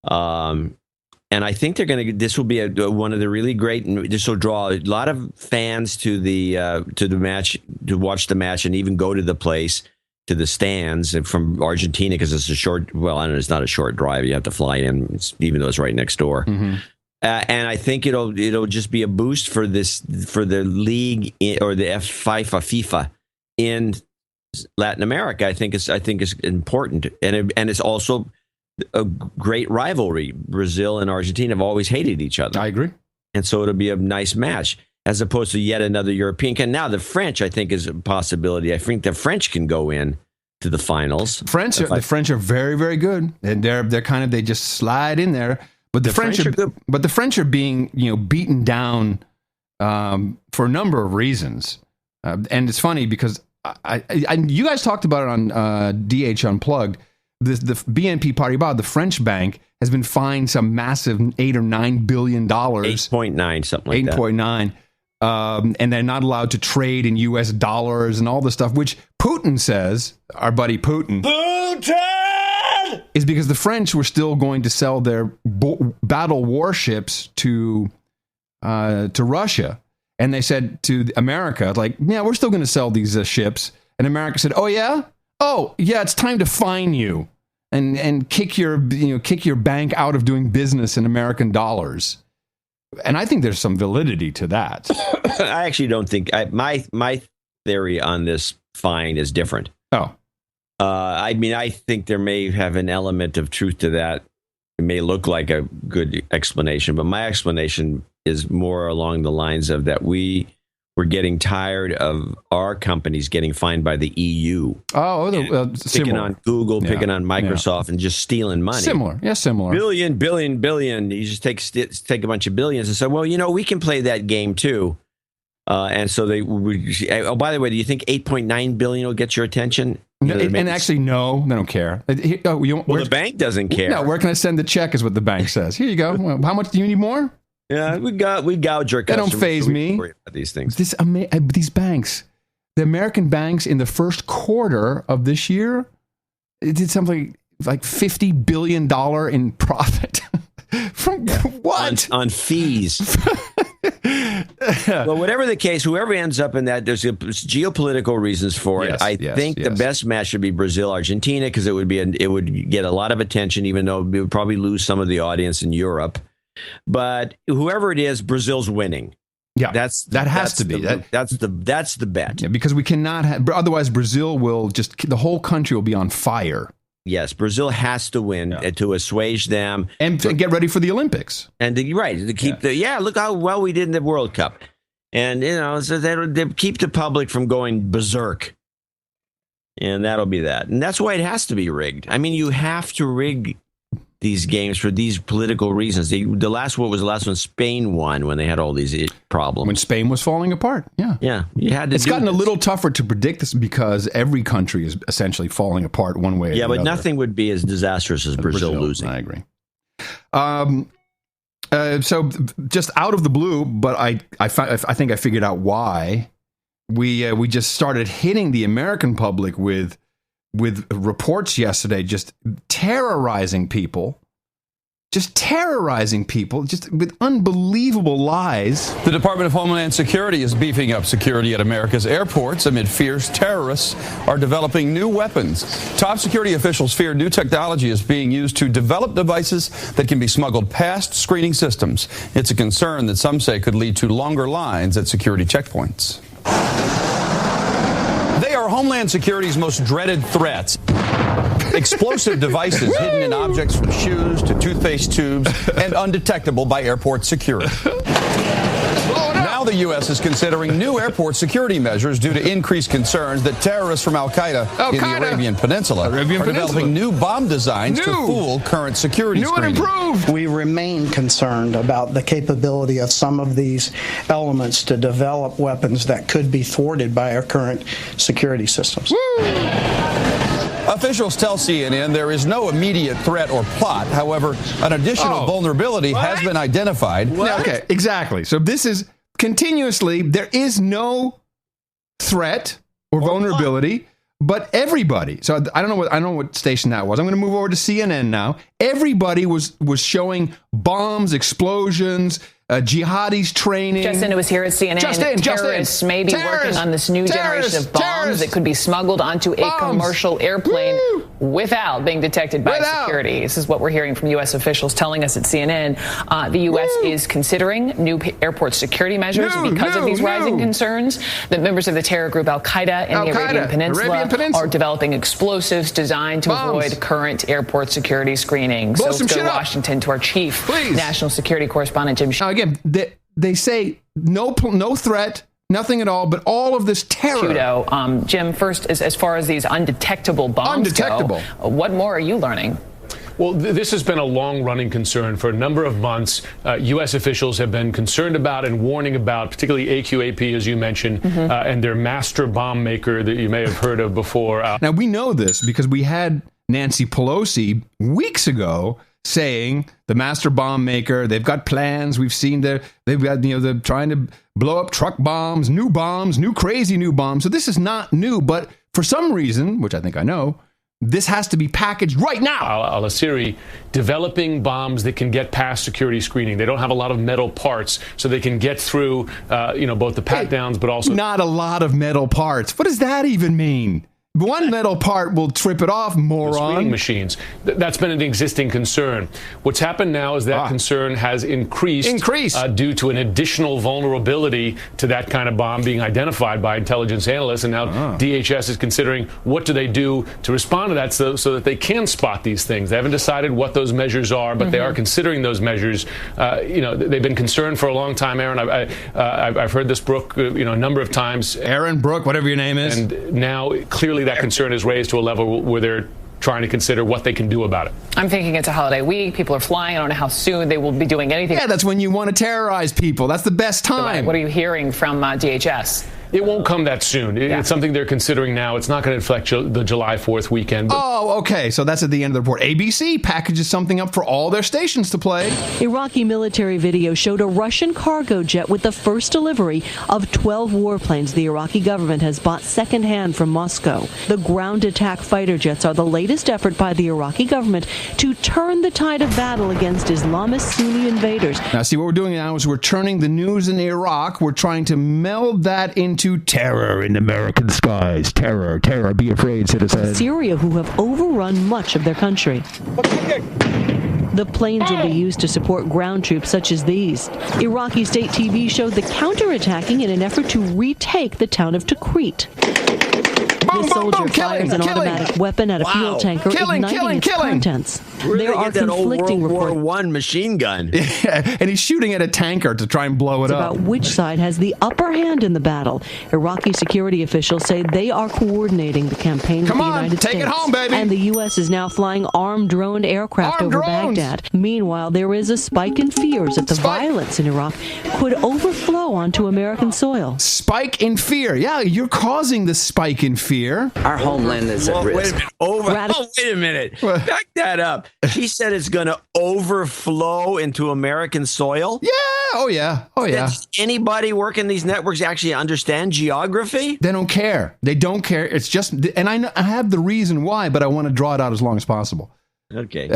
And I think this will be one of the really great, and this will draw a lot of fans to the match, to watch the match and even go to the place, to the stands from Argentina, because it's it's not a short drive. You have to fly in, even though it's right next door. Mm-hmm. And I think it'll just be a boost for the league or the FIFA in Latin America. I think it's important, and it's also a great rivalry. Brazil and Argentina have always hated each other. I agree. And so it'll be a nice match, as opposed to yet another European. And now the French, I think, is a possibility. I think the French can go in to the finals. The French are very, very good, and they're kind of, they just slide in there. But the French are good. But the French are being beaten down for a number of reasons, and it's funny because you guys talked about it on DH Unplugged. The BNP Paribas, the French bank, has been fined some massive $8 or $9 billion. 8.9, something like that. 8.9. And they're not allowed to trade in U.S. dollars and all this stuff, which Putin says, our buddy Putin, is because the French were still going to sell their battle warships to Russia. And they said to America, like, yeah, we're still going to sell these ships. And America said, oh, yeah? Oh, yeah, it's time to fine you and kick your bank out of doing business in American dollars. And I think there's some validity to that. I actually don't think my theory on this fine is different. Oh, I think there may have an element of truth to that. It may look like a good explanation, but my explanation is more along the lines of that we're getting tired of our companies getting fined by the EU. Picking on Google, picking on Microsoft, and just stealing money. Similar. Billion. You just take a bunch of billions and say, well, we can play that game too. And so by the way, do you think 8.9 billion will get your attention? Actually, no, they don't care. The bank doesn't care. No, where can I send the check is what the bank says. Here you go. How much do you need more? Yeah, we gouge our customers. They don't faze me. Worry about these things. These banks, the American banks in the first quarter of this year, it did something like $50 billion in profit. From what? On fees. Well, whatever the case, whoever ends up in that, there's geopolitical reasons for it. I think the best match should be Brazil-Argentina, because it would get a lot of attention, even though we would probably lose some of the audience in Europe. But whoever it is, Brazil's winning. Yeah, that's the bet. Yeah, because we cannot have, otherwise Brazil will the whole country will be on fire. Yes, Brazil has to win to assuage them and to get ready for the Olympics. And to keep look how well we did in the World Cup, and so they keep the public from going berserk, and that'll be that. And that's why it has to be rigged. I mean, you have to rig these games for these political reasons. The last one? Spain won when they had all these problems. When Spain was falling apart. Yeah. You had to. It's gotten a little tougher to predict this because every country is essentially falling apart one way or the other. Yeah, but nothing would be as disastrous as Brazil losing. I agree. So just out of the blue, but I think I figured out why we just started hitting the American public with reports yesterday, just terrorizing people just with unbelievable lies. The Department of Homeland Security is beefing up security at America's airports amid fears terrorists are developing new weapons. Top security officials fear new technology is being used to develop devices that can be smuggled past screening systems. It's a concern that some say could lead to longer lines at security checkpoints. They are Homeland Security's most dreaded threats. Explosive devices hidden in objects from shoes to toothpaste tubes and undetectable by airport security. Now the U.S. is considering new airport security measures due to increased concerns that terrorists from Al-Qaeda in the Arabian Peninsula are developing new bomb designs to fool current security screening. We remain concerned about the capability of some of these elements to develop weapons that could be thwarted by our current security systems. Officials tell CNN there is no immediate threat or plot. However, an additional vulnerability has been identified. Okay, exactly. So this is continuously, there is no threat or vulnerability. But everybody, so I don't know what station that was. I'm going to move over to CNN now. Everybody was showing bombs, explosions, jihadis training. Justin was here at CNN. Terrorists may be working on this new generation of bombs that could be smuggled onto a commercial airplane without being detected by security. This is what we're hearing from U.S. officials telling us at CNN. The U.S. is considering new airport security measures because of these rising concerns that members of the terror group Al-Qaeda in the Arabian Peninsula are developing explosives designed to avoid current airport security screening. So let's go to Washington to our chief national security correspondent, Jim Schiff. Again, they say no threat, nothing at all, but all of this terror. Jim, first, as far as these undetectable bombs go, what more are you learning? Well, this has been a long-running concern for a number of months. U.S. officials have been concerned about and warning about, particularly AQAP, as you mentioned, and their master bomb maker that you may have heard of before. Now, we know this because we had Nancy Pelosi weeks ago saying the master bomb maker, they've got plans. We've seen they've got, they're trying to blow up truck bombs, new crazy new bombs. So this is not new, but for some reason, which I think I know, this has to be packaged right now. Al-Asiri developing bombs that can get past security screening. They don't have a lot of metal parts, so they can get through, both the pat-downs, but also... Not a lot of metal parts. What does that even mean? One metal part will trip it off, moron. The screening machines. That's been an existing concern. What's happened now is that concern has increased due to an additional vulnerability to that kind of bomb being identified by intelligence analysts. And now DHS is considering what do they do to respond to that so that they can spot these things. They haven't decided what those measures are, but they are considering those measures. They've been concerned for a long time, Aaron. I've heard this, Brooke, a number of times. Aaron, Brooke, whatever your name is. And now, clearly, that concern is raised to a level where they're trying to consider what they can do about it. I'm thinking it's a holiday week. People are flying. I don't know how soon they will be doing anything. Yeah, that's when you want to terrorize people. That's the best time. What are you hearing from DHS? It won't come that soon. It's something they're considering now. It's not going to affect the July 4th weekend. Okay. So that's at the end of the report. ABC packages something up for all their stations to play. Iraqi military video showed a Russian cargo jet with the first delivery of 12 warplanes the Iraqi government has bought secondhand from Moscow. The ground attack fighter jets are the latest effort by the Iraqi government to turn the tide of battle against Islamist Sunni invaders. Now, see, what we're doing now is we're turning the news in Iraq. We're trying to meld that into terror in American skies. Terror, be afraid, citizens. Syria, who have overrun much of their country. The planes will be used to support ground troops such as these. Iraqi state TV showed the counterattacking in an effort to retake the town of Tikrit. The soldier fires an automatic weapon at a fuel tanker, igniting its contents. There are conflicting reports. World War I machine gun. And he's shooting at a tanker to try and blow it up. About which side has the upper hand in the battle. Iraqi security officials say they are coordinating the campaign with the United States. Take it home, baby. And the U.S. is now flying armed droned aircraft over Baghdad. Meanwhile, there is a spike in fears that the violence in Iraq could overflow onto American soil. Spike in fear. Yeah, you're causing the spike in fear. Our homeland is at risk. Wait a minute. Back that up. He said it's going to overflow into American soil? Yeah. Oh, yeah. Does anybody working these networks actually understand geography? They don't care. It's just, and I have the reason why, but I want to draw it out as long as possible. Okay.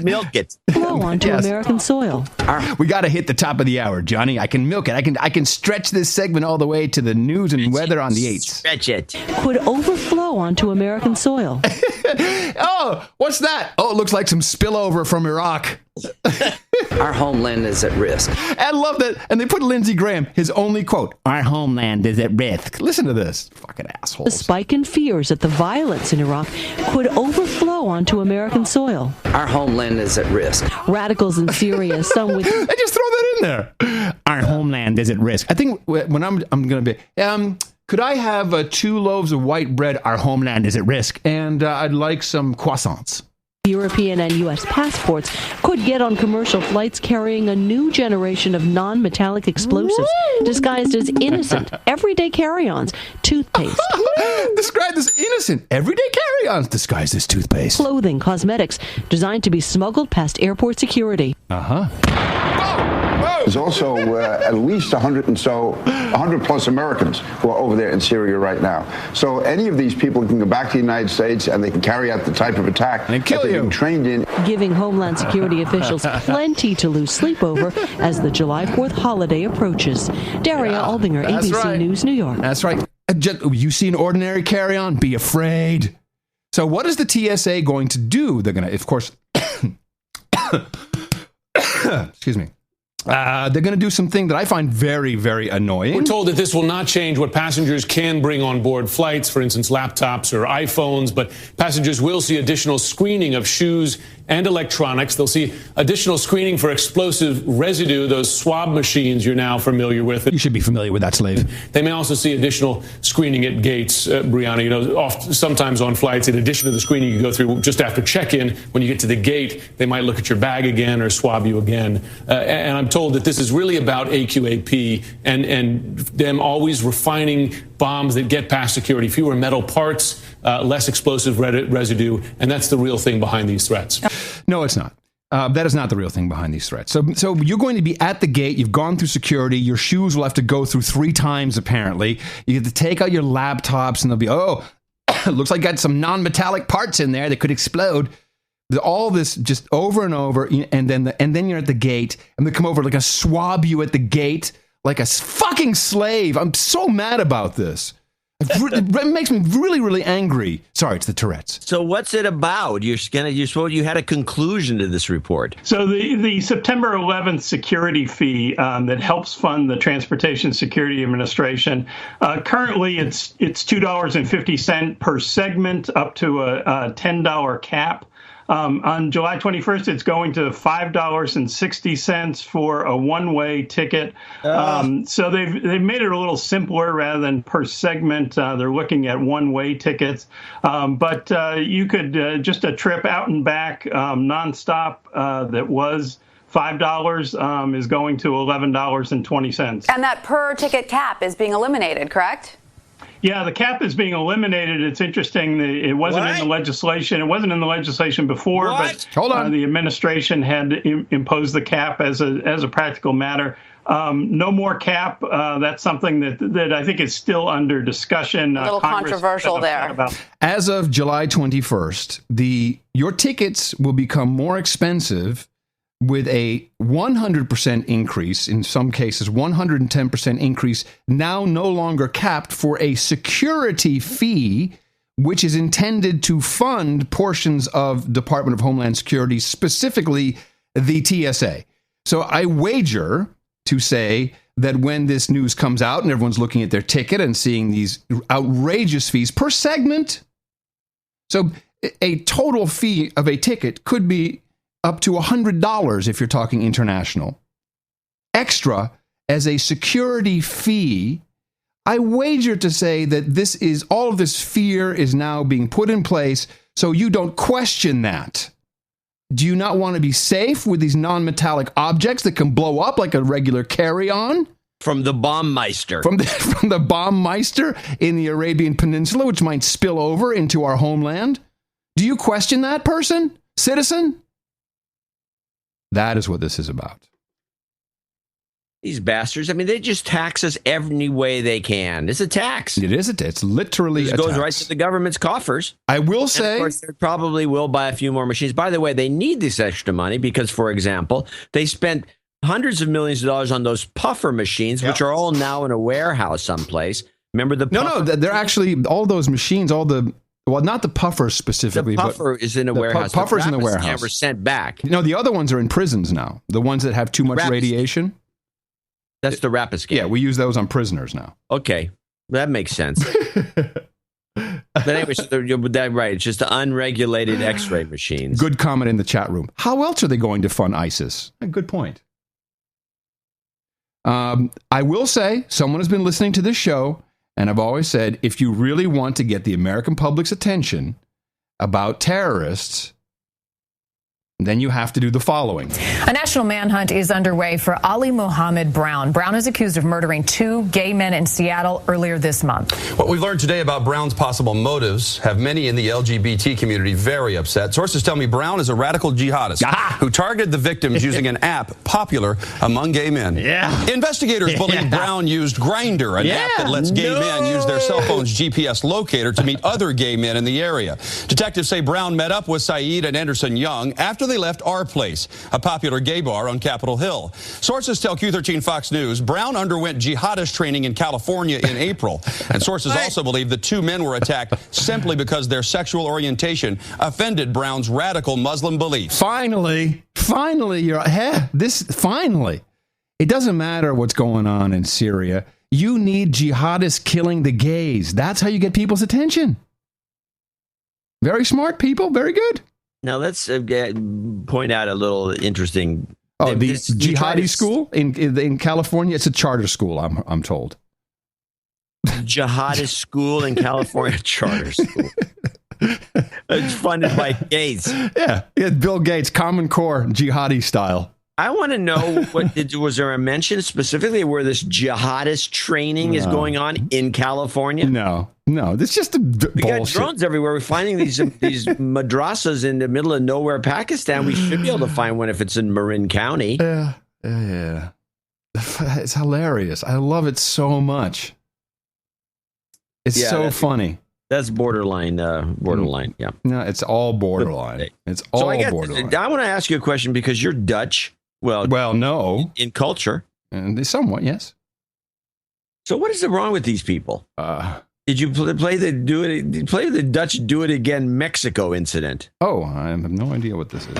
Milk it. Flow onto American soil. We got to hit the top of the hour, Johnny. I can milk it. I can stretch this segment all the way to the news and weather on the 8th. Stretch it. Could overflow onto American soil. Oh, what's that? Oh, it looks like some spillover from Iraq. Our homeland is at risk. I love that. And they put Lindsey Graham, his only quote, "Our homeland is at risk." Listen to this. Fucking assholes. The spike in fears that the violence in Iraq could overflow onto American soil. Our homeland is at risk. Radicals in Syria, some with... They just throw that in there. Our homeland is at risk. I think when I'm going to be... could I have 2 loaves of white bread? Our homeland is at risk. And I'd like some croissants. European and U.S. passports could get on commercial flights carrying a new generation of non-metallic explosives disguised as innocent, everyday carry-ons, toothpaste. Described as innocent, everyday carry-ons disguised as toothpaste. Clothing, cosmetics, designed to be smuggled past airport security. There's also at least 100 plus Americans who are over there in Syria right now. So any of these people can go back to the United States and they can carry out the type of attack that they've been trained in. Giving Homeland Security officials plenty to lose sleep over as the July 4th holiday approaches. Daria Albinger, ABC News, New York. That's right. You see an ordinary carry-on, be afraid. So what is the TSA going to do? They're going to, of course, excuse me. They're going to do something that I find very, very annoying. We're told that this will not change what passengers can bring on board flights, for instance, laptops or iPhones, but passengers will see additional screening of shoes and electronics. They'll see additional screening for explosive residue, those swab machines you're now familiar with. You should be familiar with that, Slave. They may also see additional screening at gates, Brianna. You know, sometimes on flights, in addition to the screening you go through just after check-in, when you get to the gate, they might look at your bag again or swab you again. And I'm told that this is really about AQAP and them always refining bombs that get past security, fewer metal parts, less explosive residue, and that's the real thing behind these threats. No, it's not. That is not the real thing behind these threats. So you're going to be at the gate. You've gone through security. Your shoes will have to go through 3 times, apparently. You have to take out your laptops, and they'll be, it looks like got some non-metallic parts in there that could explode. All this just over and over, and then you're at the gate, and they come over like a swab you at the gate like a fucking slave. I'm so mad about this. It makes me really, really angry. Sorry, it's the Tourette's. So what's it about? You had a conclusion to this report. So the September 11th security fee that helps fund the Transportation Security Administration, currently it's $2.50 per segment, up to a $10 cap. On July 21st, it's going to $5.60 for a one-way ticket. So they've made it a little simpler rather than per segment. They're looking at one-way tickets. But you could just a trip out and back nonstop that was $5 is going to $11.20. And that per ticket cap is being eliminated, correct? Yeah, the cap is being eliminated. It's interesting. It wasn't in the legislation. It wasn't in the legislation before, but the administration had imposed the cap as a practical matter. No more cap. That's something that I think is still under discussion. A little controversial there. As of July 21st, your tickets will become more expensive with a 100% increase, in some cases 110% increase, now no longer capped for a security fee, which is intended to fund portions of Department of Homeland Security, specifically the TSA. So I wager to say that when this news comes out and everyone's looking at their ticket and seeing these outrageous fees per segment, so a total fee of a ticket could be up to $100 if you're talking international. Extra as a security fee, I wager to say that all of this fear is now being put in place so you don't question that. Do you not want to be safe with these non-metallic objects that can blow up like a regular carry-on? From the Bombmeister. From the Bombmeister in the Arabian Peninsula, which might spill over into our homeland? Do you question that person? Citizen? That is what this is about. These bastards, I mean, they just tax us every way they can. It's a tax. It is it's literally a tax. It goes right to the government's coffers. I will say... And of course, they probably will buy a few more machines. By the way, they need this extra money because, for example, they spent hundreds of millions of dollars on those puffer machines, which are all now in a warehouse someplace. Remember the puffer? No, they're actually, all those machines, well, not the puffers specifically. The puffer is in a warehouse. Puffer's in the warehouse. Never sent back. No, the other ones are in prisons now. The ones that have too much radiation. That's the Rapiscan. Yeah, we use those on prisoners now. Okay, that makes sense. But anyway, right, it's just the unregulated X-ray machines. Good comment in the chat room. How else are they going to fund ISIS? Good point. I will say, someone has been listening to this show, and I've always said, if you really want to get the American public's attention about terrorists, then you have to do the following. A national manhunt is underway for Ali Mohammed Brown. Brown is accused of murdering 2 gay men in Seattle earlier this month. What we've learned today about Brown's possible motives have many in the LGBT community very upset. Sources tell me Brown is a radical jihadist who targeted the victims using an app popular among gay men. Investigators believe Brown used Grindr, an app that lets gay men use their cell phone's GPS locator to meet other gay men in the area. Detectives say Brown met up with Saeed and Anderson Young after they left Our Place, a popular gay bar on Capitol Hill. Sources tell Q13 Fox News Brown underwent jihadist training in California in April. And sources also believe the 2 men were attacked simply because their sexual orientation offended Brown's radical Muslim beliefs. Finally, finally. It doesn't matter what's going on in Syria. You need jihadists killing the gays. That's how you get people's attention. Very smart people. Very good. Now, let's point out a little interesting. Oh, the jihadi school in California? It's a charter school, I'm told. Jihadist school in California, charter school. It's funded by Gates. Yeah, Bill Gates, Common Core, jihadi style. I want to know, was there a mention specifically where this jihadist training is going on in California? No, it's just we got bullshit. drones everywhere. We're finding these madrasas in the middle of nowhere, Pakistan. We should be able to find one if it's in Marin County. Yeah. It's hilarious. I love it so much. It's so funny. That's borderline. Yeah. No, it's all borderline. It's all borderline. I want to ask you a question because you're Dutch. Well, no. In culture. And somewhat, yes. So what is wrong with these people? Did you play the Dutch Do It Again Mexico incident? Oh, I have no idea what this is.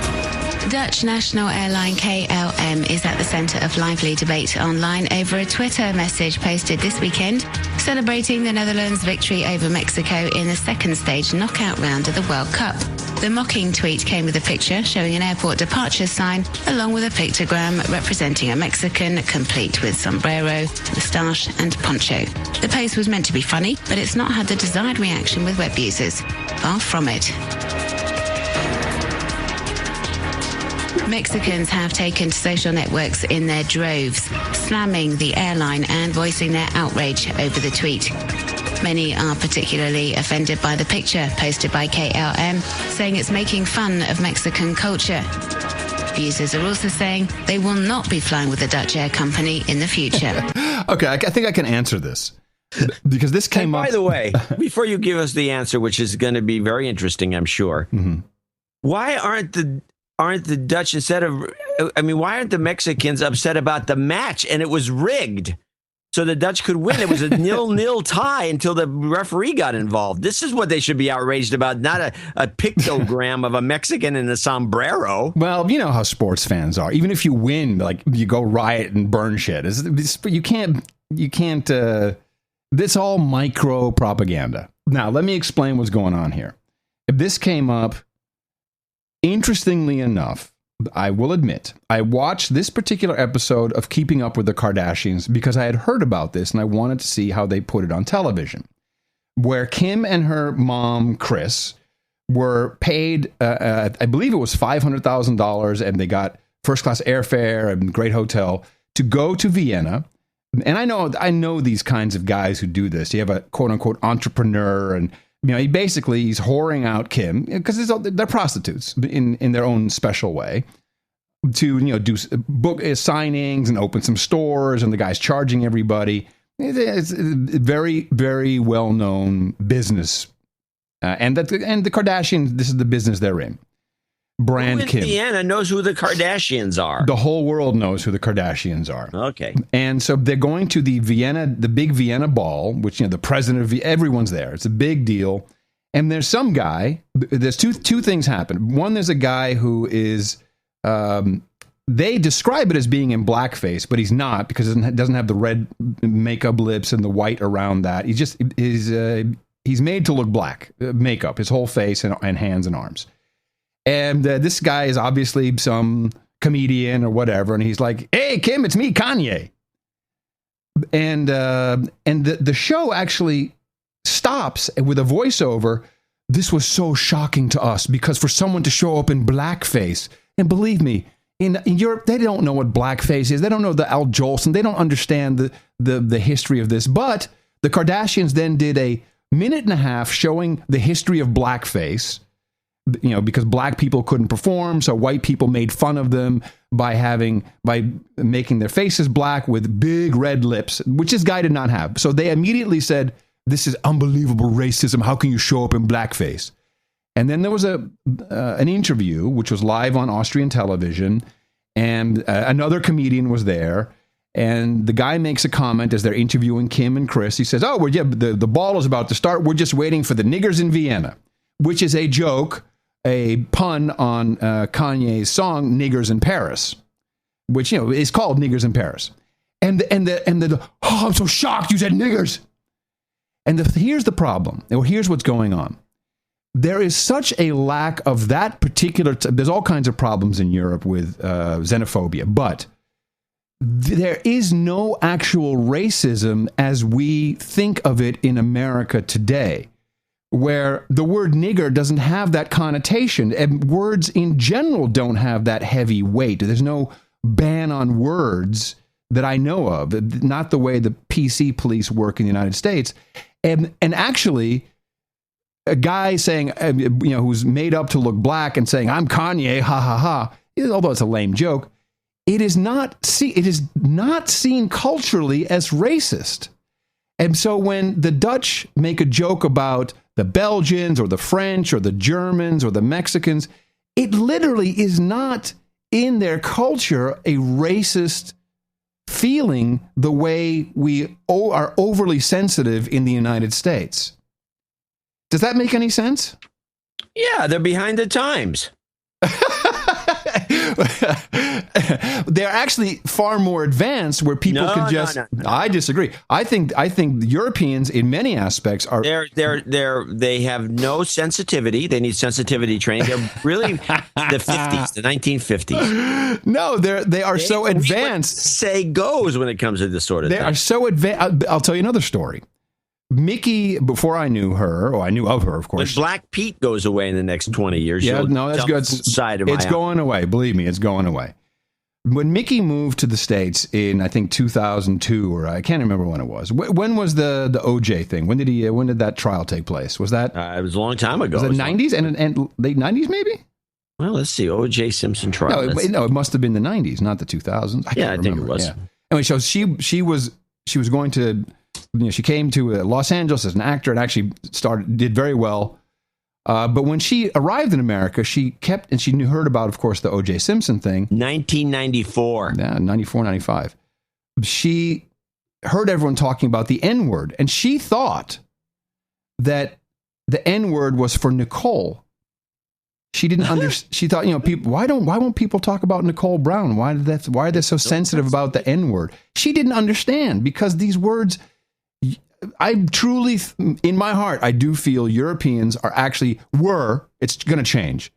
Dutch national airline KLM is at the centre of lively debate online over a Twitter message posted this weekend celebrating the Netherlands' victory over Mexico in the second stage knockout round of the World Cup. The mocking tweet came with a picture showing an airport departure sign along with a pictogram representing a Mexican complete with sombrero, moustache and poncho. The post was meant to be funny, but it's not had the desired reaction with web users. Far from it. Mexicans have taken to social networks in their droves, slamming the airline and voicing their outrage over the tweet. Many are particularly offended by the picture posted by KLM, saying it's making fun of Mexican culture. Users are also saying they will not be flying with the Dutch air company in the future. Okay, I think I can answer this. Because this came up. By the way, before you give us the answer, which is going to be very interesting, I'm sure, why aren't the Dutch why aren't the Mexicans upset about the match? And it was rigged so the Dutch could win. It was a 0-0 tie until the referee got involved. This is what they should be outraged about, not a pictogram of a Mexican in a sombrero. Well, you know how sports fans are. Even if you win, like, you go riot and burn shit. You can't, this all micro propaganda. Now, let me explain what's going on here. If this came up, interestingly enough, I will admit, I watched this particular episode of Keeping Up with the Kardashians because I had heard about this and I wanted to see how they put it on television, where Kim and her mom, Kris, were paid, I believe it was $500,000, and they got first-class airfare and great hotel to go to Vienna. And I know these kinds of guys who do this. You have a quote-unquote entrepreneur, and he's whoring out Kim because they're prostitutes in their own special way to do book signings and open some stores, and the guy's charging everybody. It's a very, very well known business, and the Kardashians. This is the business they're in. Brand Kim. Vienna knows who the Kardashians are. The whole world knows who the Kardashians are. Okay. And so they're going to the big Vienna ball, which, the president of everyone's there. It's a big deal. And there's some guy, there's two things happen. One, there's a guy who is, they describe it as being in blackface, but he's not, because it doesn't have the red makeup lips and the white around that. He's made to look black, makeup, his whole face and hands and arms. And this guy is obviously some comedian or whatever, and he's like, "Hey, Kim, it's me, Kanye." And the show actually stops with a voiceover. This was so shocking to us because for someone to show up in blackface, And believe me, in Europe, they don't know what blackface is. They don't know the Al Jolson. They don't understand the history of this. But the Kardashians then did a minute and a half showing the history of blackface, because black people couldn't perform, so white people made fun of them by making their faces black with big red lips, which this guy did not have. So they immediately said, this is unbelievable racism. How can you show up in blackface? And then there was an interview, which was live on Austrian television, and another comedian was there. And the guy makes a comment as they're interviewing Kim and Chris. He says, the ball is about to start. We're just waiting for the niggers in Vienna, which is a joke, a pun on Kanye's song, Niggers in Paris, which, is called Niggers in Paris. And I'm so shocked you said niggers. And here's the problem. Here's what's going on. There is such a lack of that particular... there's all kinds of problems in Europe with xenophobia, but there is no actual racism as we think of it in America today, where the word nigger doesn't have that connotation, and words in general don't have that heavy weight. There's no ban on words that I know of, not the way the PC police work in the United States. And actually... a guy saying, who's made up to look black and saying, I'm Kanye, ha, ha, ha, although it's a lame joke, it is not seen culturally as racist. And so when the Dutch make a joke about the Belgians or the French or the Germans or the Mexicans, it literally is not in their culture a racist feeling the way we are overly sensitive in the United States. Does that make any sense? Yeah, they're behind the times. They're actually far more advanced where people can just... No. I disagree. I think the Europeans in many aspects are... They have no sensitivity. They need sensitivity training. They're really the 50s, the 1950s. No, they are so advanced. Say goes when it comes to this sort of thing. They are so advanced. I'll tell you another story. Mickey, before I knew her, or I knew of her, of course. When Black Pete goes away in the next 20 years, yeah, no, that's good. It's going away. Believe me, it's going away. When Mickey moved to the States in, I think, 2002, or I can't remember when it was. When was the OJ thing? When did that trial take place? Was that? It was a long time ago. Was it 90s and late 90s, maybe? Well, let's see. OJ Simpson trial. No, it must have been the 90s, not the 2000s. I think it was. Yeah. Anyway, so she was going to. She came to Los Angeles as an actor and actually did very well. But when she arrived in America, she heard about, of course, the O.J. Simpson thing. 1994. Yeah, 94, 95. She heard everyone talking about the N-word, and she thought that the N-word was for Nicole. She didn't understand. She thought, people. Why won't people talk about Nicole Brown? Why are they so sensitive about the N-word? She didn't understand because these words. I truly, in my heart, I do feel Europeans it's going to change.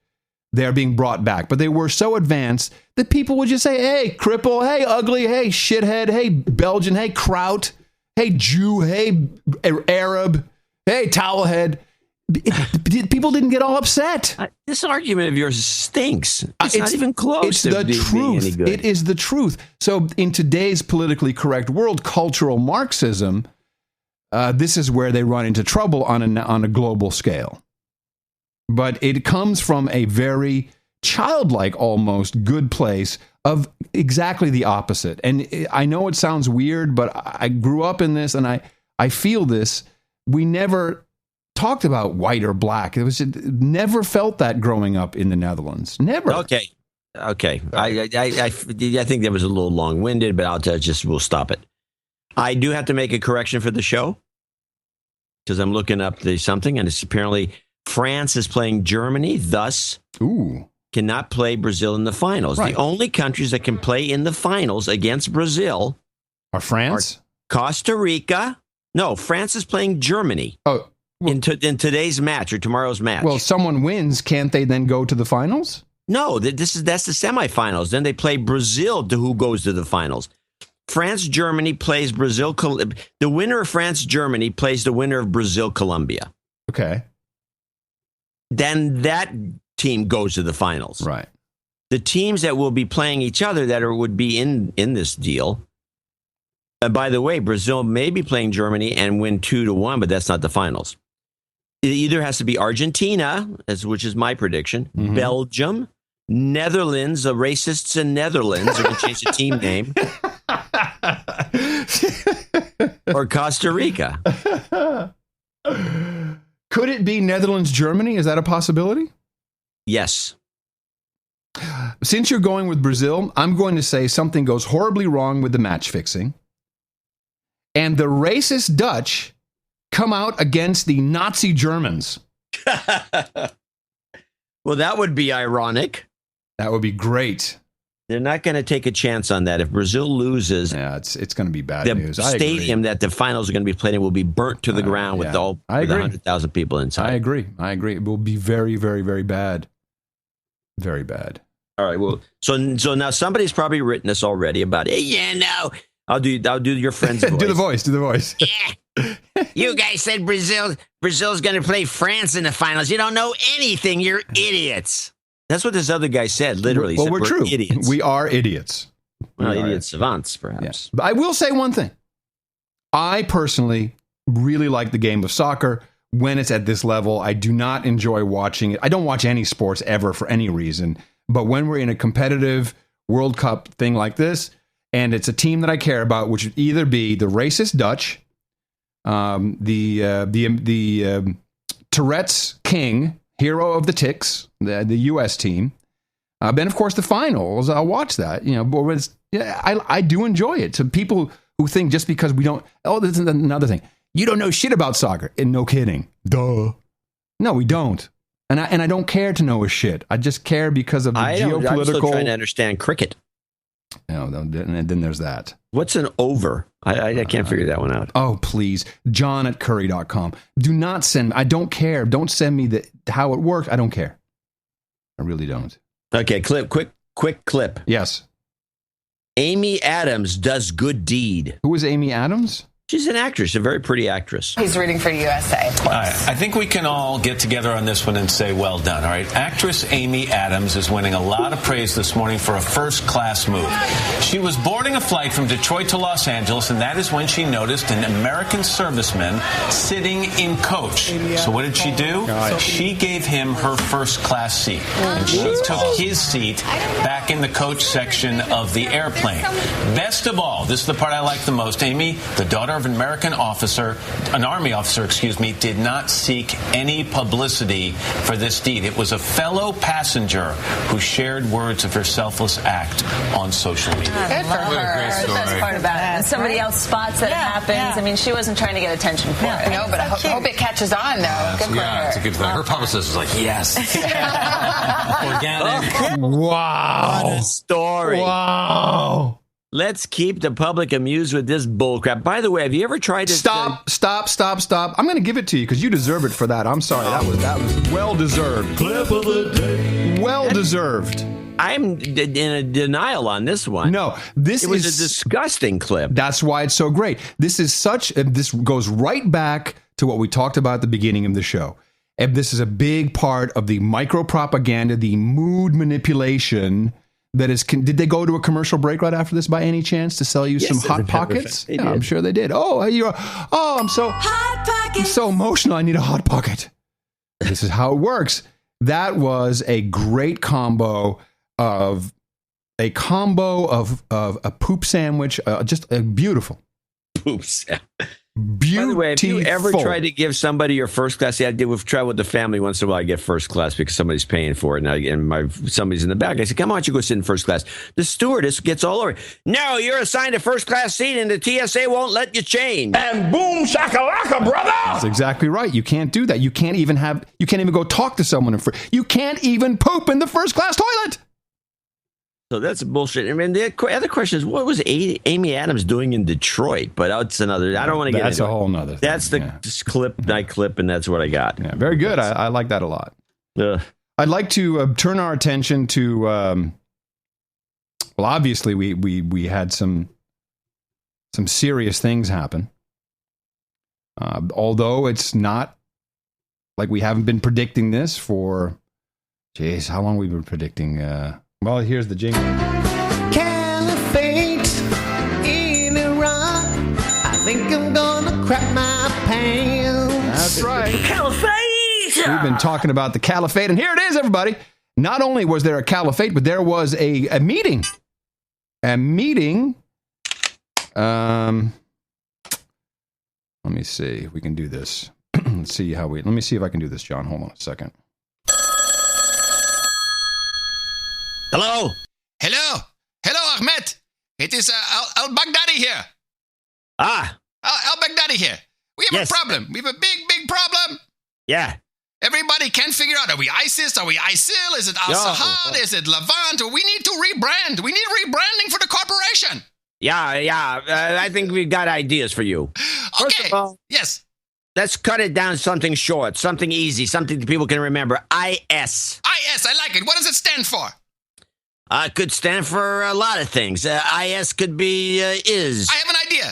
They're being brought back, but they were so advanced that people would just say, hey, cripple, hey, ugly, hey, shithead, hey, Belgian, hey, kraut, hey, Jew, hey, Arab, hey, towelhead. People didn't get all upset. This argument of yours stinks. It's not even close. It's the truth. It is the truth. So in today's politically correct world, cultural Marxism, this is where they run into trouble on a global scale. But it comes from a very childlike, almost good place of exactly the opposite. And I know it sounds weird, but I grew up in this and I feel this. We never talked about white or black. Never felt that growing up in the Netherlands. Never. Okay. I think that was a little long-winded, but we'll stop it. I do have to make a correction for the show because I'm looking up something, and it's apparently France is playing Germany, thus cannot play Brazil in the finals. Right. The only countries that can play in the finals against Brazil are France, Costa Rica. No, France is playing Germany. Oh. Well, in today's match or tomorrow's match. Well, someone wins, can't they then go to the finals? No, that's the semifinals. Then they play Brazil to who goes to the finals. France-Germany plays Brazil. The winner of France-Germany plays the winner of Brazil-Colombia. Okay. Then that team goes to the finals. Right. the teams that will be playing each other that would be in this deal. By the way, Brazil may be playing Germany and win 2-1, but that's not the finals. It either has to be Argentina, which is my prediction, Belgium, Netherlands, the racists in Netherlands are going to change the team name, or Costa Rica. Could it be Netherlands, Germany? Is that a possibility? Yes. Since you're going with Brazil, I'm going to say something goes horribly wrong with the match fixing. And the racist Dutch come out against the Nazi Germans. Well, that would be ironic. That would be great. They're not going to take a chance on that. If Brazil loses, it's going to be bad news. The stadium that the finals are going to be played in will be burnt to the ground with all 100,000 people inside. I agree. It will be very, very, very bad. Very bad. All right. Well, so now somebody's probably written us already about it. Yeah, no. I'll do your friend's voice. Do the voice. Yeah. You guys said Brazil's going to play France in the finals. You don't know anything. You're idiots. That's what this other guy said, literally. Well, we're true. Idiots. We are idiots. Well, idiot savants, perhaps. Yeah. But I will say one thing. I personally really like the game of soccer when it's at this level. I do not enjoy watching it. I don't watch any sports ever for any reason. But when we're in a competitive World Cup thing like this, and it's a team that I care about, which would either be the racist Dutch, the Tourette's King, hero of the Ticks, the U.S. team. Then, of course, the finals. I'll watch that. But I do enjoy it. To people who think just because we don't. Oh, this is another thing. You don't know shit about soccer. And no kidding. Duh. No, we don't. And I don't care to know a shit. I just care because of the geopolitical. I'm still trying to understand cricket. And then there's that. What's an over? I can't figure that one out. Oh, please. John@curry.com. Do not send me. I don't care. Don't send me how it works. I don't care. I really don't. Okay, quick clip. Yes. Amy Adams does good deed. Who is Amy Adams? She's an actress, a very pretty actress. He's rooting for USA, of course. All right. I think we can all get together on this one and say well done, all right? Actress Amy Adams is winning a lot of praise this morning for a first-class move. She was boarding a flight from Detroit to Los Angeles, and that is when she noticed an American serviceman sitting in coach. So what did she do? She gave him her first-class seat. And she took his seat back in the coach section of the airplane. Best of all, this is the part I like the most, Amy, the daughter of an Army officer, did not seek any publicity for this deed. It was a fellow passenger who shared words of her selfless act on social media. Good for her. That's the best part about it. And somebody else spots that it happens. Yeah. I mean, she wasn't trying to get attention for it. No, but I hope it catches on, though. Good for her. It's a good thing. Her publicist was like, yes. Organic. Wow. What a story. Wow. Let's keep the public amused with this bullcrap. By the way, have you ever tried to stop? I'm going to give it to you because you deserve it for that. I'm sorry. That was well deserved. Clip of the day. Well deserved. I'm in a denial on this one. No, it was a disgusting clip. That's why it's so great. This goes right back to what we talked about at the beginning of the show. And this is a big part of the micro propaganda, the mood manipulation. Did they go to a commercial break right after this by any chance to sell you some Hot Pockets? Yeah, I'm sure they did. I'm so emotional. I need a Hot Pocket. This is how it works. That was a great combo of a poop sandwich, just a beautiful poop sandwich. Beautiful. By the way, have you ever tried to give somebody your first class? Yeah, we've traveled with the family once in a while. I get first class because somebody's paying for it, and somebody's in the back. I said, "Come on, you go sit in first class." The stewardess gets all over. No, you're assigned a first class seat, and the TSA won't let you change. And boom, shakalaka, brother. That's exactly right. You can't do that. You can't even go talk to someone you can't even poop in the first class toilet. So that's bullshit. I mean, the other question is, what was Amy Adams doing in Detroit? But that's another. I don't want to get into it. That's a whole nother thing. That's the clip, and that's what I got. Yeah, very good. I like that a lot. I'd like to turn our attention to. Well, obviously, we had some serious things happen. Although it's not like we haven't been predicting this for. Jeez, how long have we been predicting? Well, here's the jingle. Caliphate in Iraq. I think I'm gonna crap my pants. That's right. Caliphate! We've been talking about the caliphate, and here it is, everybody. Not only was there a caliphate, but there was a meeting. A meeting. Let me see if we can do this. Let me see if I can do this, John. Hold on a second. Hello? Hello, Ahmed. It is al-Baghdadi here. Al-Baghdadi here. We have a problem. We have a big problem. Yeah. Everybody can't figure out, are we ISIS? Are we ISIL? Is it Al-Sahad? Is it Levant? We need to rebrand. We need rebranding for the corporation. Yeah. I think we've got ideas for you. First of all, yes. Let's cut it down to something short, something easy, something that people can remember. IS. IS, I like it. What does it stand for? Could stand for a lot of things. IS could be is. I have an idea.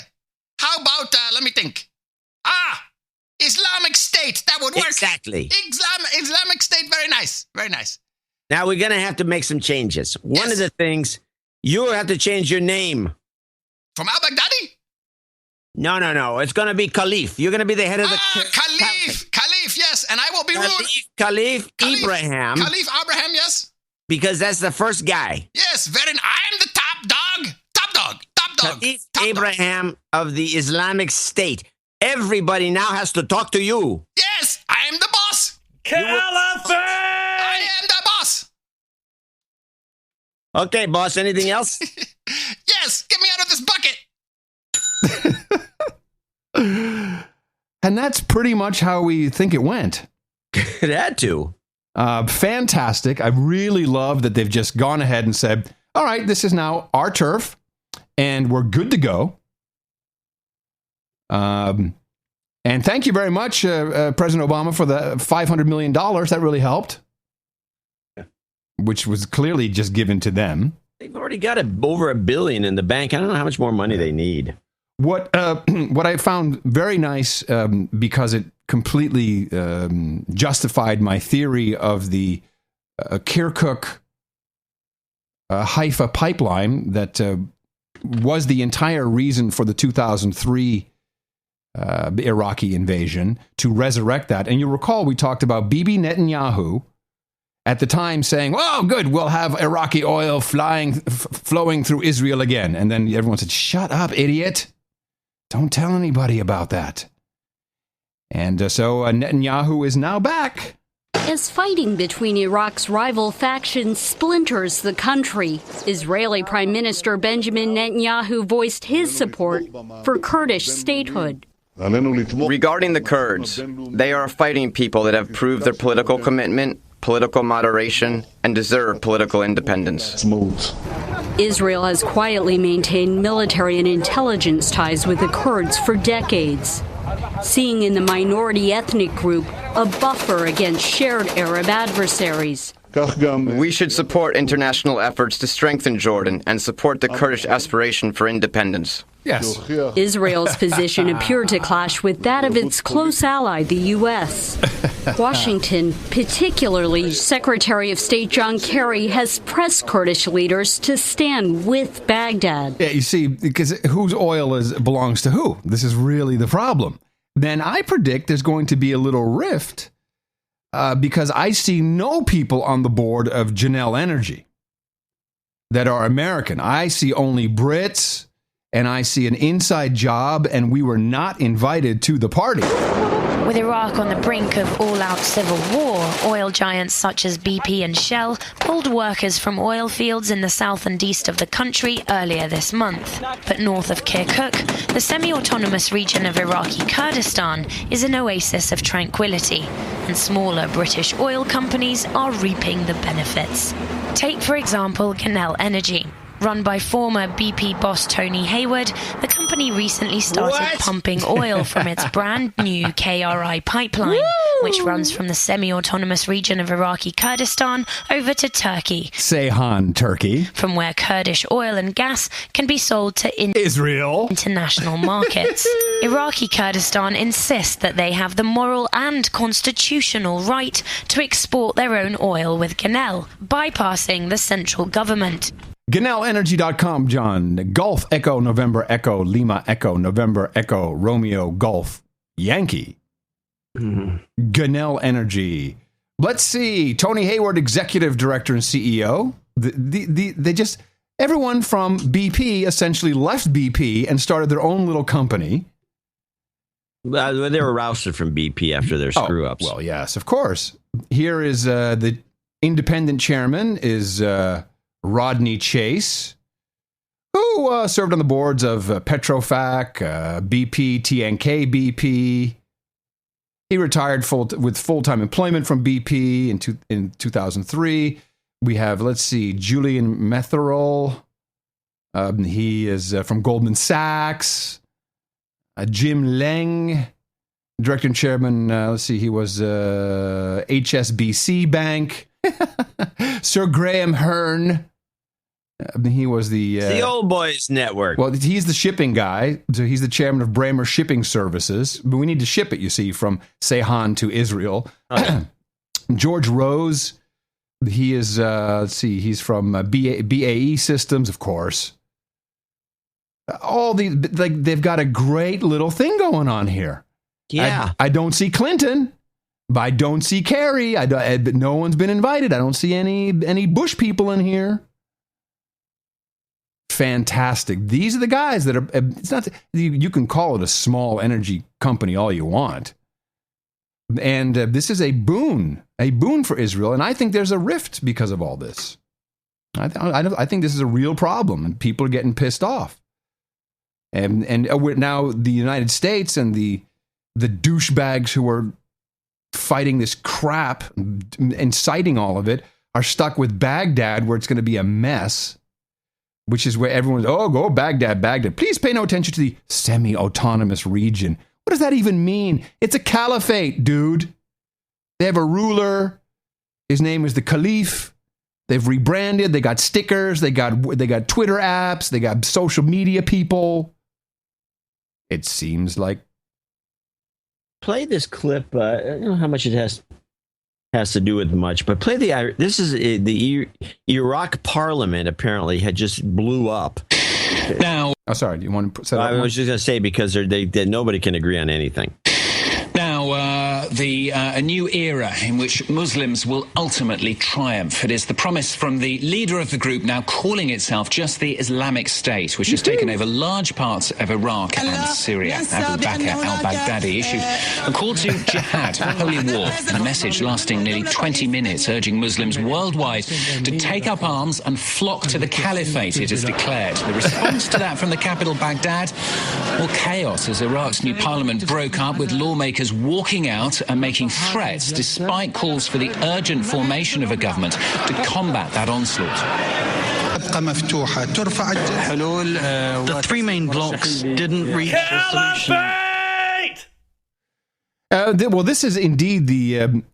How about, let me think. Islamic State. That would work. Exactly. Islamic State. Very nice. Very nice. Now, we're going to have to make some changes. One of the things, you have to change your name. From al-Baghdadi? No. It's going to be Khalif. You're going to be the head of the... Khalif, yes. And I will be ruling. Khalif Ibrahim. Khalif Abraham, yes. Because that's the first guy. Yes, I am the top dog. Khalif Abraham of the Islamic State. Everybody now has to talk to you. Yes, I am the boss. Caliphate! I am the boss. Okay, boss, anything else? Yes, get me out of this bucket. And that's pretty much how we think it went. It had to. Fantastic. I really love that they've just gone ahead and said, all right, this is now our turf, and we're good to go. And thank you very much, President Obama, for the $500 million. That really helped, which was clearly just given to them. They've already got over $1 billion in the bank. I don't know how much more money they need. What I found very nice, because it completely justified my theory of the Kirkuk Haifa pipeline that was the entire reason for the 2003 Iraqi invasion, to resurrect that. And you'll recall we talked about Bibi Netanyahu at the time saying, oh, good, we'll have Iraqi oil flowing through Israel again. And then everyone said, shut up, idiot. Don't tell anybody about that. And so Netanyahu is now back. As fighting between Iraq's rival factions splinters the country, Israeli Prime Minister Benjamin Netanyahu voiced his support for Kurdish statehood. Regarding the Kurds, they are a fighting people that have proved their political commitment, political moderation, and deserve political independence. Israel has quietly maintained military and intelligence ties with the Kurds for decades, seeing in the minority ethnic group a buffer against shared Arab adversaries. We should support international efforts to strengthen Jordan and support the Kurdish aspiration for independence. Yes. Israel's position appeared to clash with that of its close ally, the U.S. Washington, particularly Secretary of State John Kerry, has pressed Kurdish leaders to stand with Baghdad. Yeah, you see, because whose oil belongs to who? This is really the problem. Then I predict there's going to be a little rift because I see no people on the board of Janel Energy that are American. I see only Brits, and I see an inside job, and we were not invited to the party. With Iraq on the brink of all-out civil war, oil giants such as BP and Shell pulled workers from oil fields in the south and east of the country earlier this month. But north of Kirkuk, the semi-autonomous region of Iraqi Kurdistan is an oasis of tranquility, and smaller British oil companies are reaping the benefits. Take, for example, Genel Energy. Run by former BP boss Tony Hayward, the company recently started pumping oil from its brand new KRI pipeline, which runs from the semi-autonomous region of Iraqi Kurdistan over to Turkey. Ceyhan, Turkey. From where Kurdish oil and gas can be sold to Israel. International markets. Iraqi Kurdistan insist that they have the moral and constitutional right to export their own oil with Genel, bypassing the central government. GenelEnergy.com, John. Golf Echo November Echo Lima Echo November Echo Romeo Golf Yankee. Genel Energy. Let's see. Tony Hayward, Executive Director and CEO. They just, everyone from BP essentially left BP and started their own little company. They were rousted from BP after their screw-ups. Well, yes, of course. Here is the independent chairman is Rodney Chase, who served on the boards of Petrofac, BP, TNK BP. He retired with full-time employment from BP in 2003. We have, let's see, Julian Metherol. He is from Goldman Sachs. Jim Leng, director and chairman. Let's see, he was HSBC Bank. Sir Graham Hearn. He was the old boys network. Well, he's the shipping guy. So he's the chairman of Braemar Shipping Services. But we need to ship it, you see, from Ceyhan to Israel. Okay. George Rose. He is, let's see, he's from BAE Systems, of course. All these, like, they've got a great little thing going on here. Yeah. I don't see Clinton, but I don't see Kerry. No one's been invited. I don't see any Bush people in here. Fantastic. These are the guys that are, it's not, you can call it a small energy company all you want. And this is a boon for Israel. And I think there's a rift because of all this. I think this is a real problem and people are getting pissed off. And now the United States and the douchebags who are fighting this crap, inciting all of it, are stuck with Baghdad, where it's going to be a mess, which is where everyone's, go Baghdad, Baghdad. Please pay no attention to the semi-autonomous region. What does that even mean? It's a caliphate, dude. They have a ruler. His name is the Caliph. They've rebranded. They got stickers. They got Twitter apps. They got social media people. It seems like. Play this clip. I don't know how much it has to do with much, but play this is the Iraq Parliament apparently had just blew up. Now, sorry. Do you want to set up? I was just going to say because nobody can agree on anything. Now, a new era in which Muslims will ultimately triumph. It is the promise from the leader of the group now calling itself just the Islamic State, which has taken over large parts of Iraq and Syria. Abu Bakr al-Baghdadi issued a call to jihad, a holy war, and a message lasting nearly 20 minutes, urging Muslims worldwide to take up arms and flock to the caliphate, it has declared. The response to that from the capital, Baghdad, well, chaos as Iraq's new parliament broke up, with lawmakers walking out and making threats despite calls for the urgent formation of a government to combat that onslaught. The three main blocks didn't reach a solution. Well, this is indeed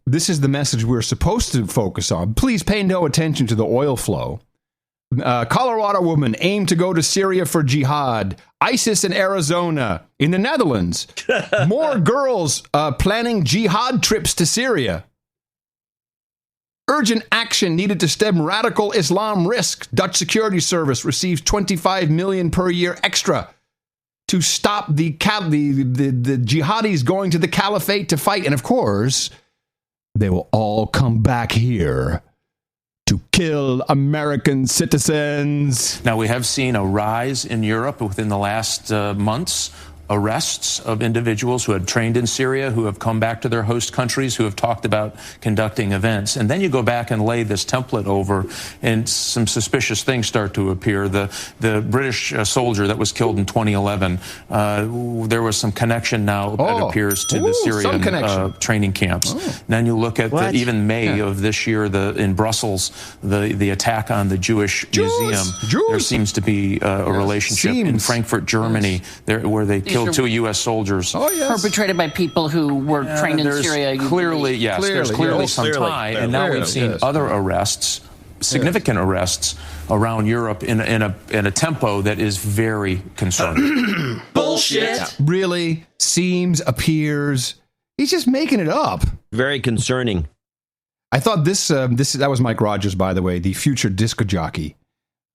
this is the message we're supposed to focus on. Please pay no attention to the oil flow. Colorado woman aimed to go to Syria for jihad. ISIS in Arizona. In the Netherlands, more girls planning jihad trips to Syria. Urgent action needed to stem radical Islam risk. Dutch security service receives 25 million per year extra to stop the jihadis going to the caliphate to fight. And of course, they will all come back here to kill American citizens. Now, we have seen a rise in Europe within the last months arrests of individuals who had trained in Syria, who have come back to their host countries, who have talked about conducting events. And then you go back and lay this template over, and some suspicious things start to appear. The British soldier that was killed in 2011, there was some connection now, it appears, to the Syrian training camps. Then you look at even May of this year, in Brussels, the attack on the Jewish Museum. There seems to be a relationship in Frankfurt, Germany, where they killed 2 U.S. soldiers. Perpetrated by people who were trained in Syria. There's clearly some tie, and now we've seen other arrests, significant arrests around Europe in a tempo that is very concerning. Bullshit. Really seems, appears. He's just making it up. Very concerning. I thought that was Mike Rogers, by the way, the future disc jockey.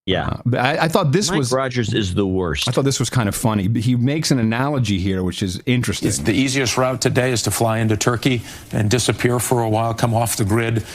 Yeah. I thought this Mike Rogers is the worst. I thought this was kind of funny. He makes an analogy here, which is interesting. The easiest route today is to fly into Turkey and disappear for a while, come off the grid,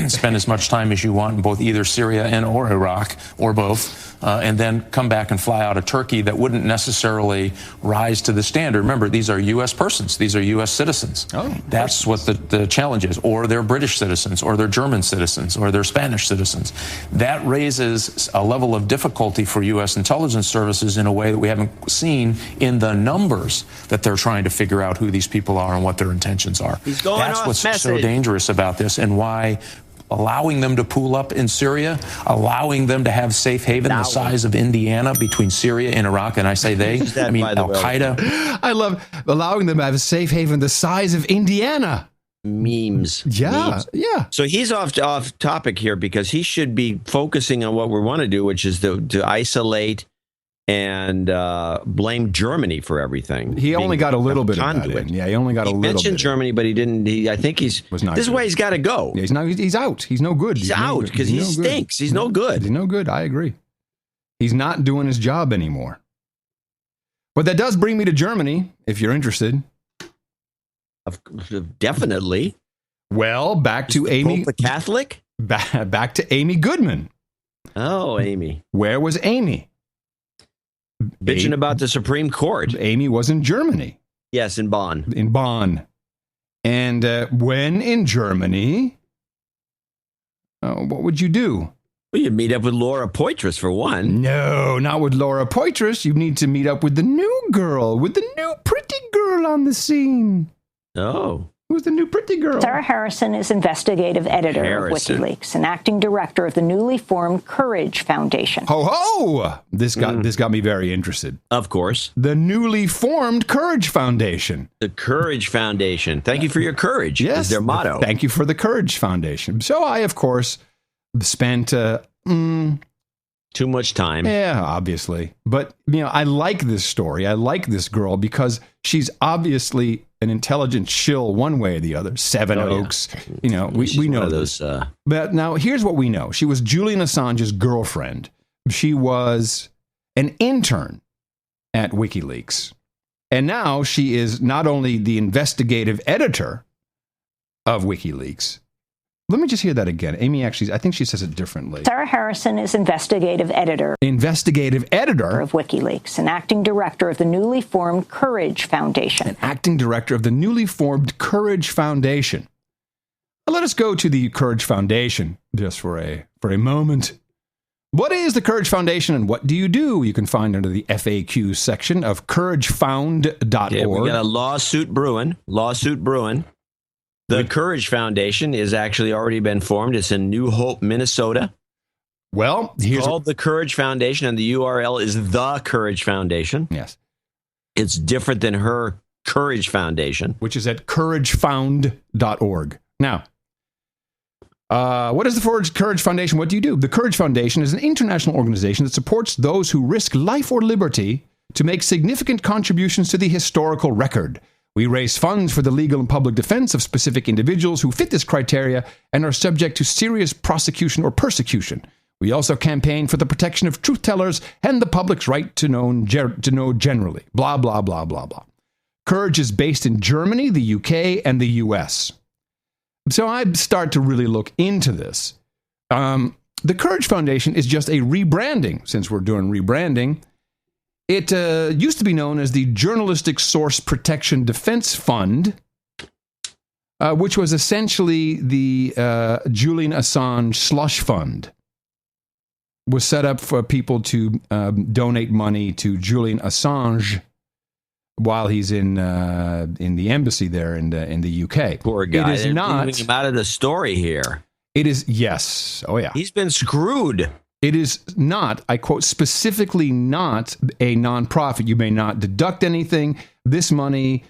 spend as much time as you want in both either Syria or Iraq, or both, and then come back and fly out of Turkey. That wouldn't necessarily rise to the standard. Remember, these are U.S. persons. These are U.S. citizens. That's what the challenge is. Or they're British citizens, or they're German citizens, or they're Spanish citizens. That raises a level of difficulty for U.S. intelligence services in a way that we haven't seen in the numbers that they're trying to figure out who these people are and what their intentions are. That's what's so dangerous about this, and why allowing them to pool up in Syria, allowing them to have safe haven the size of Indiana between Syria and Iraq, and I say they, I mean Al-Qaeda. I love allowing them to have a safe haven the size of Indiana. Memes. Yeah. So he's off topic here, because he should be focusing on what we want to do, which is to isolate and blame Germany for everything. He only got a little bit of that in. Yeah, he only got a little bit. He mentioned Germany, but he didn't. I think this is why he's got to go. Yeah, he's out. He's no good. He's out because he stinks. He's no good. He's no good. I agree. He's not doing his job anymore. But that does bring me to Germany, if you're interested. Definitely. Well, back to Amy. Pope a Catholic? Back to Amy Goodman. Oh, Amy. Where was Amy? Bitching about the Supreme Court. Amy was in Germany. Yes, in Bonn. In Bonn. And when in Germany, what would you do? Well, you'd meet up with Laura Poitras, for one. No, not with Laura Poitras. You need to meet up with the new girl, with the new pretty girl on the scene. Oh. Who's the new pretty girl? Sarah Harrison is investigative editor of WikiLeaks and acting director of the newly formed Courage Foundation. Ho ho! This got me very interested. Of course. The newly formed Courage Foundation. The Courage Foundation. Thank you for your courage. Yes. Is their motto. Thank you for the Courage Foundation. So I, of course, spent too much time. Yeah, obviously. But, I like this story. I like this girl because she's obviously an intelligent shill one way or the other. Seven Oaks. Yeah. We know those. But now here's what we know. She was Julian Assange's girlfriend. She was an intern at WikiLeaks. And now she is not only the investigative editor of WikiLeaks. Let me just hear that again. Amy I think she says it differently. Sarah Harrison is investigative editor. Investigative editor of WikiLeaks and acting director of the newly formed Courage Foundation. An acting director of the newly formed Courage Foundation. Well, let us go to the Courage Foundation just for a moment. What is the Courage Foundation and what do you do? You can find under the FAQ section of couragefound.org. Yeah, we got a lawsuit brewing. The Courage Foundation is actually already been formed. It's in New Hope, Minnesota. Well, it's called the Courage Foundation, and the URL is The Courage Foundation. Yes. It's different than her Courage Foundation, which is at couragefound.org. Now, what is the Courage Foundation? What do you do? The Courage Foundation is an international organization that supports those who risk life or liberty to make significant contributions to the historical record. We raise funds for the legal and public defense of specific individuals who fit this criteria and are subject to serious prosecution or persecution. We also campaign for the protection of truth tellers and the public's right to know generally. Blah, blah, blah, blah, blah. Courage is based in Germany, the UK, and the US. So I start to really look into this. The Courage Foundation is just a rebranding, since we're doing rebranding. It used to be known as the Journalistic Source Protection Defense Fund, which was essentially the Julian Assange slush fund. Was set up for people to donate money to Julian Assange while he's in the embassy there in the UK. Poor guy. It is not leaving him out of the story here. It is, yes. Oh, yeah. He's been screwed. It is not, I quote, specifically not a nonprofit. You may not deduct anything. This money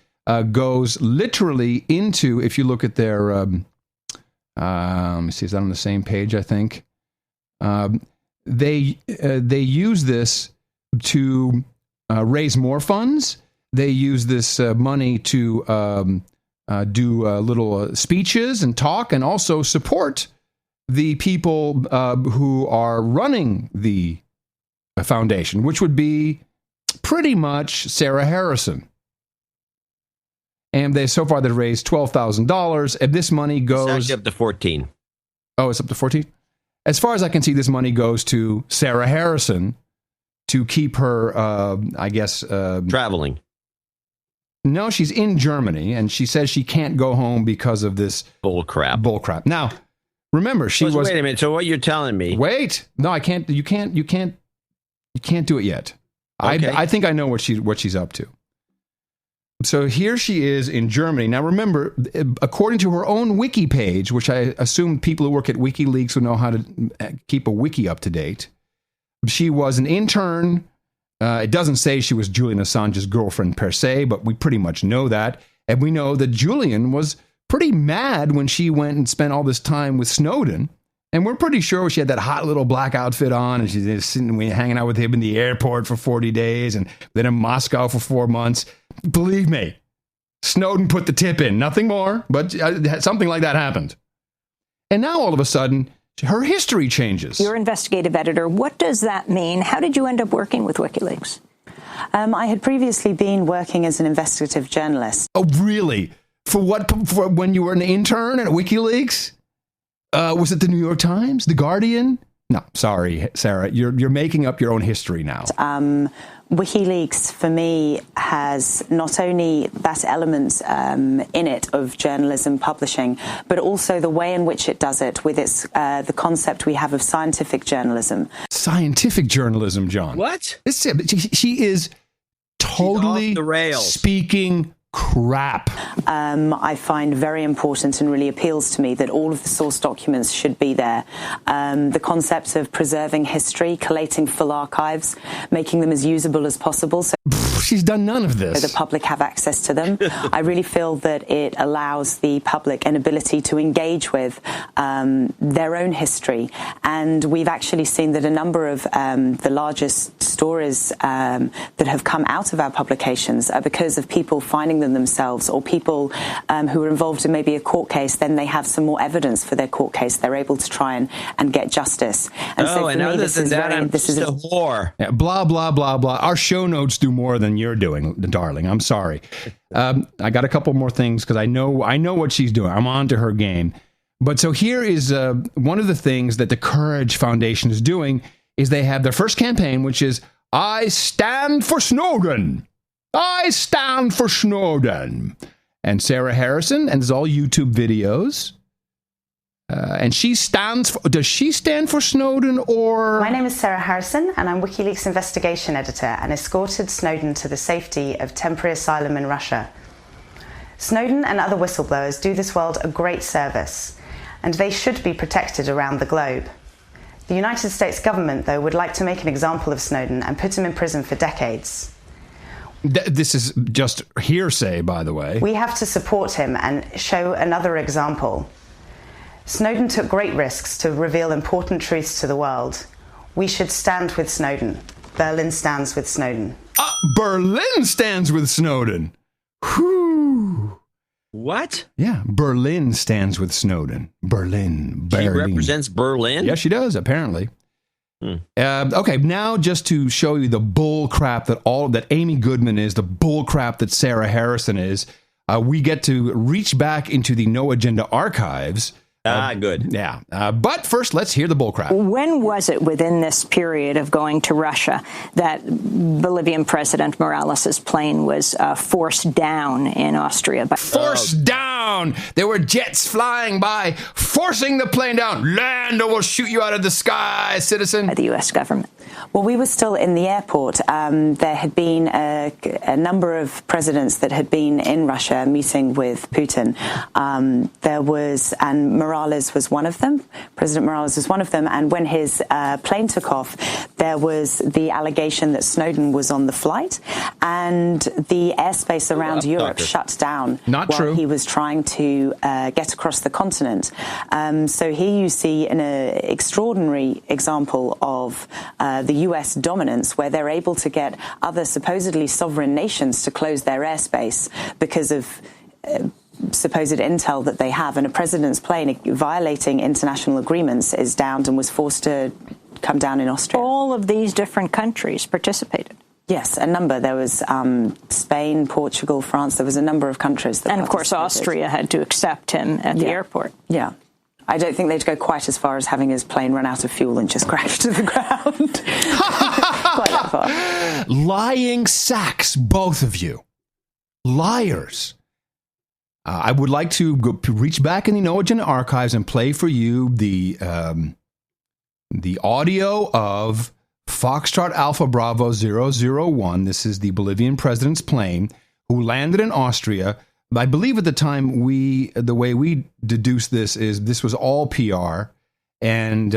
goes literally into, if you look at their, let me see, is that on the same page, I think? They use this to raise more funds. They use this money to do little speeches and talk, and also support the people who are running the foundation, which would be pretty much Sarah Harrison. And so far they've raised $12,000, and this money goes... It's actually up to 14. Oh, it's up to 14? As far as I can see, this money goes to Sarah Harrison to keep her, I guess... traveling. No, she's in Germany, and she says she can't go home because of this... Bull crap. Now, remember, she was... Wait a minute, so what you're telling me... Wait! No, I can't... You can't do it yet. Okay. I think I know what she's up to. So here she is in Germany. Now remember, according to her own wiki page, which I assume people who work at WikiLeaks will know how to keep a wiki up to date, she was an intern. It doesn't say she was Julian Assange's girlfriend per se, but we pretty much know that. And we know that Julian was pretty mad when she went and spent all this time with Snowden. And we're pretty sure she had that hot little black outfit on, and she's just sitting, hanging out with him in the airport for 40 days, and then in Moscow for 4 months. Believe me, Snowden put the tip in. Nothing more, but something like that happened. And now all of a sudden, her history changes. You're investigative editor. What does that mean? How did you end up working with WikiLeaks? I had previously been working as an investigative journalist. Oh, really? For what? For when you were an intern at WikiLeaks? Was it the New York Times? The Guardian? No, sorry, Sarah. You're making up your own history now. WikiLeaks, for me, has not only that element in it of journalism publishing, but also the way in which it does it with its the concept we have of scientific journalism. Scientific journalism, John. What? She is totally off the rails. Speaking crap. I find very important and really appeals to me that all of the source documents should be there. The concept of preserving history, collating full archives, making them as usable as possible. So she's done none of this. The public have access to them. I really feel that it allows the public an ability to engage with their own history. And we've actually seen that a number of the largest stories that have come out of our publications are because of people finding them themselves, or people who are involved in maybe a court case. Then they have some more evidence for their court case. They're able to try and get justice. And so for me, this is a whore. Yeah, blah, blah, blah, blah. Our show notes do more than you're doing, darling. I'm sorry. I got a couple more things because I know what she's doing. I'm on to her game. But so here is one of the things that the Courage Foundation is doing is they have their first campaign, which is I Stand for Snowden. I stand for Snowden. And Sarah Harrison, and it's all YouTube videos. And she stands for, does she stand for Snowden or? My name is Sarah Harrison, and I'm WikiLeaks investigation editor and escorted Snowden to the safety of temporary asylum in Russia. Snowden and other whistleblowers do this world a great service, and they should be protected around the globe. The United States government, though, would like to make an example of Snowden and put him in prison for decades. This is just hearsay, by the way. We have to support him and show another example. Snowden took great risks to reveal important truths to the world. We should stand with Snowden. Berlin stands with Snowden. Berlin stands with Snowden. Whew. What? Yeah, Berlin stands with Snowden. Berlin. She represents Berlin? Yeah, she does, apparently. Okay, now just to show you the bull crap that Amy Goodman is, the bull crap that Sarah Harrison is, we get to reach back into the No Agenda archives Good. Yeah. But first, let's hear the bullcrap. When was it within this period of going to Russia that Bolivian President Morales' plane was forced down in Austria? Forced down! There were jets flying by, forcing the plane down. Land or we'll shoot you out of the sky, citizen. By the U.S. government. Well, we were still in the airport. There had been a number of presidents that had been in Russia meeting with Putin. And Morales was one of them. President Morales was one of them. And when his plane took off, there was the allegation that Snowden was on the flight, and the airspace around Europe shut down while he was trying to get across the continent. So here you see an extraordinary example of the US dominance, where they're able to get other supposedly sovereign nations to close their airspace because of supposed intel that they have. And a president's plane violating international agreements is downed and was forced to come down in Austria. All of these different countries participated. Yes, a number. There was Spain, Portugal, France. There was a number of countries that and of course Austria had to accept him at the airport. Yeah. I don't think they'd go quite as far as having his plane run out of fuel and just crash to the ground. Quite that far. Lying sacks, both of you. Liars. I would like to reach back in the No Agenda archives and play for you the audio of Foxtrot Alpha Bravo 001. This is the Bolivian president's plane who landed in Austria. I believe at the time the way we deduced this was all PR, and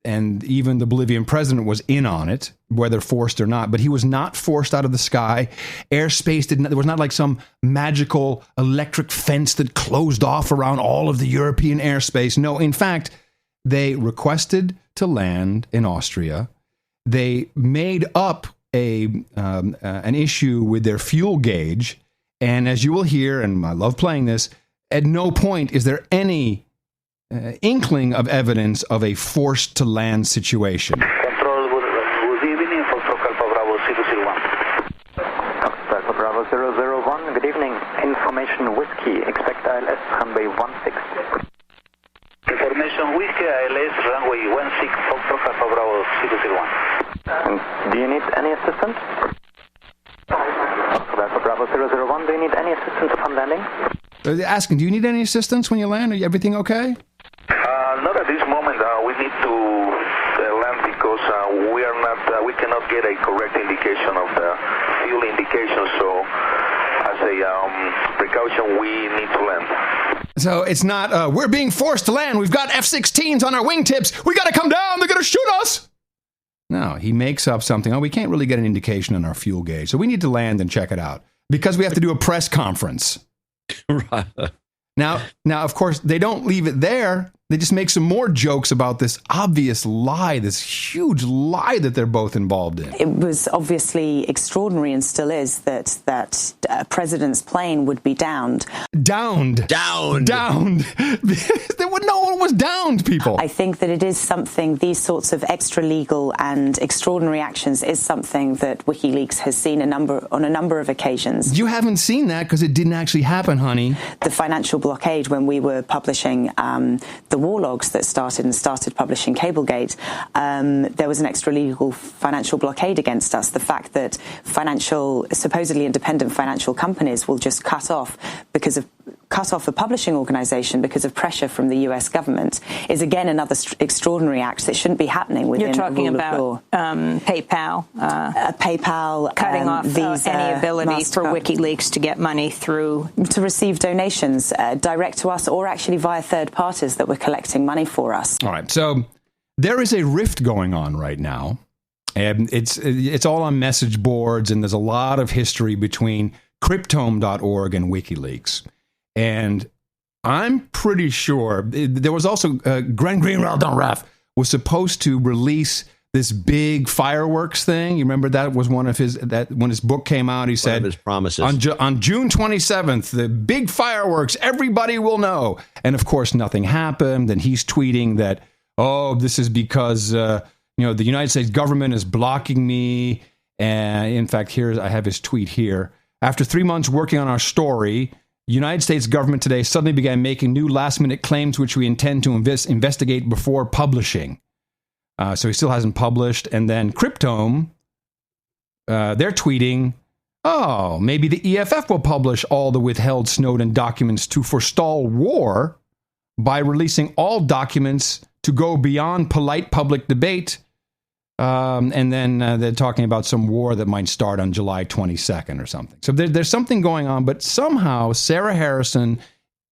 even the Bolivian president was in on it, whether forced or not. But he was not forced out of the sky. Airspace there was not like some magical electric fence that closed off around all of the European airspace. No, in fact, they requested to land in Austria. They made up an issue with their fuel gauge. And as you will hear, and I love playing this, at no point is there any inkling of evidence of a forced to land situation. Control, good evening, Foxtrot Alpha Bravo 001. Alpha Bravo 001, good evening. Information Whiskey, expect ILS runway 16. Information Whiskey, ILS runway 16, Foxtrot Alpha Bravo 001. And do you need any assistance? Alpha Bravo 001, do you need any assistance upon landing? They're asking, do you need any assistance when you land? Are everything okay? Not at this moment. We need to land because we cannot get a correct indication of the fuel indication. So, as a precaution, we need to land. So it's not, we're being forced to land. We've got F-16s on our wingtips. We got to come down. They're going to shoot us. No, he makes up something. Oh, we can't really get an indication on our fuel gauge, so we need to land and check it out because we have to do a press conference. Right. Now, of course, they don't leave it there. They just make some more jokes about this obvious lie, this huge lie that they're both involved in. It was obviously extraordinary and still is that a president's plane would be downed. Downed. No one was downed, people. I think that it is something, these sorts of extra legal and extraordinary actions is something that WikiLeaks has seen on a number of occasions. You haven't seen that because it didn't actually happen, honey. The financial blockade, when we were publishing the war logs that started publishing Cablegate, there was an extra-legal financial blockade against us. The fact that supposedly independent financial companies will just cut off a publishing organization because of pressure from the US government is again another extraordinary act that shouldn't be happening within You're talking the rule about of law. PayPal. PayPal cutting off Visa, any ability MasterCard. for WikiLeaks to get money through. To receive donations direct to us or actually via third parties that were collecting money for us. All right, so there is a rift going on right now. And it's all on message boards, and there's a lot of history between Cryptome.org and WikiLeaks. And I'm pretty sure there was also Glenn Greenwald was supposed to release this big fireworks thing. You remember that was one of his when his book came out, he said his promises on June 27th, the big fireworks, everybody will know. And of course, nothing happened. And he's tweeting that, oh, this is because the United States government is blocking me. And in fact, I have his tweet here. After 3 months working on our story, United States government today suddenly began making new last-minute claims which we intend to investigate before publishing. So he still hasn't published. And then Cryptome, they're tweeting, oh, maybe the EFF will publish all the withheld Snowden documents to forestall war by releasing all documents to go beyond polite public debate. And then they're talking about some war that might start on July 22nd or something. So there's something going on, but somehow Sarah Harrison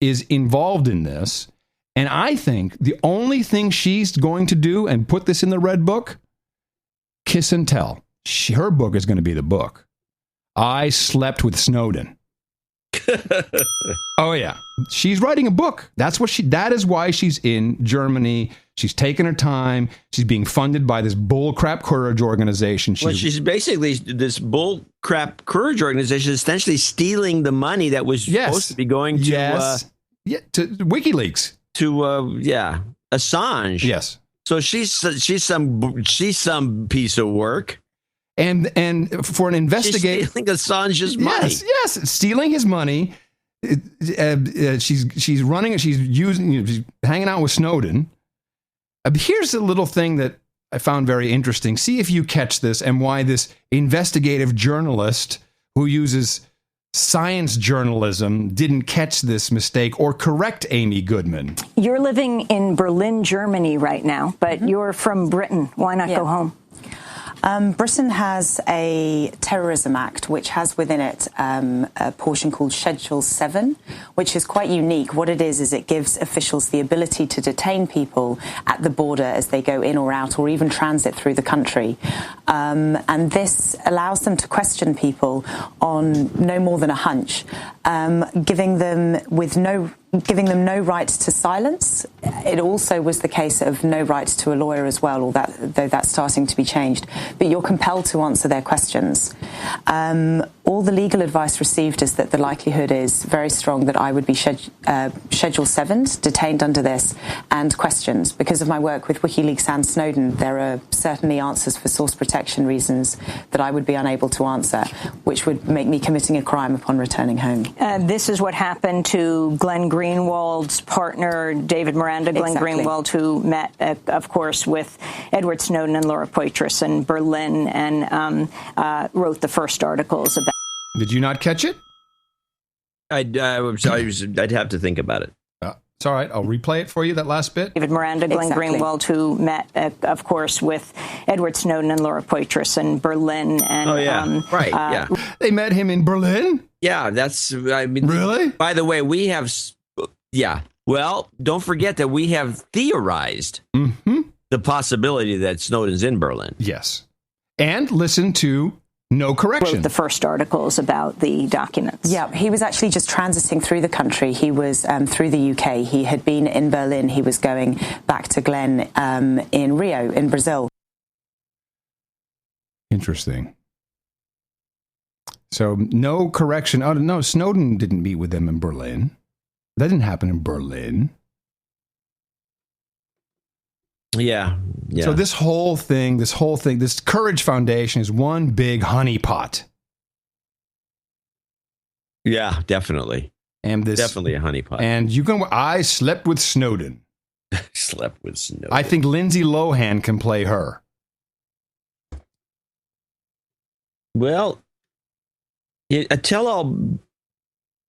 is involved in this. And I think the only thing she's going to do, and put this in the Red Book, kiss and tell. Her book is going to be the book. I slept with Snowden. Oh, yeah. She's writing a book. That is why she's in Germany. She's taking her time. She's being funded by this bullcrap courage organization. She's basically, this bullcrap courage organization, essentially stealing the money that was supposed to be going to to WikiLeaks. To Assange. Yes. So she's some piece of work. And for an investigator, stealing Assange's money. Yes, stealing his money. She's running. She's hanging out with Snowden. Here's a little thing that I found very interesting. See if you catch this and why this investigative journalist who uses science journalism didn't catch this mistake or correct Amy Goodman. You're living in Berlin, Germany right now, but you're from Britain. Why not go home? Britain has a terrorism act which has within it a portion called Schedule 7, which is quite unique. What it is it gives officials the ability to detain people at the border as they go in or out, or even transit through the country. And this allows them to question people on no more than a hunch, giving them no right to silence. It also was the case of no right to a lawyer as well, though that's starting to be changed. But you're compelled to answer their questions. All the legal advice received is that the likelihood is very strong that I would be Schedule 7, detained under this, and questioned. Because of my work with WikiLeaks and Snowden, there are certainly answers for source protection reasons that I would be unable to answer, which would make me committing a crime upon returning home. This is what happened to Glenn Greenwald's partner, David Miranda, Glenn Greenwald, who met, of course, with Edward Snowden and Laura Poitras in Berlin and wrote the first articles about. Did you not catch it? I'd have to think about it. It's all right. I'll replay it for you, that last bit. David Miranda, Glenn Greenwald, who met, of course, with Edward Snowden and Laura Poitras in Berlin. And, They met him in Berlin? Yeah, really? By the way, we have, well, don't forget that we have theorized the possibility that Snowden's in Berlin. Yes. And listen to No Correction. Wrote the first articles about the documents. Yeah, he was actually just transiting through the country. He was through the UK. He had been in Berlin. He was going back to Glenn in Rio, in Brazil. Interesting. So No Correction. Oh, no, Snowden didn't meet with them in Berlin. That didn't happen in Berlin. Yeah. So this whole thing, this Courage Foundation is one big honeypot. Yeah, definitely. And definitely a honeypot. And I slept with Snowden. Slept with Snowden. I think Lindsay Lohan can play her. Well, a tell-all.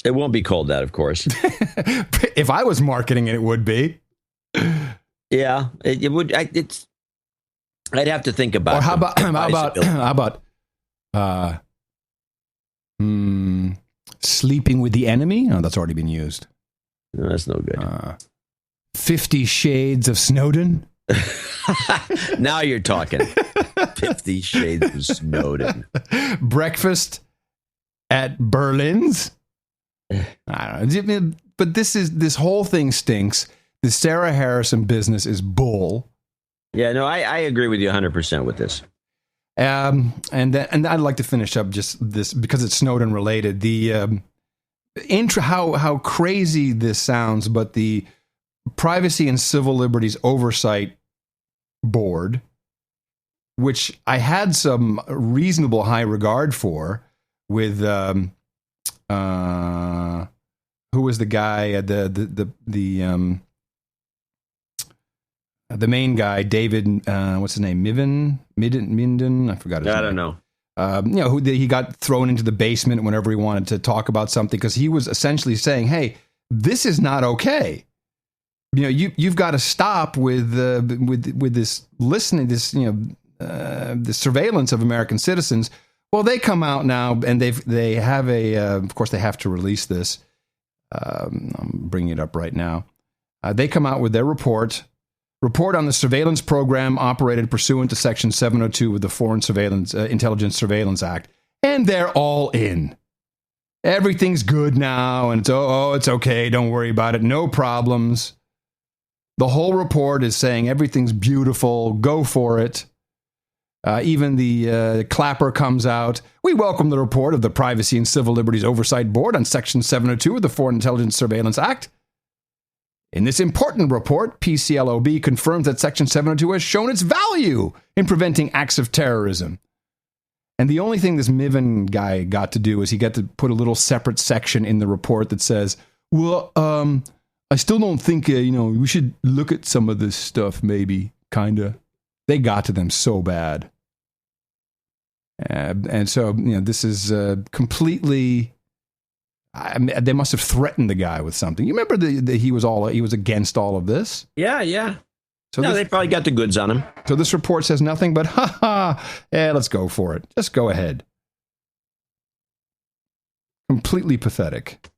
It won't be called that, of course. If I was marketing it, it would be. Yeah, it would. I'd have to think about. Or how about sleeping with the enemy? No, that's already been used. No, that's no good. 50 Shades of Snowden. Now you're talking. 50 Shades of Snowden. Breakfast at Berlin's. I don't know, but this whole thing stinks. The Sarah Harrison business is bull. Yeah, no, I agree with you 100% with this. And I'd like to finish up just this because it's Snowden related. The how crazy this sounds, but the Privacy and Civil Liberties Oversight Board, which I had some reasonable high regard for, with was the guy, the main guy, David, what's his name? Minden? I forgot his name. I don't know. He got thrown into the basement whenever he wanted to talk about something because he was essentially saying, "Hey, this is not okay. You've got to stop with this listening, the surveillance of American citizens." Well, they come out now and they have of course they have to release this. I'm bringing it up right now. They come out with their report on the surveillance program operated pursuant to Section 702 of the Foreign Intelligence Surveillance Act. And they're all in. Everything's good now, and it's okay, don't worry about it, no problems. The whole report is saying everything's beautiful, go for it. Even the clapper comes out. We welcome the report of the Privacy and Civil Liberties Oversight Board on Section 702 of the Foreign Intelligence Surveillance Act. In this important report, PCLOB confirms that Section 702 has shown its value in preventing acts of terrorism. And the only thing this Miven guy got to do is he got to put a little separate section in the report that says, well, I still don't think, we should look at some of this stuff, maybe, kind of. They got to them so bad. And so, this is completely... they must have threatened the guy with something. You remember that he was against all of this? Yeah. So they probably got the goods on him. So this report says nothing but, let's go for it. Just go ahead. Completely pathetic.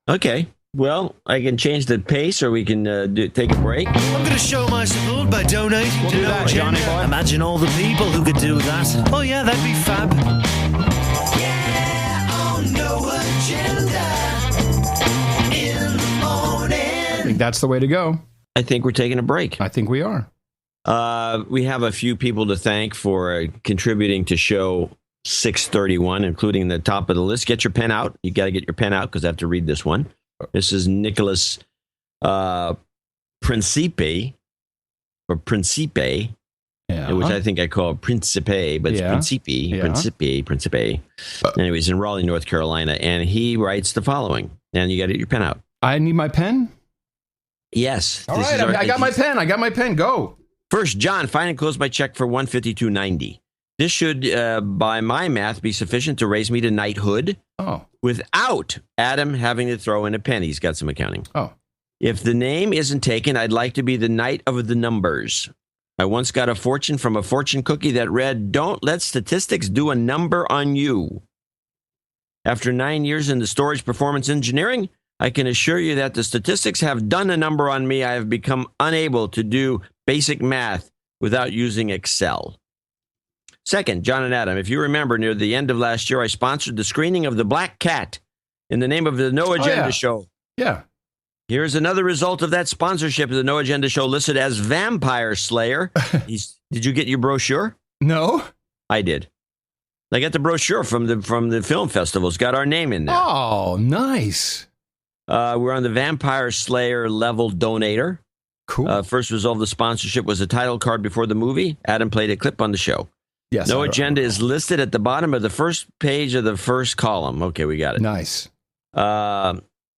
Okay. Well, I can change the pace, or we can take a break. I'm going to show my support by donating to No Agenda. Imagine all the people who could do that. Oh yeah, that'd be fab. Yeah, on No Agenda in the morning. I think that's the way to go. I think we're taking a break. I think we are. We have a few people to thank for contributing to show 631, including the top of the list. Get your pen out. You got to get your pen out because I have to read this one. This is Nicholas Principe, or Principe, which I think I call Principe, but it's Principe. Anyways, in Raleigh, North Carolina, and he writes the following. And you got to get your pen out. I need my pen? Yes. All right, I got my pen. Go. First, John, find and close my check for $152.90. This should, by my math, be sufficient to raise me to knighthood. Oh. Without Adam having to throw in a penny. He's got some accounting. Oh. If the name isn't taken, I'd like to be the knight of the numbers. I once got a fortune from a fortune cookie that read, "Don't let statistics do a number on you." After 9 years in the storage performance engineering, I can assure you that the statistics have done a number on me. I have become unable to do basic math without using Excel. Second, John and Adam, if you remember, near the end of last year, I sponsored the screening of The Black Cat in the name of the No Agenda Show. Yeah. Here's another result of that sponsorship of the No Agenda Show, listed as Vampire Slayer. Did you get your brochure? No. I did. I got the brochure from the film festival. It's got our name in there. Oh, nice. We're on the Vampire Slayer level donator. Cool. First result of the sponsorship was a title card before the movie. Adam played a clip on the show. Yes. No Agenda is listed at the bottom of the first page of the first column. Okay, we got it. Nice.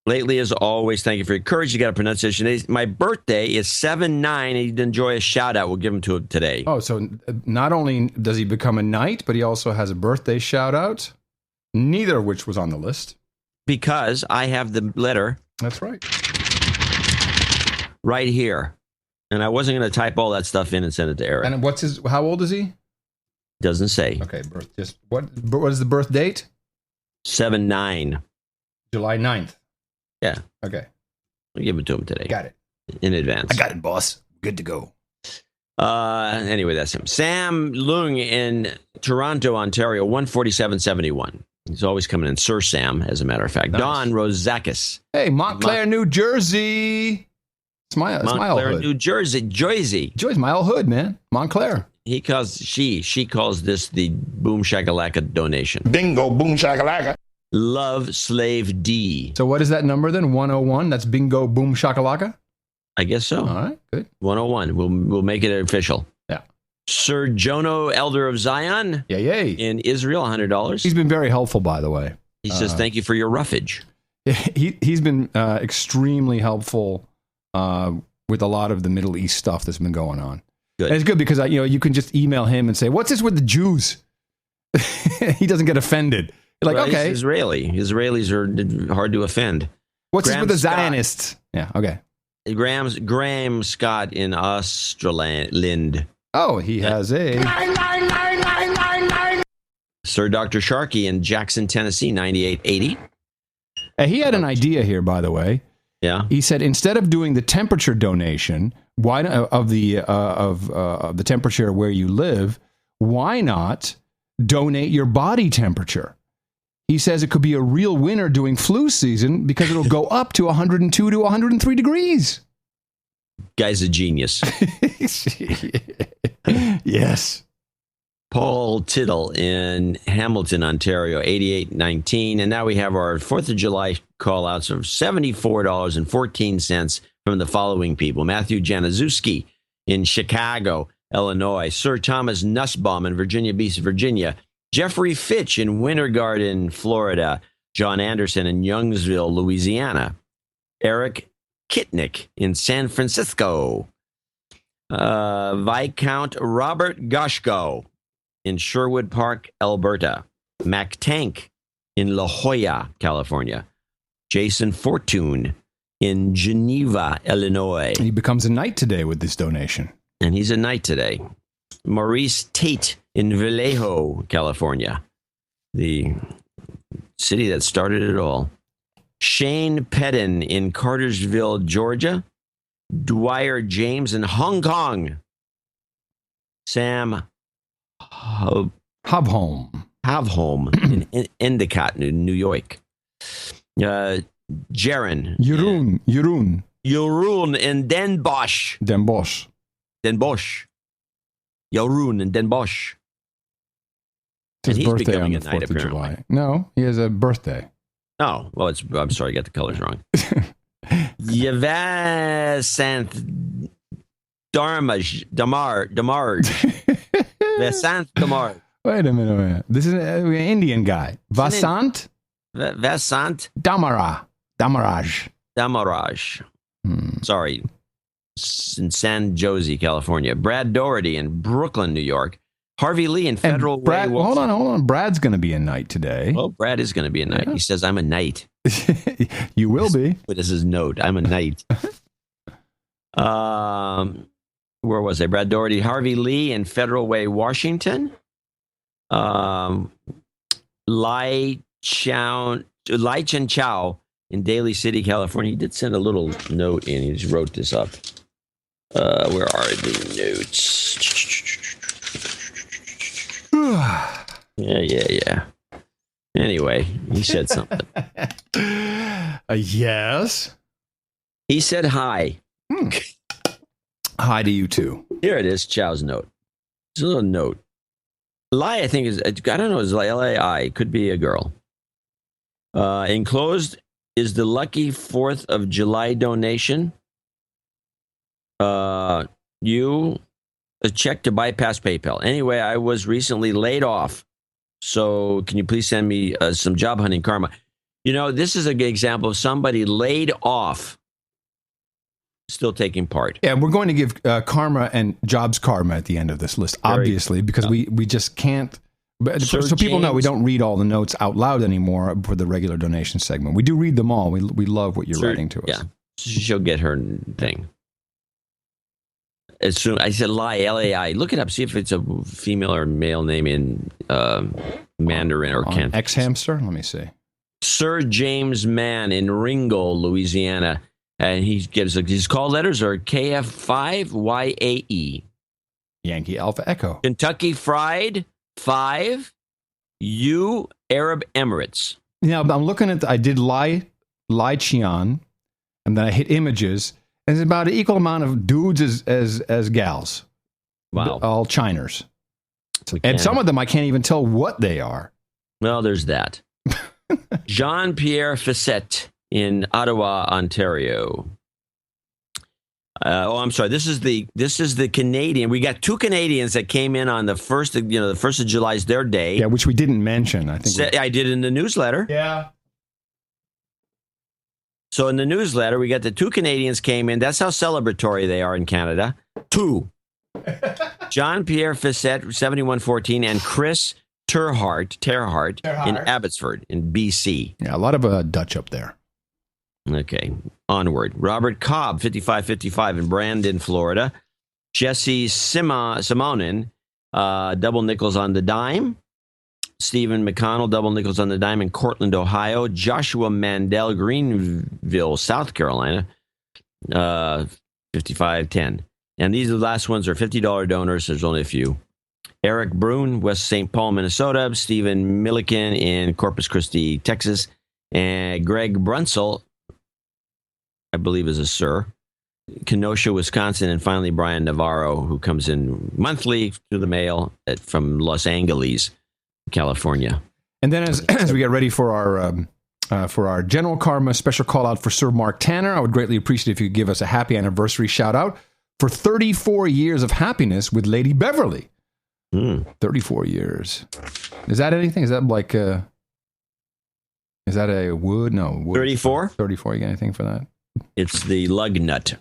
Lately, as always, thank you for your courage. You got a pronunciation. My birthday is 7/9, and he'd enjoy a shout out. We'll give him to him today. Oh, so not only does he become a knight, but he also has a birthday shout out, neither of which was on the list. Because I have the letter. That's right. Right here. And I wasn't going to type all that stuff in and send it to Eric. And how old is he? Doesn't say. Okay, what is the birth date? 7/9. July 9th. Yeah. Okay. We'll give it to him today. Got it. In advance. I got it, boss. Good to go. Anyway, that's him. Sam Lung in Toronto, Ontario, 147.71. He's always coming in. Sir Sam, as a matter of fact. Nice. Don Rozakis. Hey, Montclair, New Jersey. It's my old hood. New Jersey. Joy's my old hood, man. Montclair. She calls this the Boom Shakalaka donation. Bingo, Boom Shakalaka. Love Slave D. So what is that number then? 101? That's Bingo Boom Shakalaka? I guess so. All right, good. 101. We'll make it official. Yeah. Sir Jono, Elder of Zion, yay. in Israel, $100. He's been very helpful, by the way. He says, thank you for your roughage. He's been extremely helpful with a lot of the Middle East stuff that's been going on. Good. And it's good because you can just email him and say, "What's this with the Jews?" He doesn't get offended. You're like, okay, he's Israeli. Israelis are hard to offend. What's this with the Zionists? Yeah, okay. Graham Scott in Australand. Oh, he has a Sir Dr. Sharkey in Jackson, Tennessee, 9880. He had an idea here, by the way. Yeah. He said instead of doing the temperature donation, why of the temperature where you live, why not donate your body temperature? He says it could be a real winner during flu season because it'll go up to 102 to 103 degrees. Guy's a genius. Yes. Paul Tittle in Hamilton, Ontario, 8819. And now we have our 4th of July call-outs of $74.14 from the following people. Matthew Januszewski in Chicago, Illinois. Sir Thomas Nussbaum in Virginia Beach, Virginia. Jeffrey Fitch in Winter Garden, Florida. John Anderson in Youngsville, Louisiana. Eric Kitnick in San Francisco. Viscount Robert Goshko in Sherwood Park, Alberta. Mac Tank in La Jolla, California. Jason Fortune in Geneva, Illinois. He becomes a knight today with this donation. And he's a knight today. Maurice Tate in Vallejo, California. The city that started it all. Shane Pedden in Cartersville, Georgia. Dwyer James in Hong Kong. Sam Havholm in Endicott, New York. Jeroen in Den Bosch. Jeroen in Den Bosch. It's his birthday on the a knight, 4th of July. No, he has a birthday. Oh, well, I'm sorry, I got the colors wrong. Yvasanth Damarge. Vasant Damarge. Wait a minute. This is an Indian guy. Vasant? Vasant Damaraj. Sorry. In San Jose, California. Brad Doherty in Brooklyn, New York. Harvey Lee in Federal Way. Hold on. Brad's going to be a knight today. Well, Brad is going to be a knight. Yeah. He says, I'm a knight. You will be. What is his note? I'm a knight. Where was I? Brad Doherty. Harvey Lee in Federal Way, Washington. Lai Chen Chow in Daly City, California. He did send a little note in. He just wrote this up. Where are the notes? Yeah. Anyway, he said something. Yes. He said hi. Hi to you too. Here it is, Chow's note. It's a little note. Lai, I think, I don't know, is L-A-I. Could be a girl. Enclosed is the lucky 4th of July donation. A check to bypass PayPal. Anyway, I was recently laid off. So can you please send me some job hunting karma? This is a good example of somebody laid off still taking part. Yeah, we're going to give karma and jobs karma at the end of this list, obviously, because we just can't. So people know we don't read all the notes out loud anymore for the regular donation segment. We do read them all. We love what you're writing to us. Yeah, she'll get her thing. As soon I said Lai, L-A-I. Look it up. See if it's a female or male name in Mandarin or Cantonese. X-Hamster? Let me see. Sir James Mann in Ringo, Louisiana. And he gives his call letters are KF5YAE. Yankee Alpha Echo. Kentucky Fried 5 U Arab Emirates. Now, I'm looking at, I did Lai Qian, and then I hit images. And it's about an equal amount of dudes as gals. Wow. All Chiners. And some of them I can't even tell what they are. Well, there's that. Jean-Pierre Facette in Ottawa, Ontario. I'm sorry. This is the Canadian. We got 2 Canadians that came in on the 1st. The 1st of July is their day. Yeah, which we didn't mention. I think I did in the newsletter. Yeah. So in the newsletter, we got the 2 Canadians came in. That's how celebratory they are in Canada. 2. Jean-Pierre Fissette, 7114, and Chris Terhart in Abbotsford in BC. Yeah, a lot of Dutch up there. Okay, onward. Robert Cobb, 5555 in Brandon, Florida. Jesse Simonin, double nickels on the dime. Stephen McConnell, double nickels on the dime in Cortland, Ohio. Joshua Mandel, Greenville, South Carolina, 5510. And these are the last ones are $50 donors. There's only a few. Eric Brune, West St. Paul, Minnesota. Stephen Milliken in Corpus Christi, Texas. And Greg Brunsell, I believe is a sir, Kenosha, Wisconsin. And finally, Brian Navarro, who comes in monthly through the mail from Los Angeles, California. And then as we get ready for our General Karma special call out for Sir Mark Tanner, I would greatly appreciate if you could give us a happy anniversary shout out for 34 years of happiness with Lady Beverly. 34 years. Is that anything? Is that like is that a wood? No. Wood. 34? 34. You got anything for that? It's the lug nut.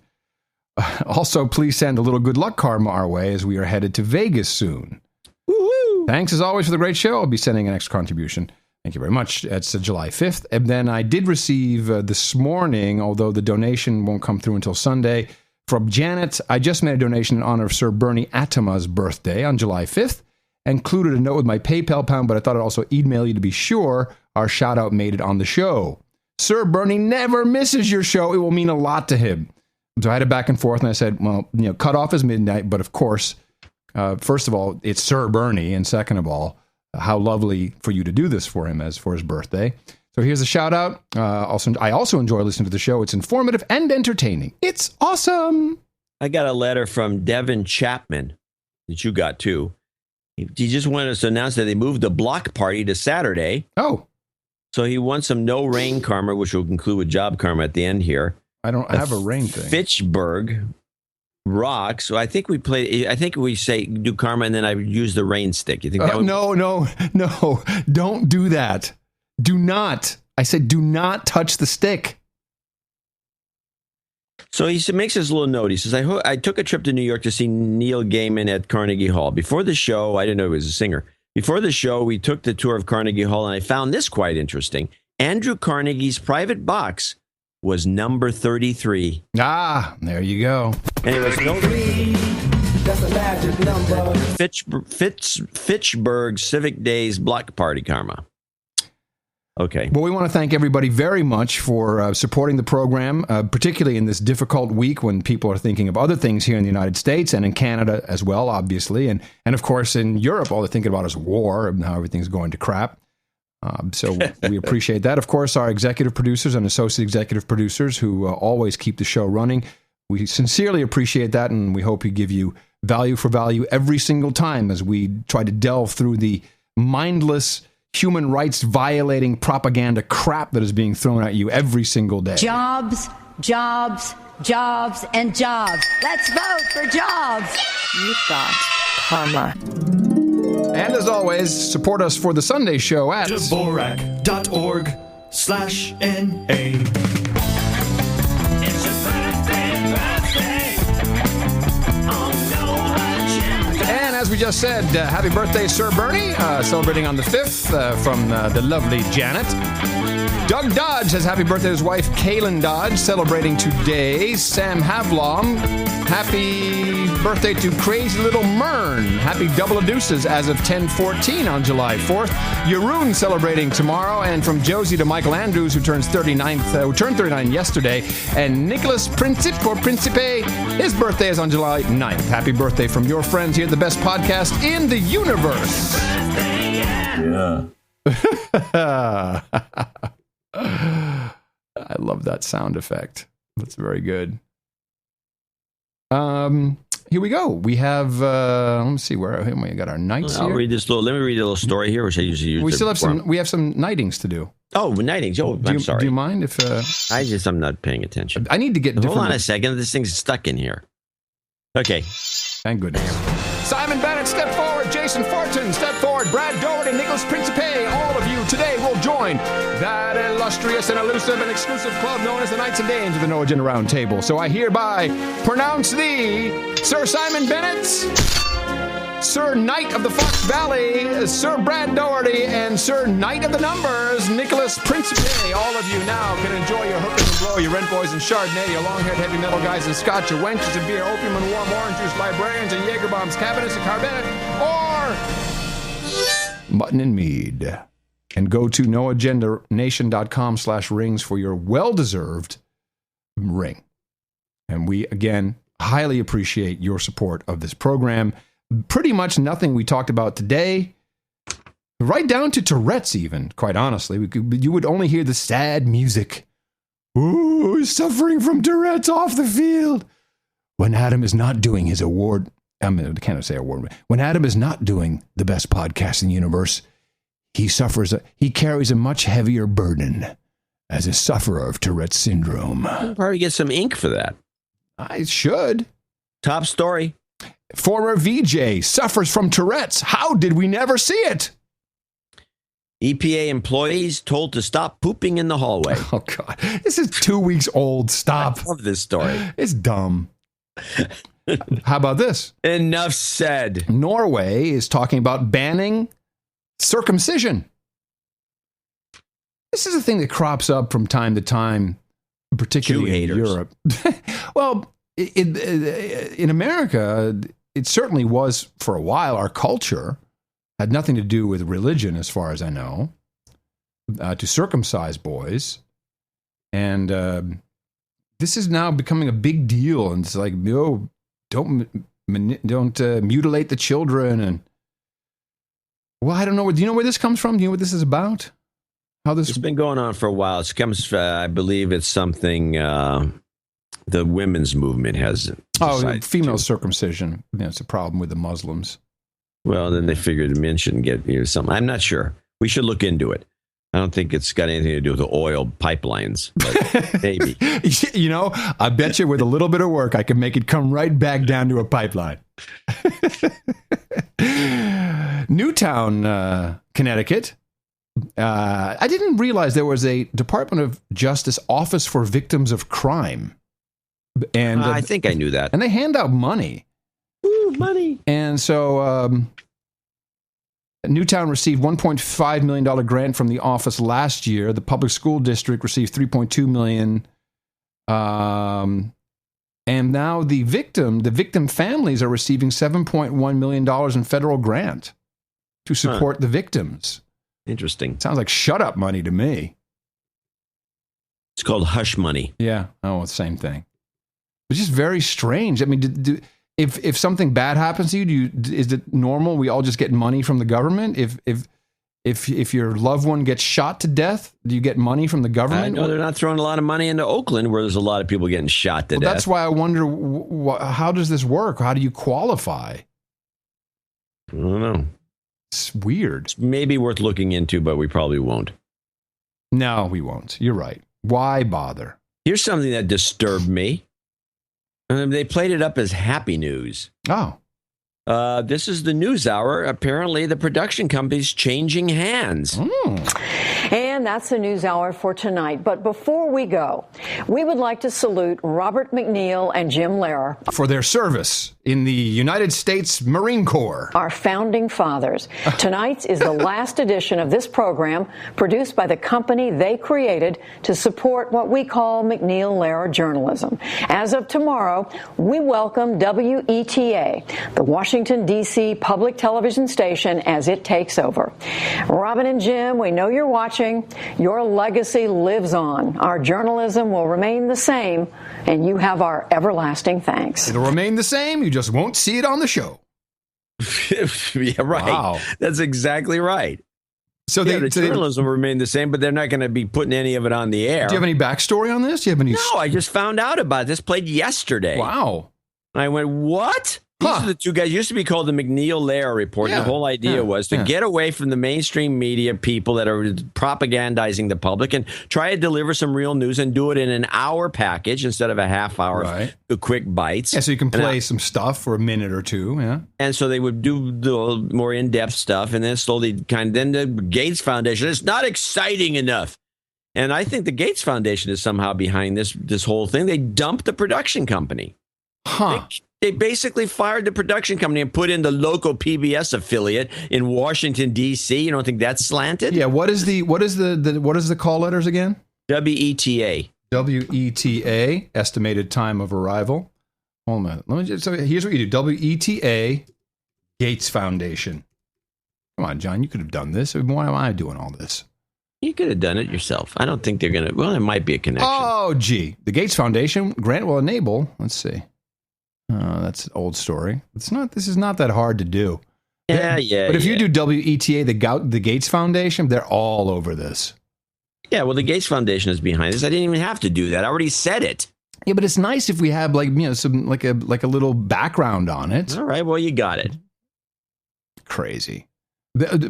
Also, please send a little good luck karma our way as we are headed to Vegas soon. Woo-hoo. Thanks as always for the great show. I'll be sending an extra contribution. Thank you very much. It's July 5th. And then I did receive this morning, although the donation won't come through until Sunday, from Janet. I just made a donation in honor of Sir Bernie Atama's birthday on July 5th. Included a note with my PayPal pound, but I thought I'd also email you to be sure our shout out made it on the show. Sir Bernie never misses your show. It will mean a lot to him. So I had it back and forth, and I said, well, cut off is midnight, but of course, first of all, it's Sir Bernie, and second of all, how lovely for you to do this for him as for his birthday. So here's a shout out. I also enjoy listening to the show. It's informative and entertaining. It's awesome. I got a letter from Devin Chapman that you got too. He just wanted us to announce that they moved the block party to Saturday. Oh. So he wants some no rain karma, which will conclude with job karma at the end here. I don't have a rain thing. Fitchburg Rock. So I think we say do karma and then I use the rain stick. You think that would... No. Don't do that. Do not. I said do not touch the stick. So he makes his little note. He says, I took a trip to New York to see Neil Gaiman at Carnegie Hall. Before the show, I didn't know he was a singer. Before the show, we took the tour of Carnegie Hall, and I found this quite interesting. Andrew Carnegie's private box was number 33. Ah, there you go. And it was that's a magic number. Fitchburg Civic Days block party karma. Okay. Well, we want to thank everybody very much for supporting the program, particularly in this difficult week when people are thinking of other things here in the United States and in Canada as well, obviously. And of course, in Europe, all they're thinking about is war and how everything's going to crap. So we appreciate that. Of course, our executive producers and associate executive producers who always keep the show running. We sincerely appreciate that, and we hope we give you value for value every single time as we try to delve through the mindless human rights violating propaganda crap that is being thrown at you every single day. Jobs, jobs, jobs, and jobs. Let's vote for jobs. You've got karma. And as always, support us for the Sunday show at Dvorak.org/NA. And as we just said, happy birthday, Sir Bernie, celebrating on the 5th from the lovely Janet. Doug Dodge says happy birthday to his wife, Kaylin Dodge, celebrating today. Sam Havlom, happy birthday to Crazy Little Mern. Happy double of deuces as of 10/14 on July 4th. Jeroen celebrating tomorrow. And from Josie to Michael Andrews, who turned 39 yesterday. And Nicholas Principe, his birthday is on July 9th. Happy birthday from your friends here at the best podcast in the universe. Yeah. I love that sound effect. That's very good. Here we go. We have, let me see, where we got our nights here. Let me read a little story here, which I usually use. We have some nightings to do. Oh, Nightingale. Oh, I'm sorry. Do you mind if... I'm not paying attention. I need to get different... Hold on a second. This thing's stuck in here. Okay. Thank goodness. Simon Bennett, step forward. Jason Fortin, step forward. Brad Doherty, Nicholas Principe, all of you today will join that illustrious and elusive and exclusive club known as the Knights and Dames of the No Agenda Round Table. So I hereby pronounce thee Sir Simon Bennett, Sir Knight of the Fox Valley, Sir Brad Doherty, and Sir Knight of the Numbers, Nicholas Principe. All of you now can enjoy your hookers and blow, your rent boys and Chardonnay, your long-haired heavy metal guys and scotch, your wenches and beer, opium and warm orange juice, librarians and Jaeger bombs, cabinets and carbonet, or mutton and mead. And go to noagendanation.com/rings for your well-deserved ring. And we, again, highly appreciate your support of this program. Pretty much nothing we talked about today, right down to Tourette's even, quite honestly. You would only hear the sad music. Ooh, suffering from Tourette's off the field. When Adam is not doing his award, I can't say award. When Adam is not doing the best podcast in the universe, he carries a much heavier burden as a sufferer of Tourette's syndrome. I'll probably get some ink for that. I should. Top story. Former VJ suffers from Tourette's. How did we never see it? EPA employees told to stop pooping in the hallway. Oh, God. This is 2 weeks old. Stop. I love this story. It's dumb. How about this? Enough said. Norway is talking about banning circumcision. This is a thing that crops up from time to time, particularly in Europe. Well, in America, it certainly was for a while. Our culture had nothing to do with religion, as far as I know, to circumcise boys. And this is now becoming a big deal. And it's like, no, don't mutilate the children. And well, I don't know. Do you know where this comes from? Do you know what this is about? How this? It's been going on for a while. It comes, I believe, it's something the women's movement has. Oh, female circumcision. That's a problem with the Muslims. Well, then they figured men shouldn't get something. I'm not sure. We should look into it. I don't think it's got anything to do with the oil pipelines, but maybe. You know, I bet you with a little bit of work, I can make it come right back down to a pipeline. Newtown, Connecticut. I didn't realize there was a Department of Justice Office for Victims of Crime. And I think I knew that. And they hand out money. Ooh, money. And so Newtown received $1.5 million grant from the office last year. The public school district received $3.2 million. And now the victim families are receiving $7.1 million in federal grant to support the victims. Interesting. Sounds like shut up money to me. It's called hush money. Yeah. Oh, it's the same thing. It's just very strange. I mean, if something bad happens to you, is it normal? We all just get money from the government. If your loved one gets shot to death, do you get money from the government? I know they're not throwing a lot of money into Oakland, where there's a lot of people getting shot to death. That's why I wonder, how does this work? How do you qualify? I don't know. It's weird. It's maybe worth looking into, but we probably won't. No, we won't. You're right. Why bother? Here's something that disturbed me. They played it up as happy news. Oh. This is the NewsHour. Apparently, the production company's changing hands. And that's the NewsHour for tonight. But before we go, we would like to salute Robert McNeil and Jim Lehrer for their service in the United States Marine Corps. Our founding fathers. Tonight's is the last edition of this program, produced by the company they created to support what we call McNeil-Lehrer journalism. As of tomorrow, we welcome WETA, the Washington, D.C. public television station, as it takes over. Robin and Jim, we know you're watching. Your legacy lives on. Our journalism will remain the same, and you have our everlasting thanks. It'll remain the same. You just won't see it on the show. Yeah, right. Wow. That's exactly right. So the journalism will remain the same, but they're not going to be putting any of it on the air. Do you have any backstory on this? Do you have any? No, I just found out about it. This played yesterday. Wow. And I went, what? These are the two guys. Used to be called the McNeil-Lehrer Report. Yeah, The whole idea was to get away from the mainstream media people that are propagandizing the public and try to deliver some real news and do it in an hour package instead of a half hour of quick bites. Yeah, so you can play some stuff for a minute or two. Yeah. And so they would do the more in-depth stuff, and then slowly then the Gates Foundation. It's not exciting enough. And I think the Gates Foundation is somehow behind this whole thing. They dumped the production company. They basically fired the production company and put in the local PBS affiliate in Washington, D.C. You don't think that's slanted? Yeah. What is the call letters again? WETA. WETA, estimated time of arrival. Hold on. So here's what you do. WETA, Gates Foundation. Come on, John. You could have done this. Why am I doing all this? You could have done it yourself. I don't think they're going to. Well, there might be a connection. Oh, gee. The Gates Foundation grant will enable. Let's see. That's an old story. This is not that hard to do. Yeah. But if you do WETA, the Gates Foundation, they're all over this. Yeah, well, the Gates Foundation is behind this. I didn't even have to do that. I already said it. Yeah, but it's nice if we have some like a little background on it. All right, well, you got it. Crazy.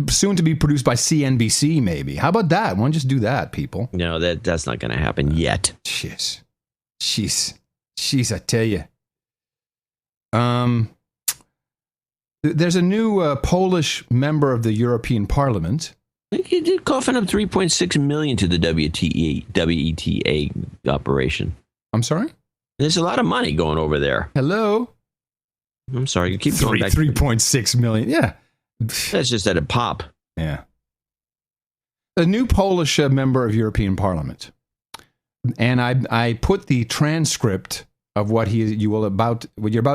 Soon to be produced by CNBC, maybe. How about that? Why don't you just do that, people? No, that's not going to happen yet. Jeez, I tell you. There's a new Polish member of the European Parliament. He did coughing up $3.6 million to the WETA operation. I'm sorry? There's a lot of money going over there. Hello? I'm sorry, you keep going back. $3.6 million, yeah. That's just at a pop. Yeah. A new Polish member of European Parliament. And I put the transcript of what you're about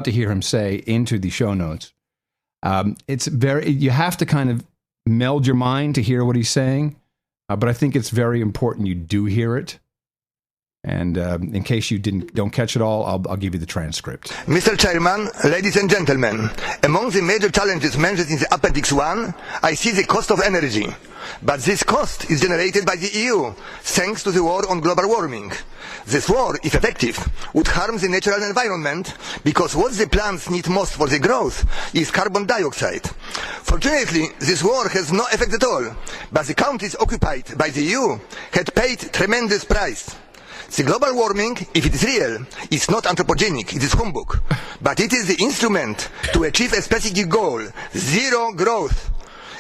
to hear him say into the show notes. You have to kind of meld your mind to hear what he's saying, but I think it's very important you do hear it. And in case you don't catch it all, I'll give you the transcript. Mr. Chairman, ladies and gentlemen, among the major challenges mentioned in the Appendix 1, I see the cost of energy. But this cost is generated by the EU, thanks to the war on global warming. This war, if effective, would harm the natural environment, because what the plants need most for the growth is carbon dioxide. Fortunately, this war has no effect at all, but the countries occupied by the EU had paid tremendous price. The global warming, if it is real, is not anthropogenic, it is humbug. But it is the instrument to achieve a specific goal, zero growth.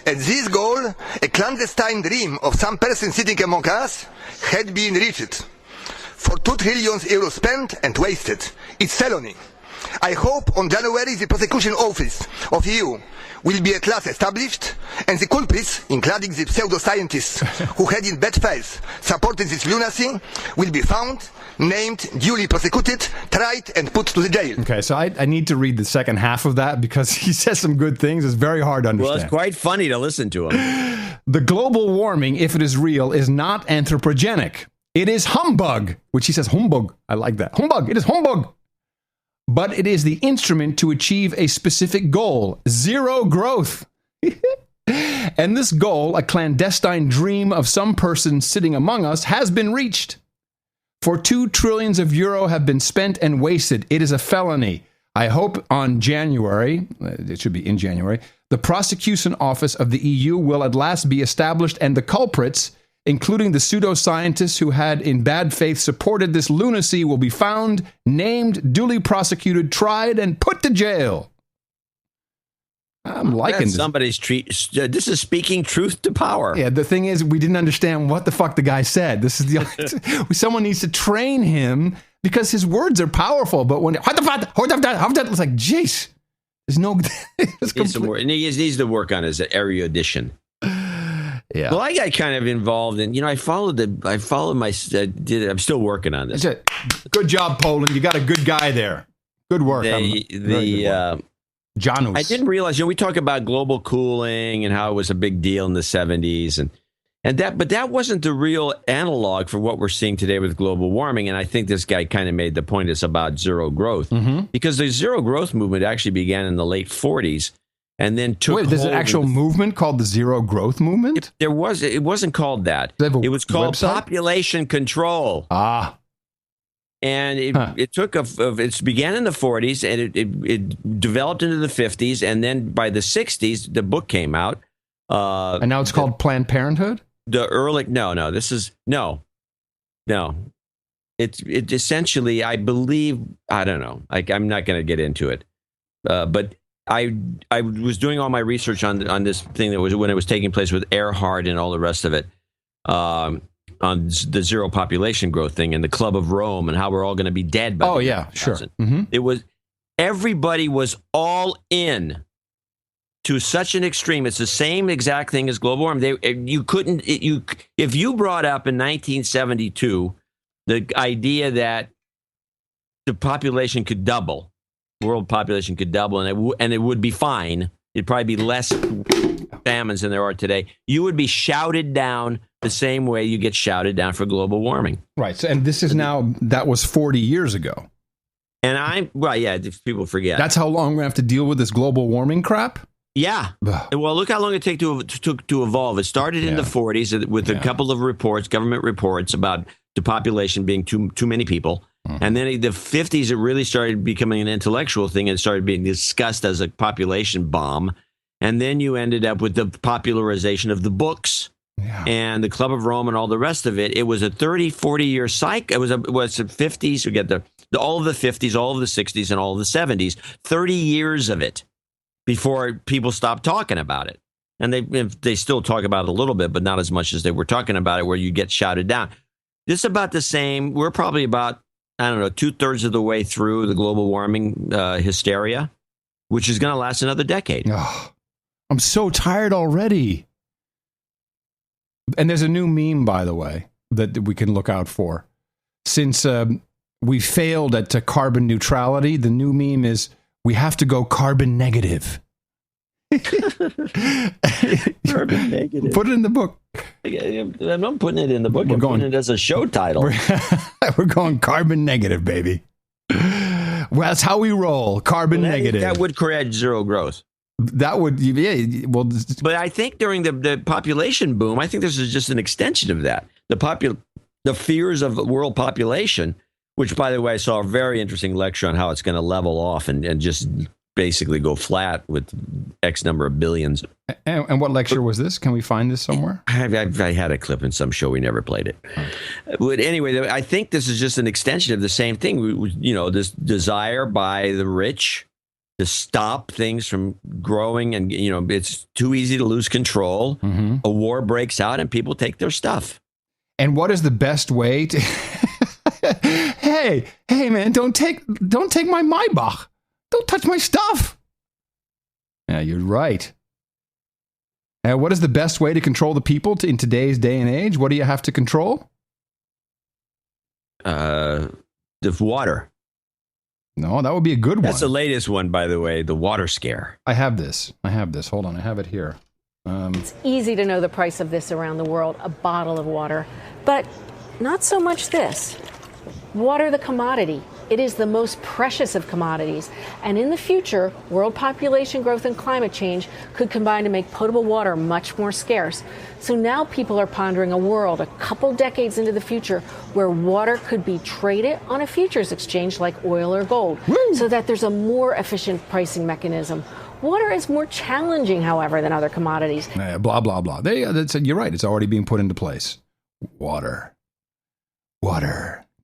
And this goal, a clandestine dream of some person sitting among us, had been reached. For 2 trillion euros spent and wasted. It's felony. I hope on January the prosecution office of EU will be at last established, and the culprits, including the pseudoscientists who had in bad faith supported this lunacy, will be found, named, duly prosecuted, tried, and put to the jail. Okay, so I need to read the second half of that because he says some good things. It's very hard to understand. Well, it's quite funny to listen to him. The global warming, if it is real, is not anthropogenic. It is humbug, which he says humbug. I like that. Humbug. It is humbug. But it is the instrument to achieve a specific goal, zero growth. And this goal, a clandestine dream of some person sitting among us, has been reached. For 2 trillion euro have been spent and wasted. It is a felony. I hope on January, it should be in January, the prosecution office of the EU will at last be established, and the culprits, including the pseudoscientists who had in bad faith supported this lunacy, will be found, named, duly prosecuted, tried, and put to jail. I'm liking this. Somebody's this is speaking truth to power. Yeah, the thing is, we didn't understand what the fuck the guy said. This is someone needs to train him because his words are powerful. But when it's like, jeez, there's no. He needs to work on his erudition. Yeah. Well, I got kind of involved in, I'm still working on this. Good job, Poland. You got a good guy there. Good work. Janus. I didn't realize, we talk about global cooling and how it was a big deal in the 70s but that wasn't the real analog for what we're seeing today with global warming. And I think this guy kind of made the point it's about zero growth because the zero growth movement actually began in the late 40s. And then there's an actual movement called the Zero Growth Movement? It wasn't called that. It was called population control. And it took it began in the 40s, and it developed into the 50s, and then by the 60s, the book came out. And now it's called Planned Parenthood? It's essentially, I believe, I don't know. I'm not going to get into it. But I was doing all my research on this thing that was when it was taking place with Earhart and all the rest of it. On the zero population growth thing and the Club of Rome and how we're all going to be dead by sure. Mm-hmm. It was, everybody was all in to such an extreme. It's the same exact thing as global warming. If you brought up in 1972 the idea that the population could double, world population could double, and it would be fine. It'd probably be less famines than there are today. You would be shouted down the same way you get shouted down for global warming. Right. So, and this is now, that was 40 years ago. And people forget. That's how long we have to deal with this global warming crap? Yeah. Well, look how long it took to evolve. It started in the 40s with a couple of reports, government reports about the population being too many people. Mm-hmm. And then in the 50s, it really started becoming an intellectual thing and started being discussed as a population bomb. And then you ended up with the popularization of the books and the Club of Rome and all the rest of it. It was a 30, 40-year cycle. It was the 50s. We get all of the 50s, all of the 60s, and all of the 70s. 30 years of it before people stopped talking about it. And they still talk about it a little bit, but not as much as they were talking about it, where you get shouted down. This is about the same. We're probably about, 2/3 of the way through the global warming hysteria, which is going to last another decade. Oh, I'm so tired already. And there's a new meme, by the way, that we can look out for. Since we failed at carbon neutrality, the new meme is, we have to go carbon negative. Carbon negative. Put it in the book. I'm not putting it in the book. I'm putting it as a show title. We're going carbon negative, baby. Well, that's how we roll. Carbon negative. That would create zero growth. That would, well. But I think during the population boom, I think this is just an extension of that. The fears of world population, which, by the way, I saw a very interesting lecture on how it's going to level off and just basically go flat with X number of billions. And what lecture was this? Can we find this somewhere? I had a clip in some show. We never played it. But anyway, I think this is just an extension of the same thing. This desire by the rich to stop things from growing, and it's too easy to lose control. Mm-hmm. A war breaks out and people take their stuff. And what is the best way to hey man, don't take my Maybach. Don't touch my stuff. Yeah, you're right. What is the best way to control the people in today's day and age? What do you have to control? The water. No, that would be a good one. That's the latest one, by the way, the water scare. I have this. Hold on, I have it here. It's easy to know the price of this around the world, a bottle of water. But not so much this. Water, the commodity. It is the most precious of commodities. And in the future, world population growth and climate change could combine to make potable water much more scarce. So now people are pondering a world a couple decades into the future where water could be traded on a futures exchange like oil or gold, so that there's a more efficient pricing mechanism. Water is more challenging, however, than other commodities. Blah, blah, blah. You're right. It's already being put into place. Water.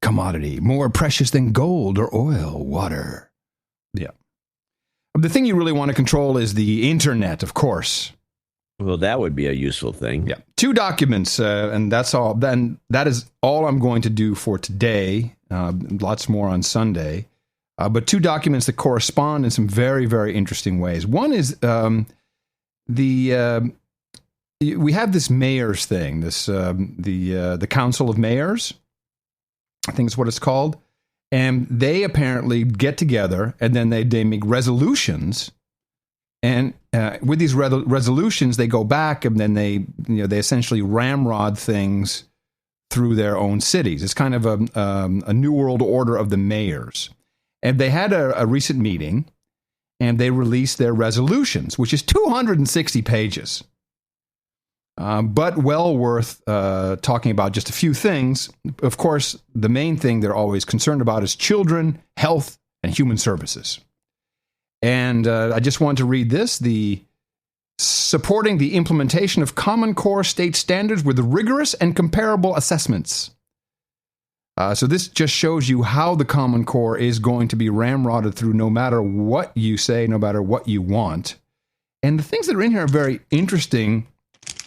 Commodity, more precious than gold or oil. Water. Yeah. The thing you really want to control is the internet, of course. Well, that would be a useful thing. Yeah. 2 documents, and that's all. Then that is all I'm going to do for today. Lots more on Sunday. But 2 documents that correspond in some very, very interesting ways. One is we have this mayors thing, the Council of Mayors. I think it's what it's called. And they apparently get together and then they make resolutions. And with these resolutions, they go back and then they essentially ramrod things through their own cities. It's kind of a new world order of the mayors. And they had a recent meeting and they released their resolutions, which is 260 pages. but well worth talking about just a few things. Of course, the main thing they're always concerned about is children, health, and human services. And I just want to read this. Supporting the implementation of Common Core state standards with rigorous and comparable assessments. So this just shows you how the Common Core is going to be ramrodded through no matter what you say, no matter what you want. And the things that are in here are very interesting,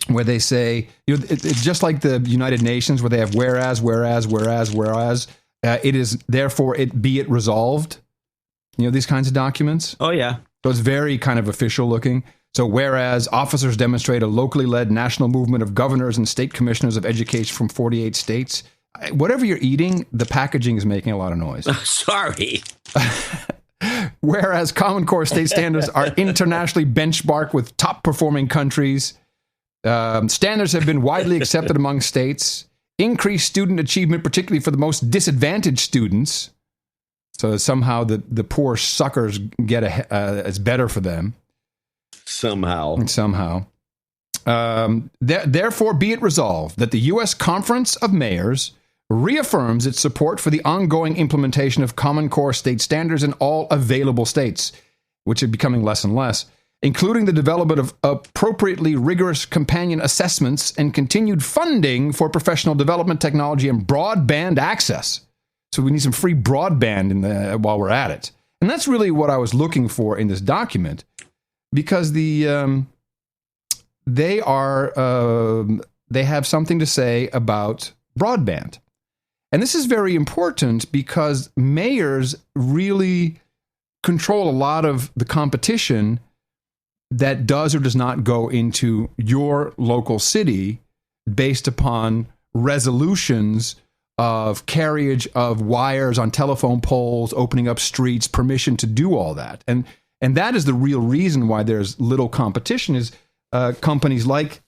where they say, it's just like the United Nations, where they have whereas, it is therefore be it resolved. These kinds of documents. Oh, yeah. So it's very kind of official looking. So whereas officers demonstrate a locally led national movement of governors and state commissioners of education from 48 states. Whatever you're eating, the packaging is making a lot of noise. Sorry. Whereas Common Core state standards are internationally benchmarked with top performing countries. Standards have been widely accepted among states. Increased student achievement, particularly for the most disadvantaged students. So somehow the poor suckers get it's better for them. Somehow. Therefore, be it resolved that the U.S. Conference of Mayors reaffirms its support for the ongoing implementation of Common Core state standards in all available states, which are becoming less and less, including the development of appropriately rigorous companion assessments and continued funding for professional development, technology, and broadband access. So we need some free broadband while we're at it. And that's really what I was looking for in this document, because they have something to say about broadband. And this is very important because mayors really control a lot of the competition that does or does not go into your local city based upon resolutions of carriage of wires on telephone poles, opening up streets, permission to do all that. And that is the real reason why there's little competition is companies like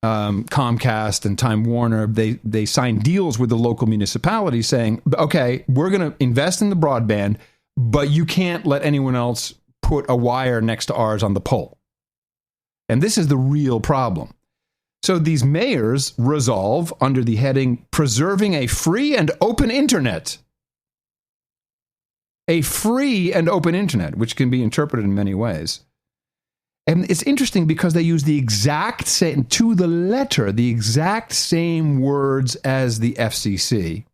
Comcast and Time Warner, they sign deals with the local municipalities saying, okay, we're going to invest in the broadband, but you can't let anyone else put a wire next to ours on the pole. And this is the real problem. So these mayors resolve under the heading, preserving a free and open internet. A free and open internet, which can be interpreted in many ways. And it's interesting because they use the exact same, to the letter, the exact same words as the FCC.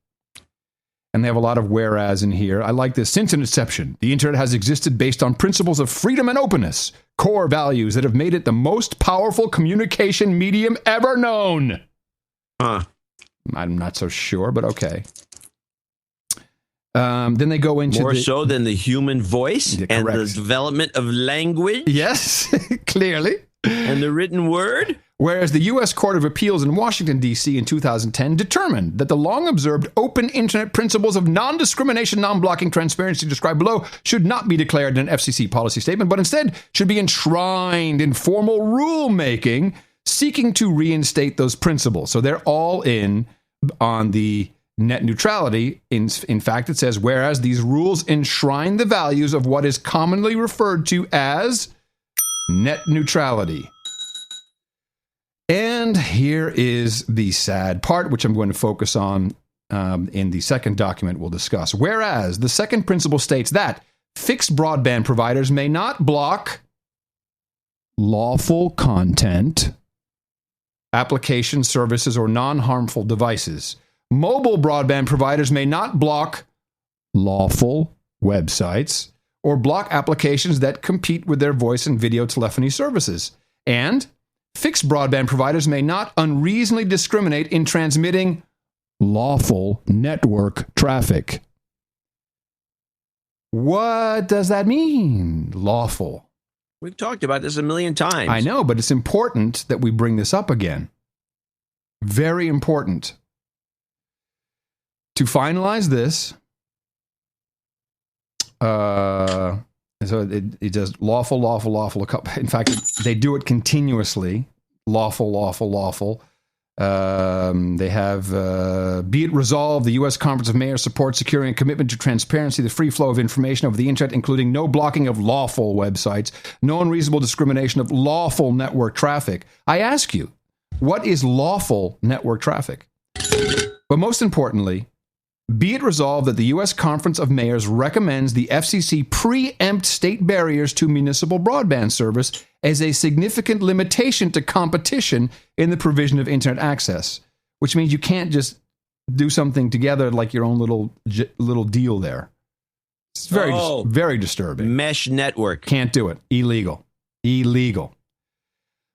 And they have a lot of whereas in here. I like this. Since its inception, the internet has existed based on principles of freedom and openness, core values that have made it the most powerful communication medium ever known. I'm not so sure, but okay. Then they go into more so than the human voice and the development of language. Yes, clearly. And the written word. Whereas the U.S. Court of Appeals in Washington, D.C. in 2010 determined that the long-observed open internet principles of non-discrimination, non-blocking, transparency described below should not be declared in an FCC policy statement, but instead should be enshrined in formal rulemaking seeking to reinstate those principles. So they're all in on the net neutrality. In fact, it says, whereas these rules enshrine the values of what is commonly referred to as net neutrality. And here is the sad part, which I'm going to focus on in the second document we'll discuss. Whereas the second principle states that fixed broadband providers may not block lawful content, application services, or non-harmful devices. Mobile broadband providers may not block lawful websites or block applications that compete with their voice and video telephony services. And fixed broadband providers may not unreasonably discriminate in transmitting lawful network traffic. What does that mean, lawful? We've talked about this a million times. I know, but it's important that we bring this up again. Very important. To finalize this, so it does lawful, lawful, lawful. In fact, they do it continuously. Lawful, lawful, lawful. They have, be it resolved, the U.S. Conference of Mayors supports securing a commitment to transparency, the free flow of information over the internet, including no blocking of lawful websites, no unreasonable discrimination of lawful network traffic. I ask you, what is lawful network traffic? But most importantly, be it resolved that the U.S. Conference of Mayors recommends the FCC preempt state barriers to municipal broadband service as a significant limitation to competition in the provision of internet access, which means you can't just do something together like your own little deal there. It's very disturbing. Mesh network. Can't do it. Illegal.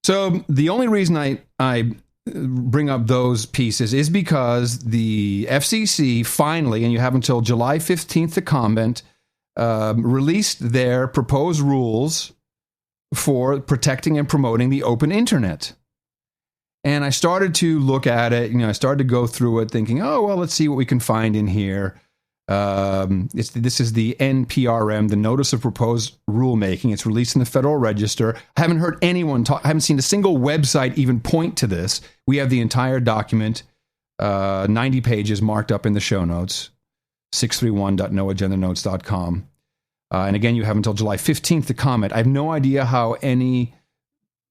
So the only reason I bring up those pieces is because the FCC finally, and you have until July 15th to comment, released their proposed rules for protecting and promoting the open internet. And I started to look at it, I started to go through it thinking, oh, well, let's see what we can find in here. This is the NPRM, the Notice of Proposed Rulemaking. It's released in the Federal Register. I haven't heard anyone talk, I haven't seen a single website even point to this. We have the entire document, 90 pages marked up in the show notes, 631.noagendanotes.com. And again, you have until July 15th to comment. I have no idea how any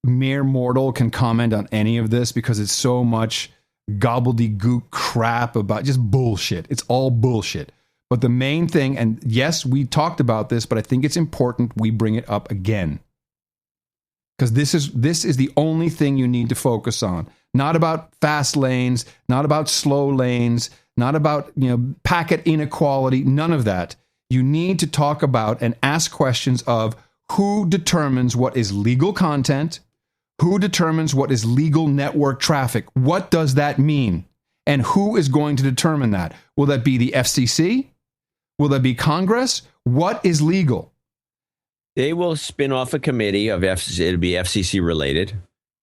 mere mortal can comment on any of this because it's so much gobbledygook crap about just bullshit. It's all bullshit. But the main thing, and yes, we talked about this, but I think it's important we bring it up again. Because this is the only thing you need to focus on. Not about fast lanes, not about slow lanes, not about packet inequality, none of that. You need to talk about and ask questions of who determines what is legal content, who determines what is legal network traffic. What does that mean? And who is going to determine that? Will that be the FCC? Will that be Congress? What is legal? They will spin off a committee of FCC. It'll be FCC related,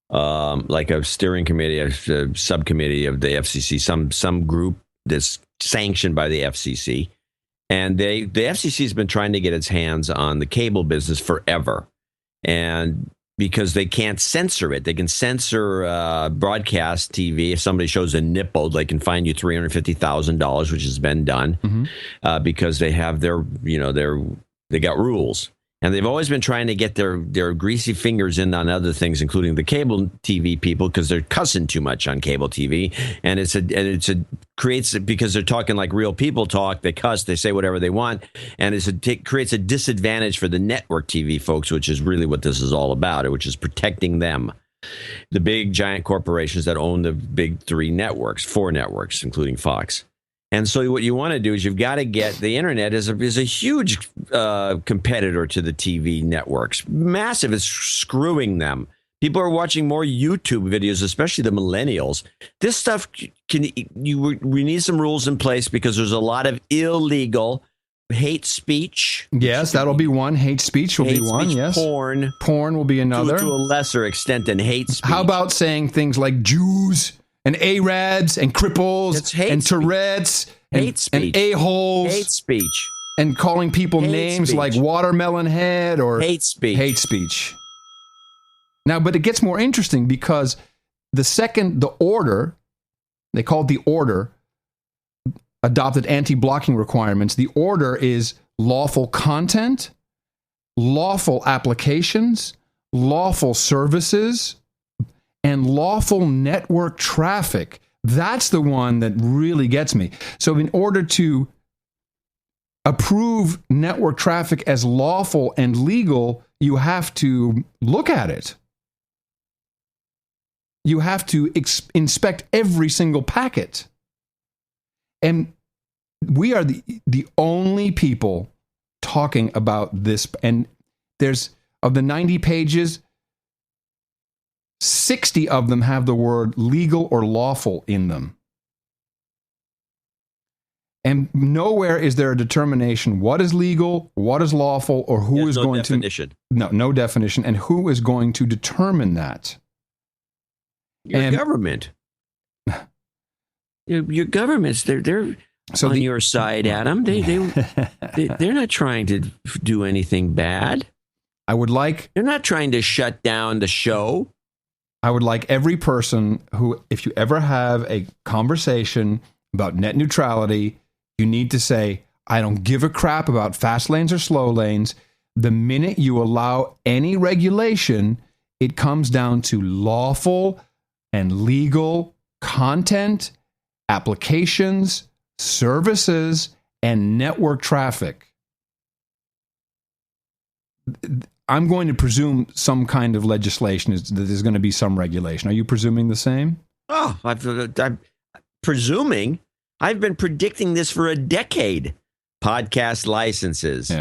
like a steering committee, a subcommittee of the FCC, some group that's sanctioned by the FCC. And the FCC has been trying to get its hands on the cable business forever. And because they can't censor it. They can censor broadcast TV. If somebody shows a nipple, they can fine you $350,000, which has been done because they have they got rules. And they've always been trying to get their greasy fingers in on other things, including the cable TV people, because they're cussing too much on cable TV. And because they're talking like real people talk. They cuss, they say whatever they want, and it creates a disadvantage for the network TV folks, which is really what this is all about, which is protecting them, the big giant corporations that own the big four networks, including Fox. And so what you want to do is you've got to get the internet is a huge competitor to the TV networks. Massive. It's screwing them. People are watching more YouTube videos, especially the millennials. This stuff we need some rules in place because there's a lot of illegal hate speech. Yes, that'll be one. Hate speech will be one. Yes. Porn will be another. To a lesser extent than hate speech. How about saying things like Jews and Arabs and cripples and Tourette's and a-holes? Hate speech. And calling people names like Watermelon Head or hate speech. Hate speech. Now, but it gets more interesting because the order, they call it the order, adopted anti-blocking requirements. The order is lawful content, lawful applications, lawful services, and lawful network traffic. That's the one that really gets me. So in order to approve network traffic as lawful and legal, you have to look at it. You have to inspect every single packet. And we are the only people talking about this. And there's, of the 90 pages, 60 of them have the word legal or lawful in them. And nowhere is there a determination what is legal, what is lawful, or who is going definition. to... No definition. And who is going to determine that? Your government. Your governments, they're on your side, Adam. They're not trying to do anything bad. They're not trying to shut down the show. I would like every person who, if you ever have a conversation about net neutrality, you need to say, I don't give a crap about fast lanes or slow lanes. The minute you allow any regulation, it comes down to lawful and legal content, applications, services, and network traffic. I'm going to presume some kind of legislation is that there's going to be some regulation. Are you presuming the same? Oh, I'm presuming. I've been predicting this for a decade. Podcast licenses,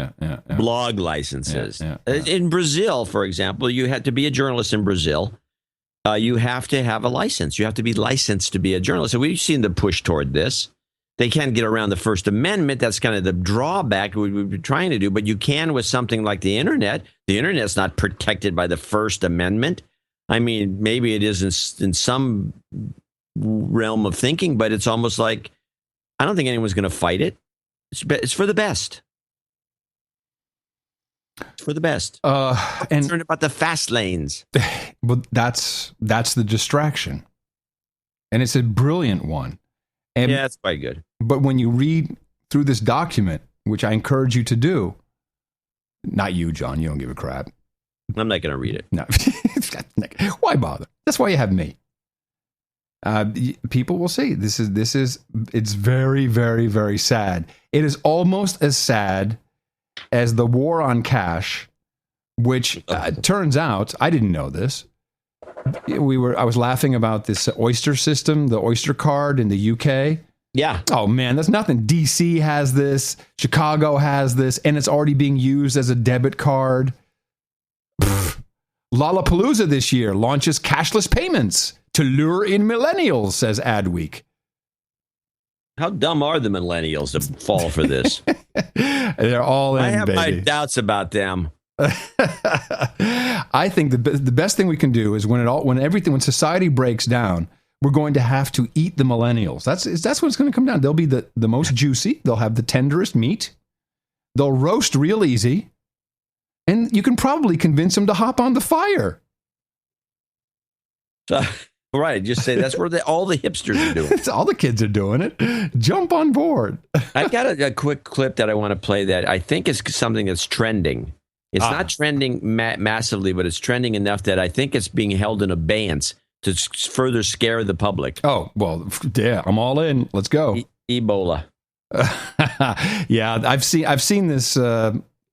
blog licenses. In Brazil, for example, you had to be a journalist in Brazil. You have to have a license. You have to be licensed to be a journalist. So we've seen the push toward this. They can't get around the First Amendment. That's kind of the drawback we've been trying to do. But you can with something like the Internet. The Internet's not protected by the First Amendment. I mean, maybe it is in some realm of thinking, but it's almost like I don't think anyone's going to fight it. It's for the best. It's for the best. And concerned about the fast lanes. But that's the distraction, and it's a brilliant one. And, yeah, it's quite good. But when you read through this document, which I encourage you to do, not you, John, you don't give a crap. I'm not going to read it. No, why bother? That's why you have me. People will see. It's very, very, very sad. It is almost as sad as the war on cash, which turns out, I didn't know this. I was laughing about this Oyster system, the Oyster card in the UK. Yeah. Oh man, that's nothing. DC has this, Chicago has this, and it's already being used as a debit card. Lollapalooza this year launches cashless payments to lure in millennials, says Adweek. How dumb are the millennials to fall for this? They're all in, I have baby. my doubts about them. I think the best thing we can do is when society breaks down, we're going to have to eat the millennials. That's what it's going to come down. They'll be the most juicy. They'll have the tenderest meat. They'll roast real easy. And you can probably convince them to hop on the fire. Right. Just say that's where all the hipsters are doing. All the kids are doing it. Jump on board. I've got a quick clip that I want to play that I think is something that's trending. It's not trending massively, but it's trending enough that I think it's being held in abeyance to further scare the public. Oh, well, yeah, I'm all in. Let's go. Ebola. Yeah, I've seen this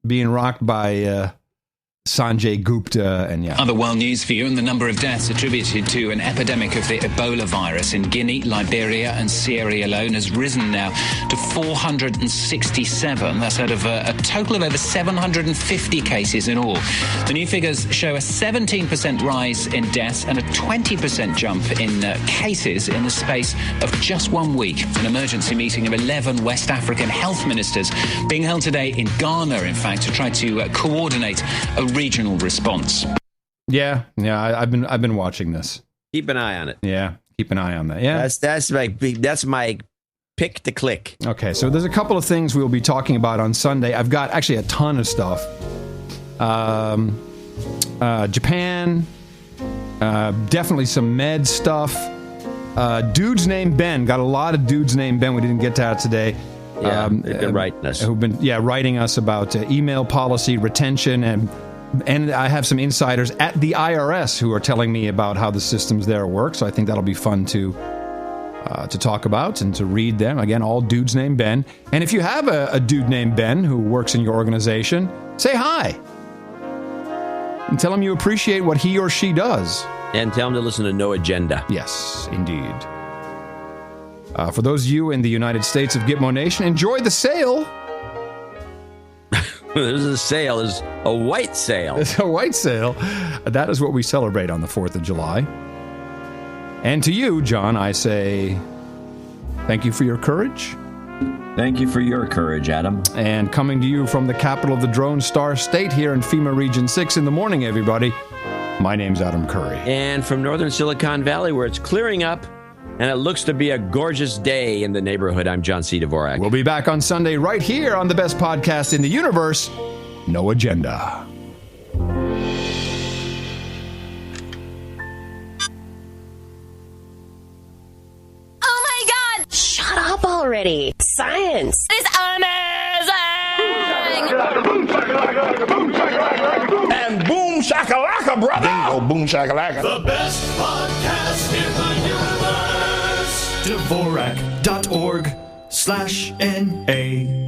being rocked by Sanjay Gupta and Other world news for you, and the number of deaths attributed to an epidemic of the Ebola virus in Guinea, Liberia and Sierra Leone has risen now to 467. That's out of a total of over 750 cases in all. The new figures show a 17% rise in deaths and a 20% jump in cases in the space of just 1 week. An emergency meeting of 11 West African health ministers being held today in Ghana, in fact, to try to coordinate a regional response. Yeah, I've been watching this. Keep an eye on it. Yeah, keep an eye on that. Yeah, that's my pick to click. Okay, so there's a couple of things we'll be talking about on Sunday. I've got actually a ton of stuff. Japan, definitely some med stuff. Dudes named Ben, got a lot of dudes named Ben we didn't get to today. Yeah, they've been writing us. Who've been writing us about email policy retention, and I have some insiders at the IRS who are telling me about how the systems there work. So I think that'll be fun to talk about and to read them. Again, all dudes named Ben. And if you have a dude named Ben who works in your organization, say hi and tell him you appreciate what he or she does. And tell him to listen to No Agenda. Yes, indeed. For those of you in the United States of Gitmo Nation, enjoy the sale. There's a sale. There's a white sale. It's a white sale. That is what we celebrate on the 4th of July. And to you, John, I say thank you for your courage. Thank you for your courage, Adam. And coming to you from the capital of the Drone Star State here in FEMA Region 6 in the morning, everybody, my name's Adam Curry. And from northern Silicon Valley, where it's clearing up, and it looks to be a gorgeous day in the neighborhood, I'm John C. Dvorak. We'll be back on Sunday right here on the best podcast in the universe, No Agenda. already. Science is amazing! And boom shakalaka, brother! Bingo, boom shakalaka. The best podcast in the universe. Dvorak.org/NA